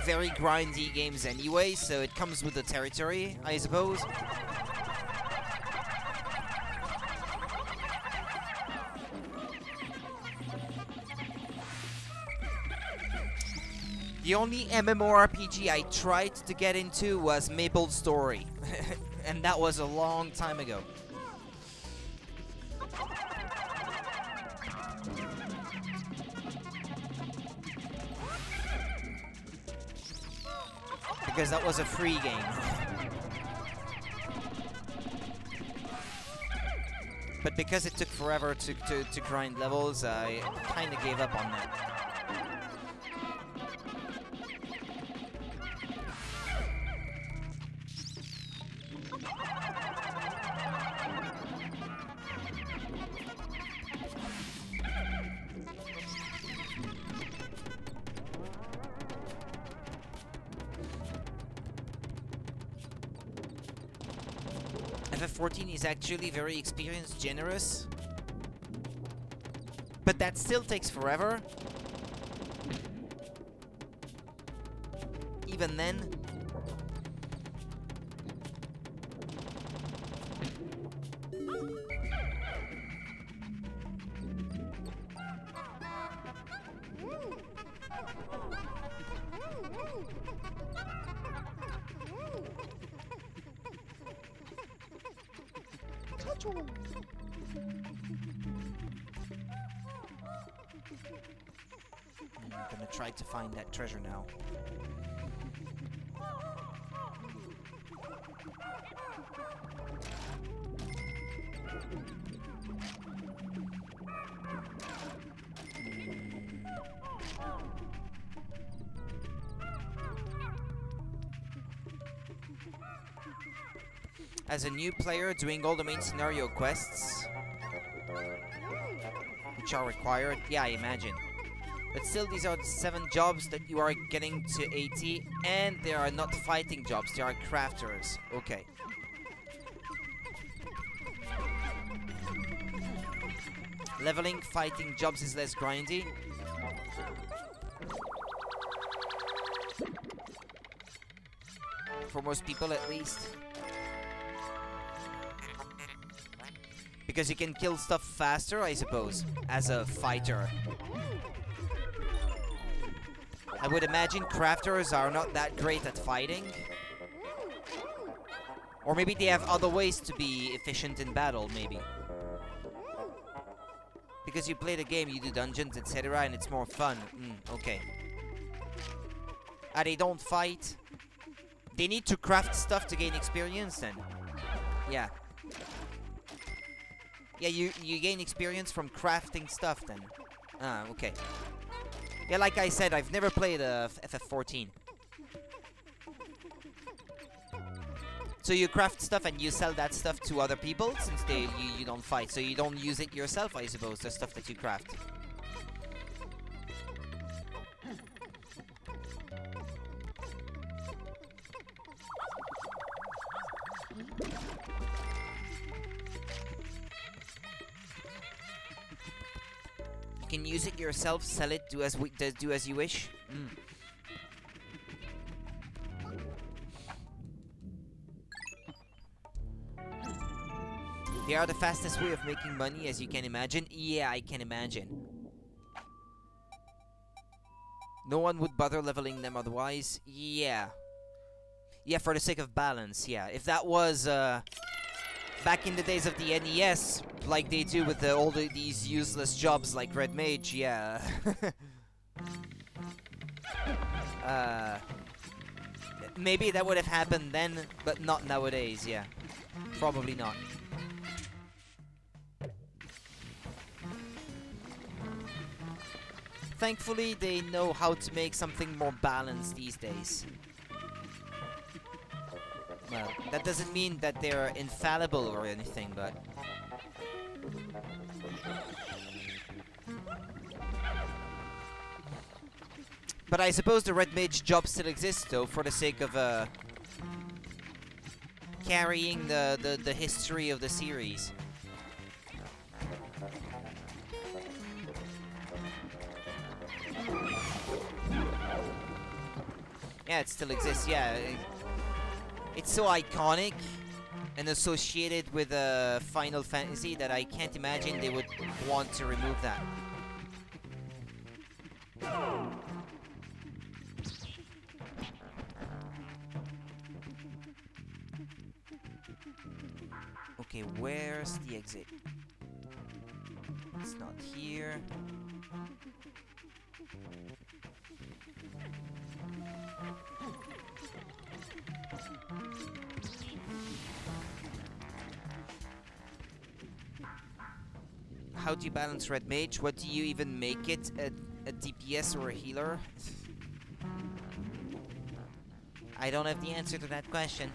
very grindy games anyway, so it comes with the territory, I suppose. The only MMORPG I tried to get into was MapleStory, and that was a long time ago. Because that was a free game. But because it took forever to grind levels, I kind of gave up on that. FF14 is actually very experience generous. But that still takes forever. Even then. I'm gonna try to find that treasure now. As a new player, doing all the main scenario quests, which are required, yeah, I imagine. But still, these are 7 jobs that you are getting to 80, and they are not fighting jobs, they are crafters. Okay. Leveling fighting jobs is less grindy. For most people, at least. Because you can kill stuff faster, I suppose, as a fighter. I would imagine crafters are not that great at fighting. Or maybe they have other ways to be efficient in battle, maybe. Because you play the game, you do dungeons, etc., and it's more fun. Okay. Ah, they don't fight. They need to craft stuff to gain experience, then. Yeah. Yeah, you gain experience from crafting stuff, then. Ah, okay. Yeah, like I said, I've never played FF14. So you craft stuff and you sell that stuff to other people, since you don't fight. So you don't use it yourself, I suppose, the stuff that you craft. You can use it yourself, sell it, do as you wish. They are the fastest way of making money, as you can imagine. Yeah, I can imagine. No one would bother leveling them otherwise. Yeah. Yeah, for the sake of balance, yeah. If that was back in the days of the NES, like they do with all these useless jobs like Red Mage, yeah. Maybe that would have happened then, but not nowadays, yeah. Probably not. Thankfully, they know how to make something more balanced these days. Well, that doesn't mean that they're infallible or anything, but... But I suppose the Red Mage job still exists, though, for the sake of, carrying the history of the series. Yeah, it still exists, yeah. It's so iconic and associated with Final Fantasy that I can't imagine they would want to remove that. Okay, where's the exit? It's not here. How do you balance Red Mage? What do you even make it? A DPS or a healer? I don't have the answer to that question.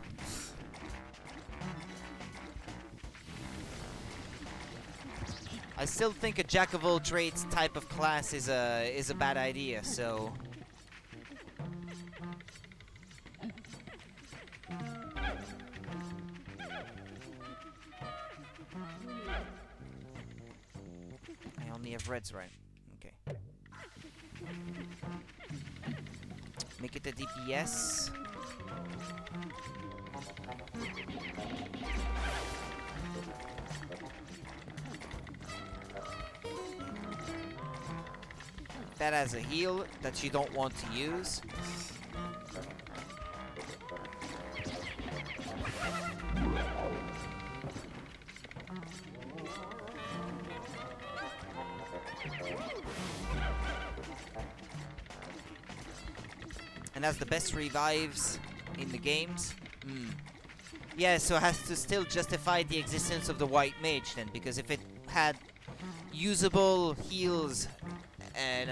I still think a jack of all trades type of class is a bad idea, so... you have reds, right? Okay. Make it a DPS. That has a heal that you don't want to use. And has the best revives in the games. Yeah, so it has to still justify the existence of the white mage then, because if it had usable heals and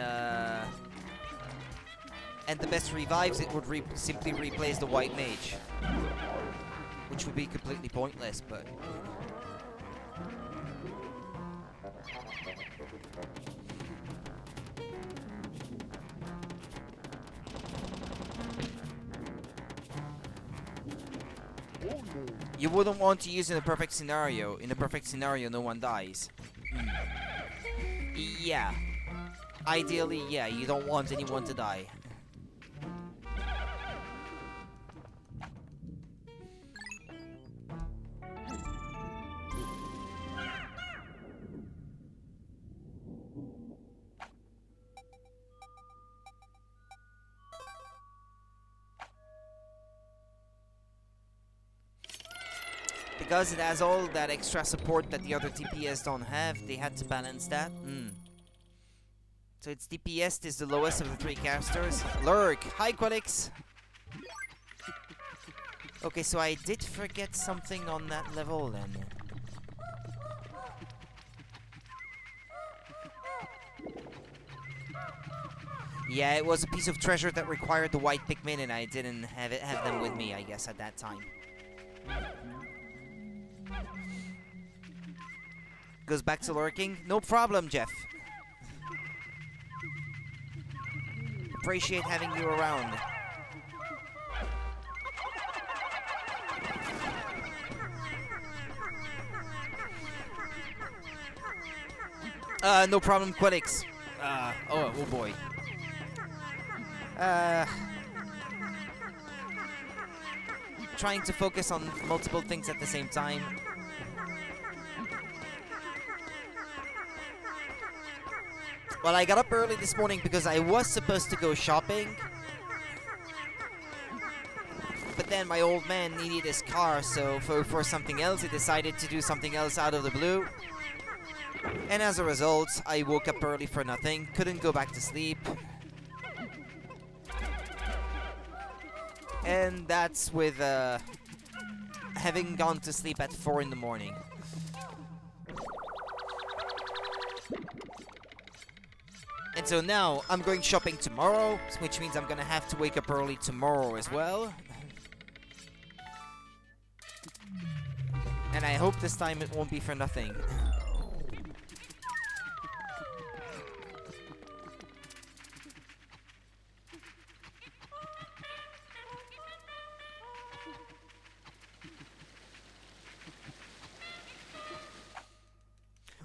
the best revives, it would simply replace the white mage, which would be completely pointless. But you wouldn't want to use in a perfect scenario. In a perfect scenario, no one dies. Yeah. Ideally, yeah, you don't want anyone to die. Because it has all that extra support that the other DPS don't have, they had to balance that. So its DPS is the lowest of the 3 casters. Lurk! Hi, Qualix! Okay, so I did forget something on that level then. Yeah, it was a piece of treasure that required the white Pikmin, and I didn't have them with me, I guess, at that time. Goes back to lurking. No problem, Jeff. Appreciate having you around. No problem, Quedix. Oh boy. Trying to focus on multiple things at the same time. Well, I got up early this morning because I was supposed to go shopping. But then my old man needed his car, so for something else, he decided to do something else out of the blue. And as a result, I woke up early for nothing, couldn't go back to sleep. And that's with having gone to sleep at 4 in the morning. And so now, I'm going shopping tomorrow, which means I'm gonna have to wake up early tomorrow as well. And I hope this time it won't be for nothing.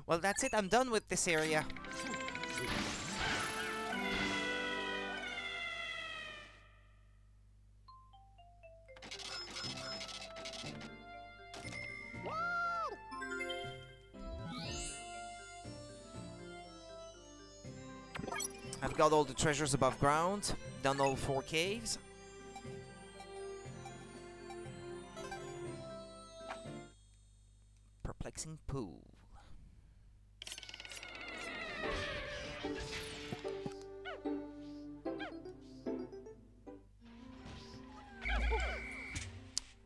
Well, that's it. I'm done with this area. I've got all the treasures above ground, done all 4 caves. Perplexing pool.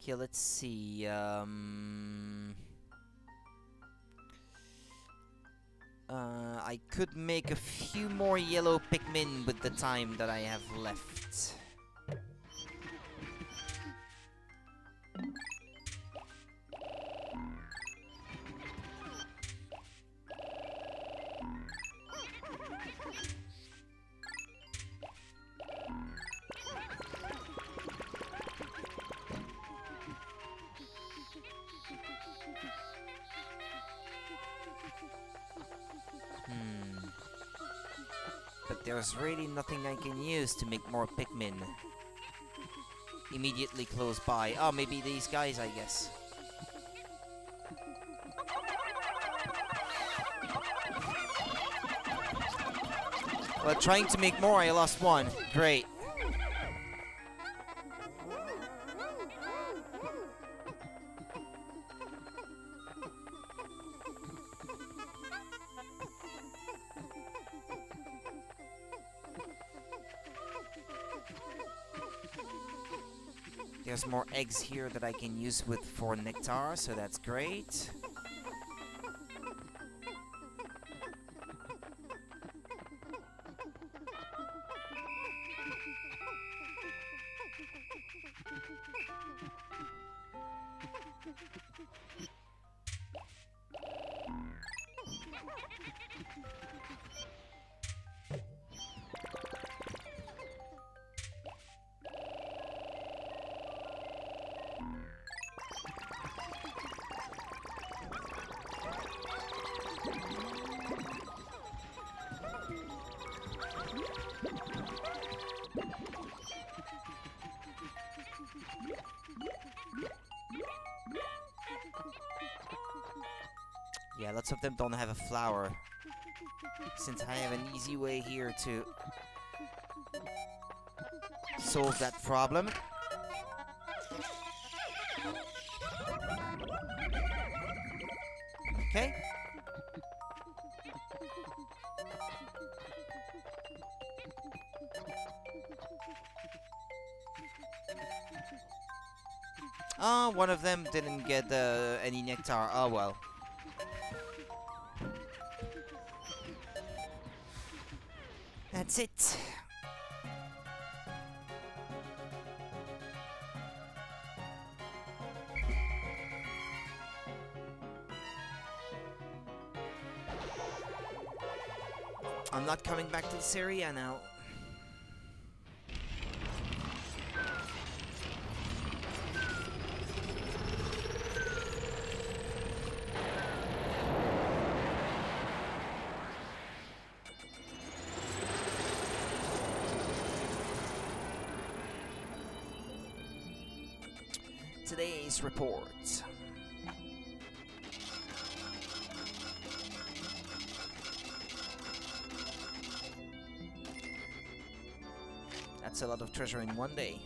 Okay, let's see. I could make a few more yellow Pikmin with the time that I have left. there's really nothing I can use to make more Pikmin immediately close by. Oh, maybe these guys, I guess. Well, trying to make more, I lost one. Great. There's more eggs here that I can use for nectar, so that's great. Yeah, lots of them don't have a flower. Since I have an easy way here to solve that problem. Okay. Oh, one of them didn't get any nectar. Oh well. That's it. I'm not coming back to this area now. Today's report. That's a lot of treasure in one day.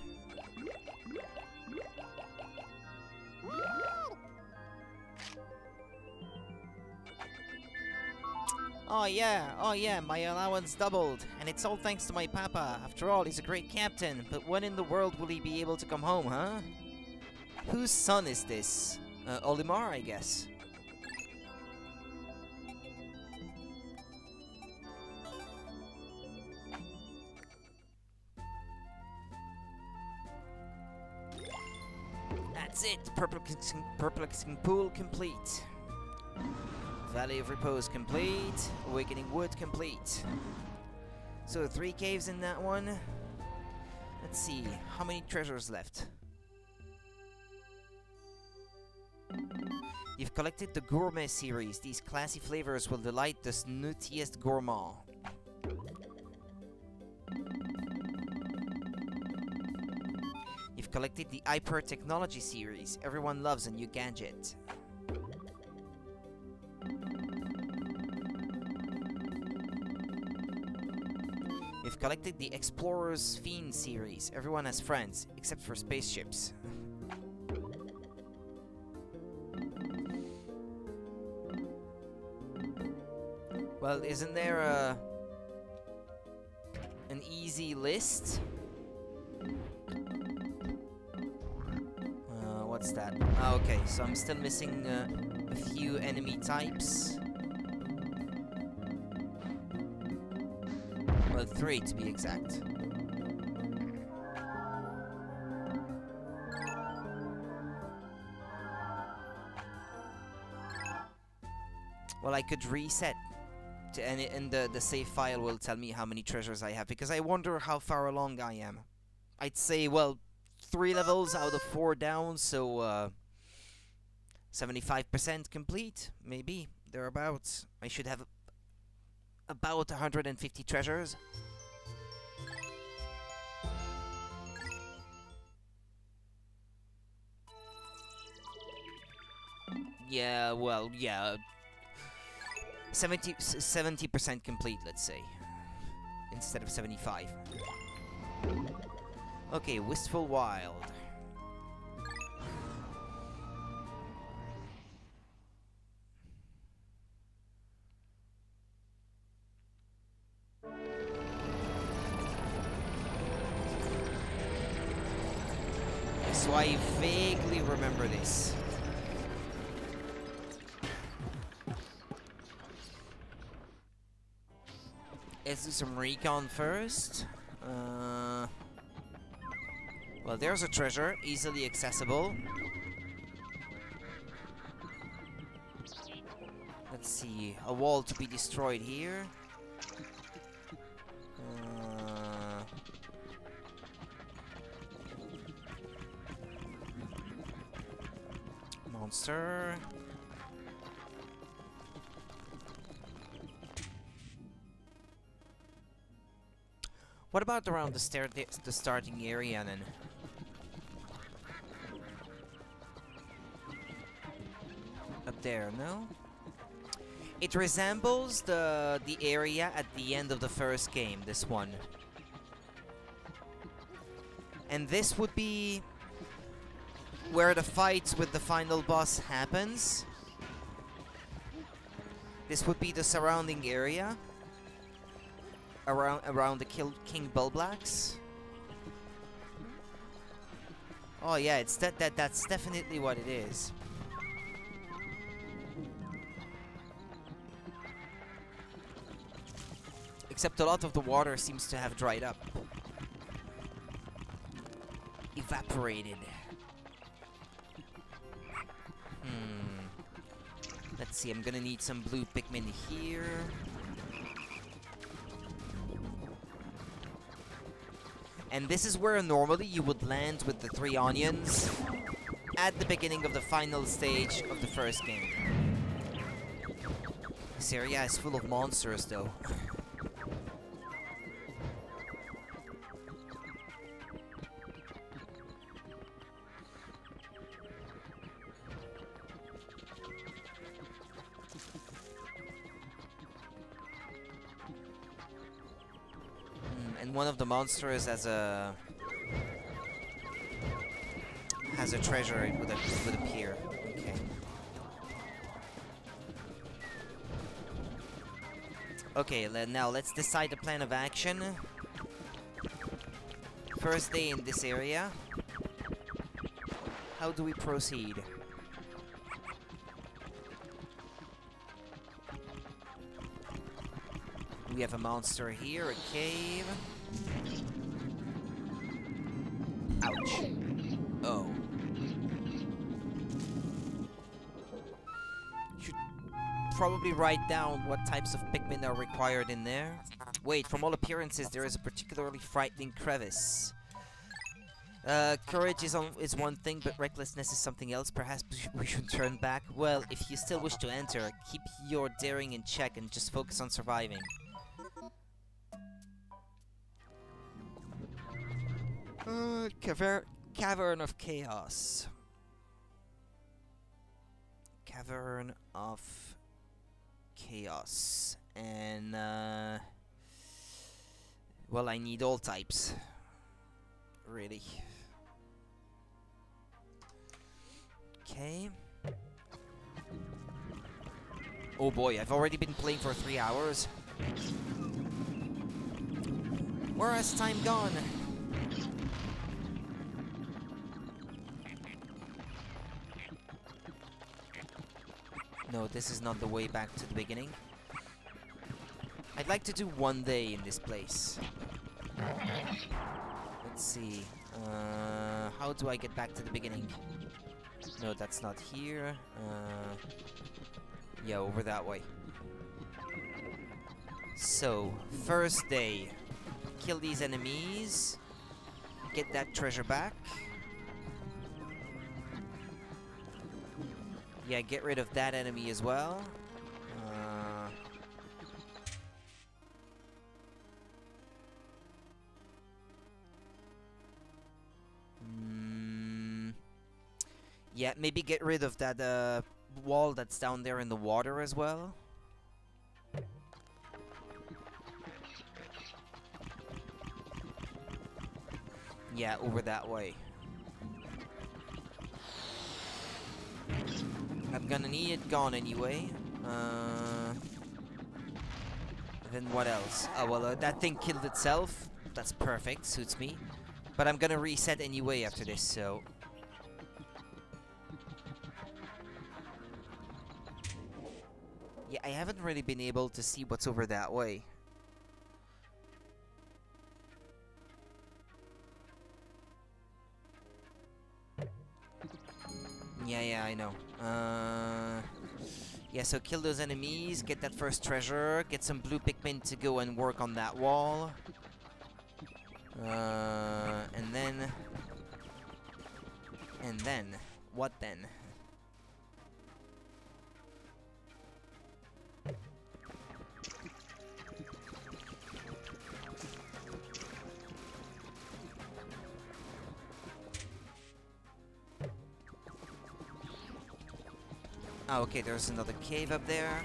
Oh yeah, my allowance doubled, and it's all thanks to my papa. After all, he's a great captain, but when in the world will he be able to come home, huh? Whose son is this? Olimar, I guess. That's it! Perplexing Pool complete. Valley of Repose complete. Awakening Wood complete. So 3 caves in that one. Let's see, how many treasures left? You've collected the Gourmet series. These classy flavors will delight the snootiest gourmand. You've collected the Hyper Technology series. Everyone loves a new gadget. You've collected the Explorer's Fiend series. Everyone has friends, except for spaceships. Well, isn't there an easy list? What's that? Oh, okay, so I'm still missing a few enemy types. Well, 3 to be exact. Well, I could reset. And the save file will tell me how many treasures I have, because I wonder how far along I am. I'd say, well, 3 levels out of 4 down, so 75% complete, maybe, thereabouts. I should have about 150 treasures. Yeah, well, yeah. 70% complete, let's say. Instead of 75. Okay, Wistful Wild. So I vaguely remember this. Let's do some recon first. Well, there's a treasure, easily accessible. Let's see, a wall to be destroyed here. Monster. What about around the starting area then? Up there, no? It resembles the area at the end of the first game, this one. And this would be where the fight with the final boss happens. This would be the surrounding area around the King Bulblax. Oh yeah, it's that's definitely what it is. Except a lot of the water seems to have dried up. Evaporated. Let's see, I'm gonna need some blue Pikmin here. And this is where normally you would land with the 3 onions at the beginning of the final stage of the first game. This area is full of monsters though. And one of the monsters has a treasure it would appear. Okay. Okay, now let's decide the plan of action. First day in this area. How do we proceed? We have a monster here, a cave. Ouch. Oh. Should probably write down what types of Pikmin are required in there. Wait, from all appearances, there is a particularly frightening crevice. Courage is one thing, but recklessness is something else. Perhaps we should turn back. Well, if you still wish to enter, keep your daring in check and just focus on surviving. Cavern of Chaos. Cavern of Chaos. And, well, I need all types. Really. Okay. Oh boy, I've already been playing for 3 hours. Where has time gone? No, this is not the way back to the beginning. I'd like to do one day in this place. Let's see. How do I get back to the beginning? No, that's not here. Yeah, over that way. So, first day. Kill these enemies. Get that treasure back. Yeah, get rid of that enemy as well. Yeah, maybe get rid of that wall that's down there in the water as well? Yeah, over that way. I'm gonna need it gone anyway. Then what else? Oh, well, that thing killed itself. That's perfect, suits me. But I'm gonna reset anyway after this, so... Yeah, I haven't really been able to see what's over that way. Yeah, I know. Yeah, so kill those enemies, get that first treasure, get some blue Pikmin to go and work on that wall. And then... What then? Oh, okay, there's another cave up there,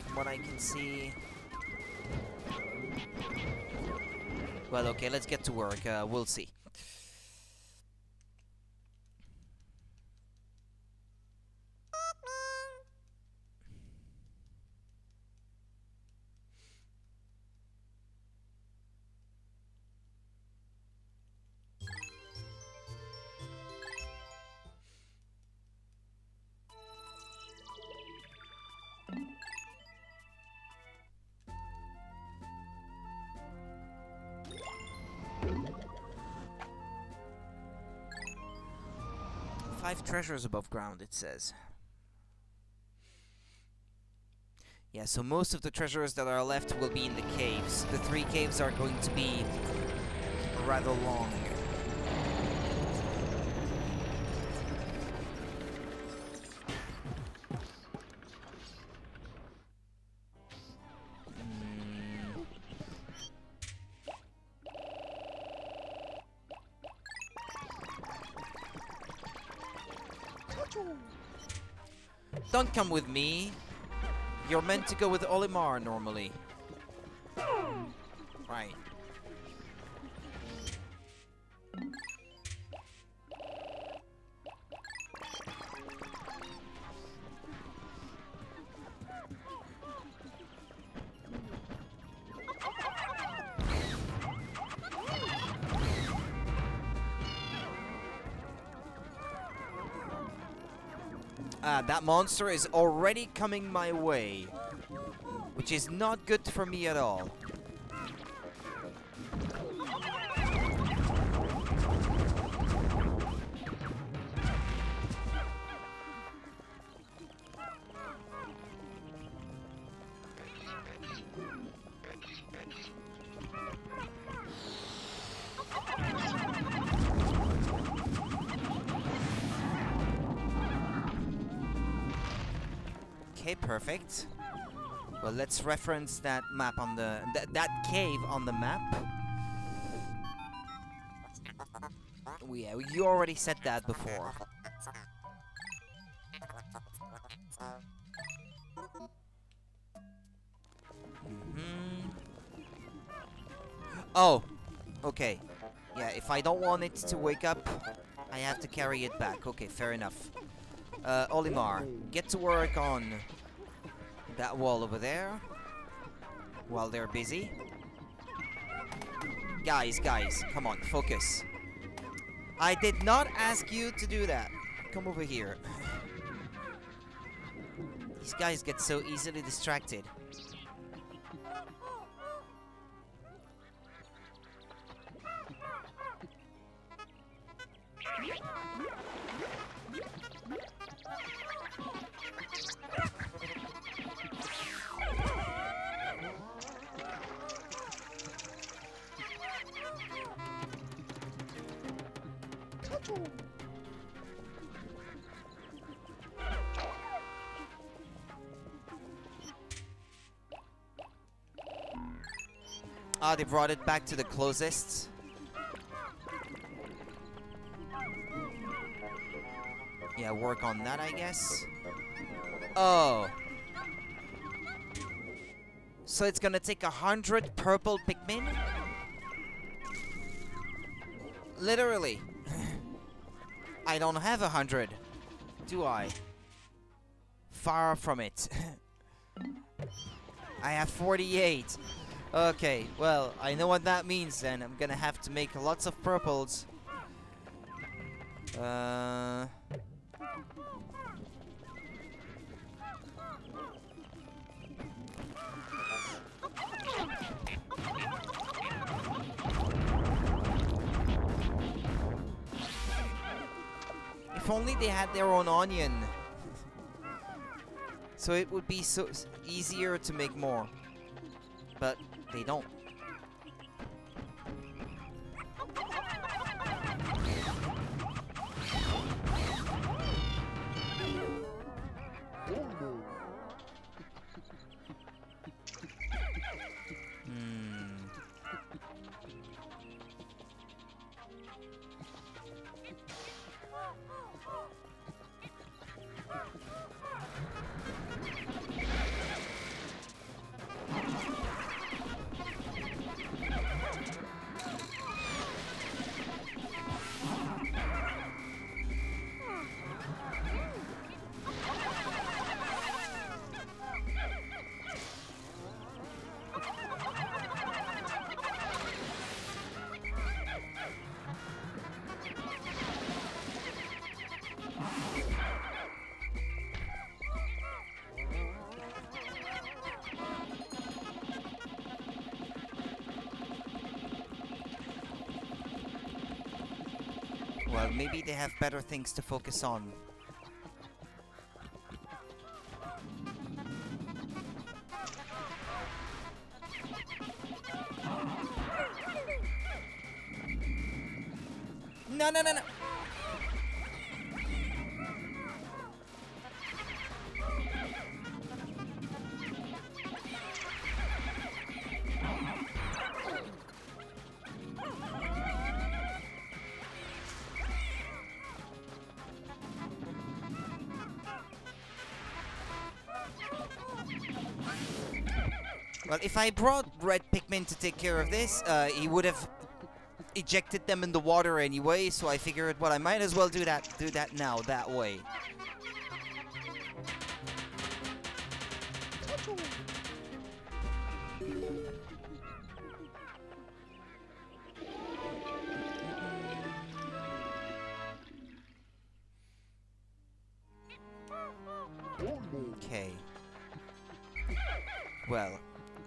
from what I can see. Well, okay, let's get to work. We'll see. Five treasures above ground, it says. Yeah, so most of the treasures that are left will be in the caves. The 3 caves are going to be rather long. Don't come with me. You're meant to go with Olimar normally. Right. That monster is already coming my way, which is not good for me at all. Okay, perfect. Well, let's reference that map on the... that cave on the map. Yeah, you already said that before. Oh, okay. Yeah, if I don't want it to wake up, I have to carry it back. Okay, fair enough. Olimar, get to work on that wall over there while they're busy. Guys, come on, focus. I did not ask you to do that. Come over here. These guys get so easily distracted. Ah, they brought it back to the closest. Yeah, work on that, I guess. Oh. So it's gonna take 100 purple Pikmin? Literally. I don't have 100. Do I? Far from it. I have 48. Okay, well, I know what that means then. I'm gonna have to make lots of purples. If only they had their own onion. So it would be so easier to make more. But they don't. Well, maybe they have better things to focus on. No, no, no, no! Well, if I brought Red Pikmin to take care of this, he would have ejected them in the water anyway, so I figured, well, I might as well do that now, that way. Okay. Well,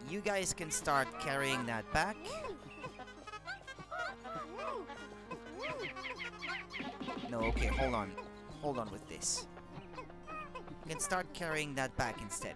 you guys can start carrying that back. No, okay, hold on. Hold on with this. You can start carrying that back instead.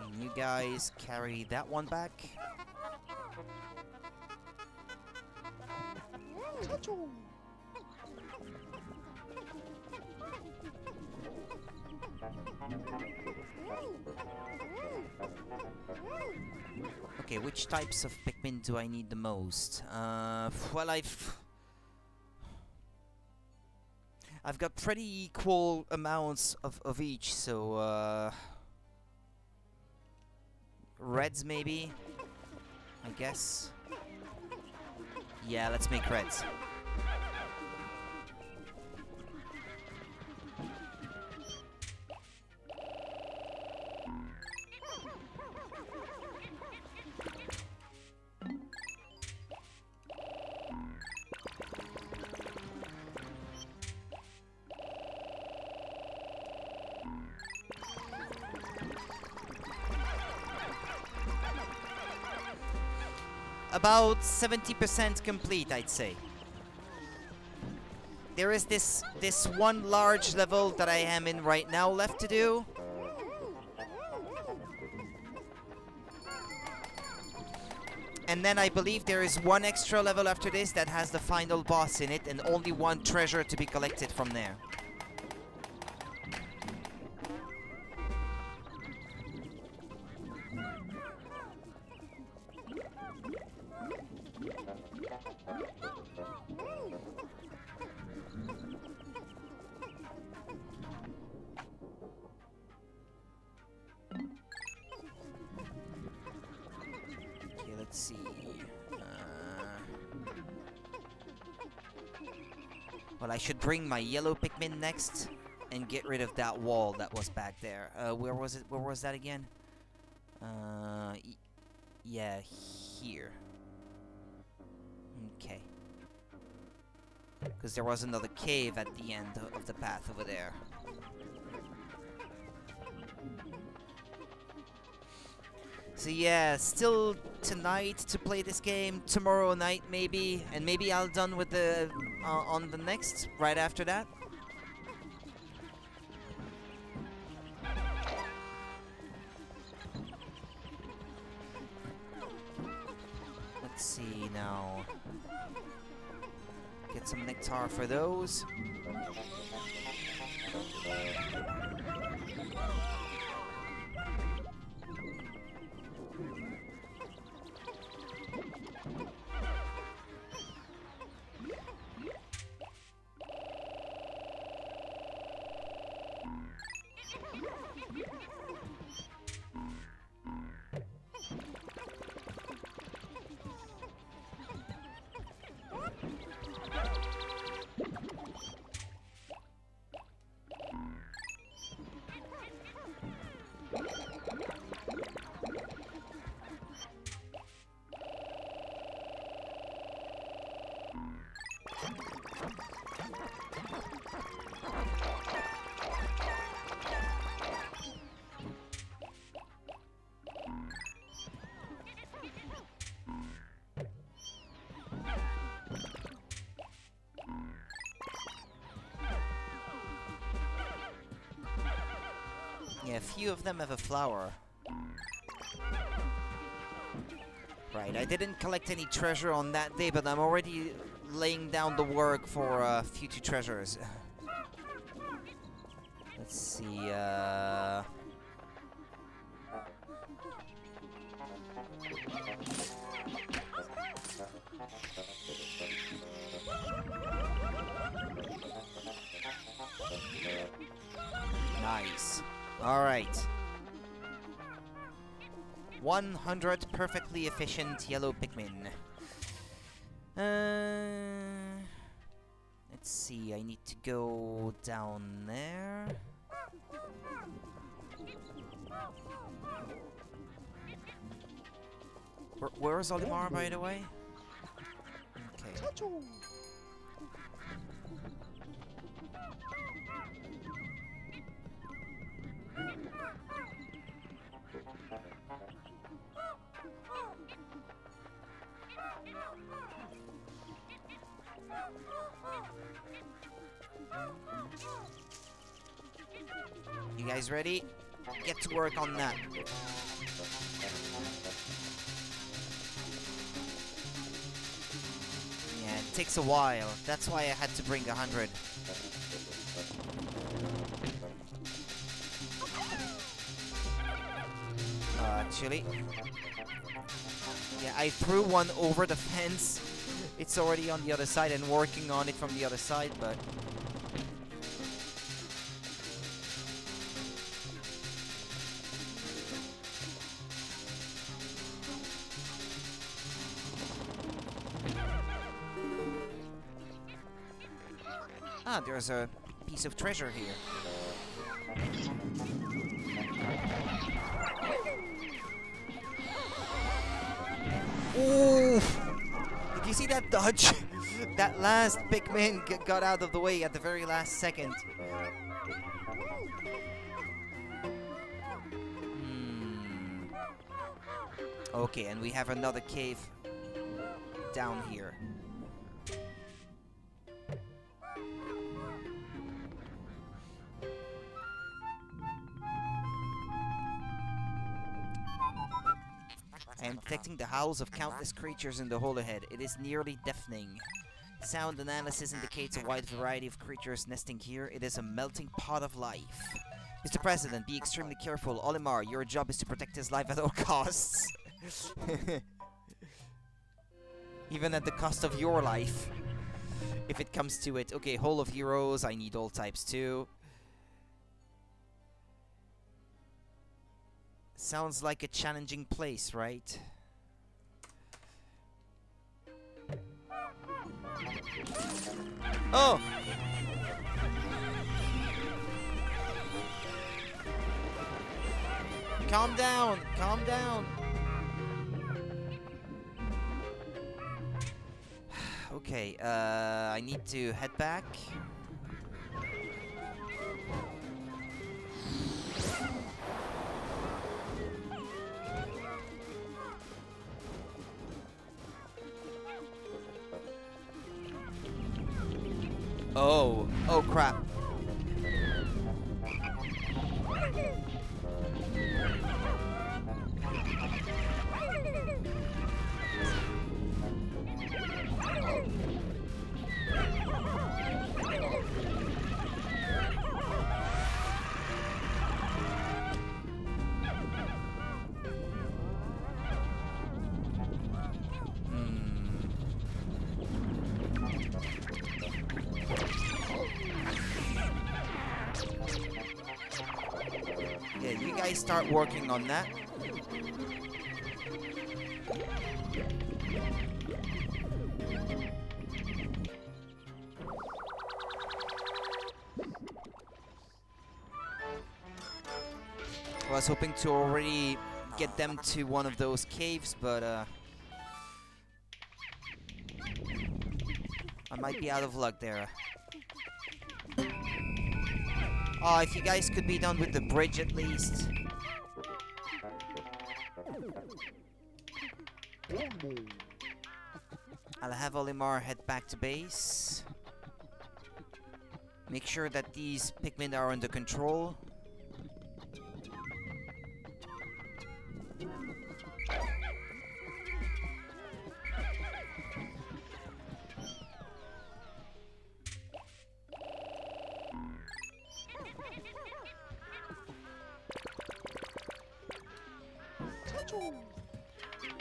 And you guys carry that one back. Okay, which types of Pikmin do I need the most? Well, I've got pretty equal amounts of each, so reds maybe, I guess. Yeah, let's make reds. About 70% complete, I'd say. There is this one large level that I am in right now left to do. And then I believe there is one extra level after this that has the final boss in it, and only one treasure to be collected from there. Let's see. Well, I should bring my yellow Pikmin next and get rid of that wall that was back there. Where was it? Where was that again? Yeah, here. Okay. Because there was another cave at the end of the path over there. So yeah, still tonight to play this game, tomorrow night maybe, and maybe I'll done with the on the next right after that. Let's see now. Get some nectar for those. Yeah, a few of them have a flower. Right, I didn't collect any treasure on that day, but I'm already laying down the work for future treasures. Let's see, nice. Alright. 100 perfectly efficient yellow Pikmin. Let's see, I need to go down there. Where is Olimar, by the way? Okay. You guys ready? Get to work on that. Yeah, it takes a while. That's why I had to bring 100. Actually, yeah, I threw one over the fence. It's already on the other side and working on it from the other side, but there's a piece of treasure here. Ooh! Did you see that dodge? That last Pikmin got out of the way at the very last second. Okay, and we have another cave down here. I am detecting the howls of countless creatures in the hole ahead. It is nearly deafening. Sound analysis indicates a wide variety of creatures nesting here. It is a melting pot of life. Mr. President, be extremely careful. Olimar, your job is to protect his life at all costs. Even at the cost of your life. If it comes to it. Okay, Hole of Heroes. I need all types too. Sounds like a challenging place, right? Oh! Calm down! Calm down! Okay, I need to head back. Oh, oh crap. Yeah, you guys start working on that. I was hoping to already get them to one of those caves, but I might be out of luck there. Oh, if you guys could be done with the bridge at least. I'll have Olimar head back to base. Make sure that these Pikmin are under control.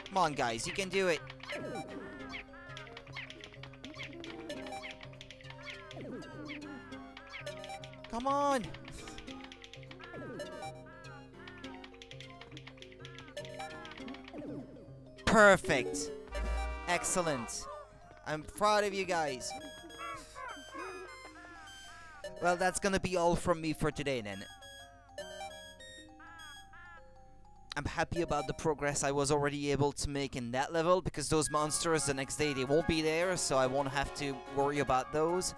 Come on, guys, you can do it. Come on. Perfect. Excellent. I'm proud of you guys. Well, that's gonna be all from me for today then. I'm happy about the progress I was already able to make in that level, because those monsters the next day, they won't be there, so I won't have to worry about those.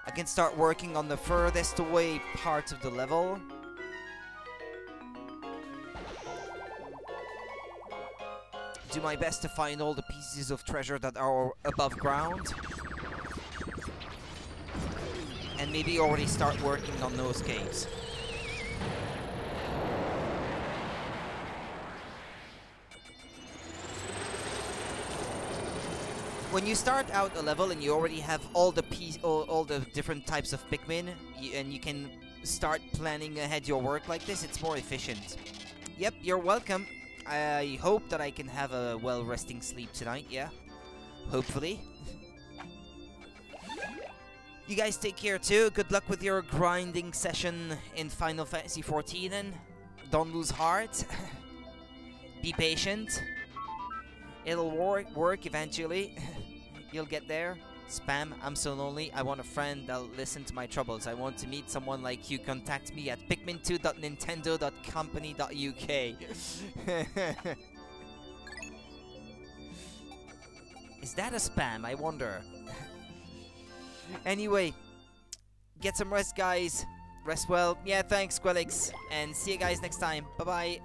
I can start working on the furthest away part of the level. Do my best to find all the pieces of treasure that are above ground. And maybe already start working on those caves. When you start out a level and you already have all the all the different types of Pikmin, and you can start planning ahead your work like this, it's more efficient. Yep, you're welcome. I hope that I can have a well-resting sleep tonight, yeah? Hopefully. You guys take care too. Good luck with your grinding session in Final Fantasy XIV, and don't lose heart. Be patient. It'll work eventually. You'll get there. Spam, I'm so lonely. I want a friend that'll listen to my troubles. I want to meet someone like you. Contact me at pikmin2.nintendo.company.uk. Is that a spam? I wonder. Anyway, get some rest, guys. Rest well. Yeah, thanks, Squelix. And see you guys next time. Bye-bye.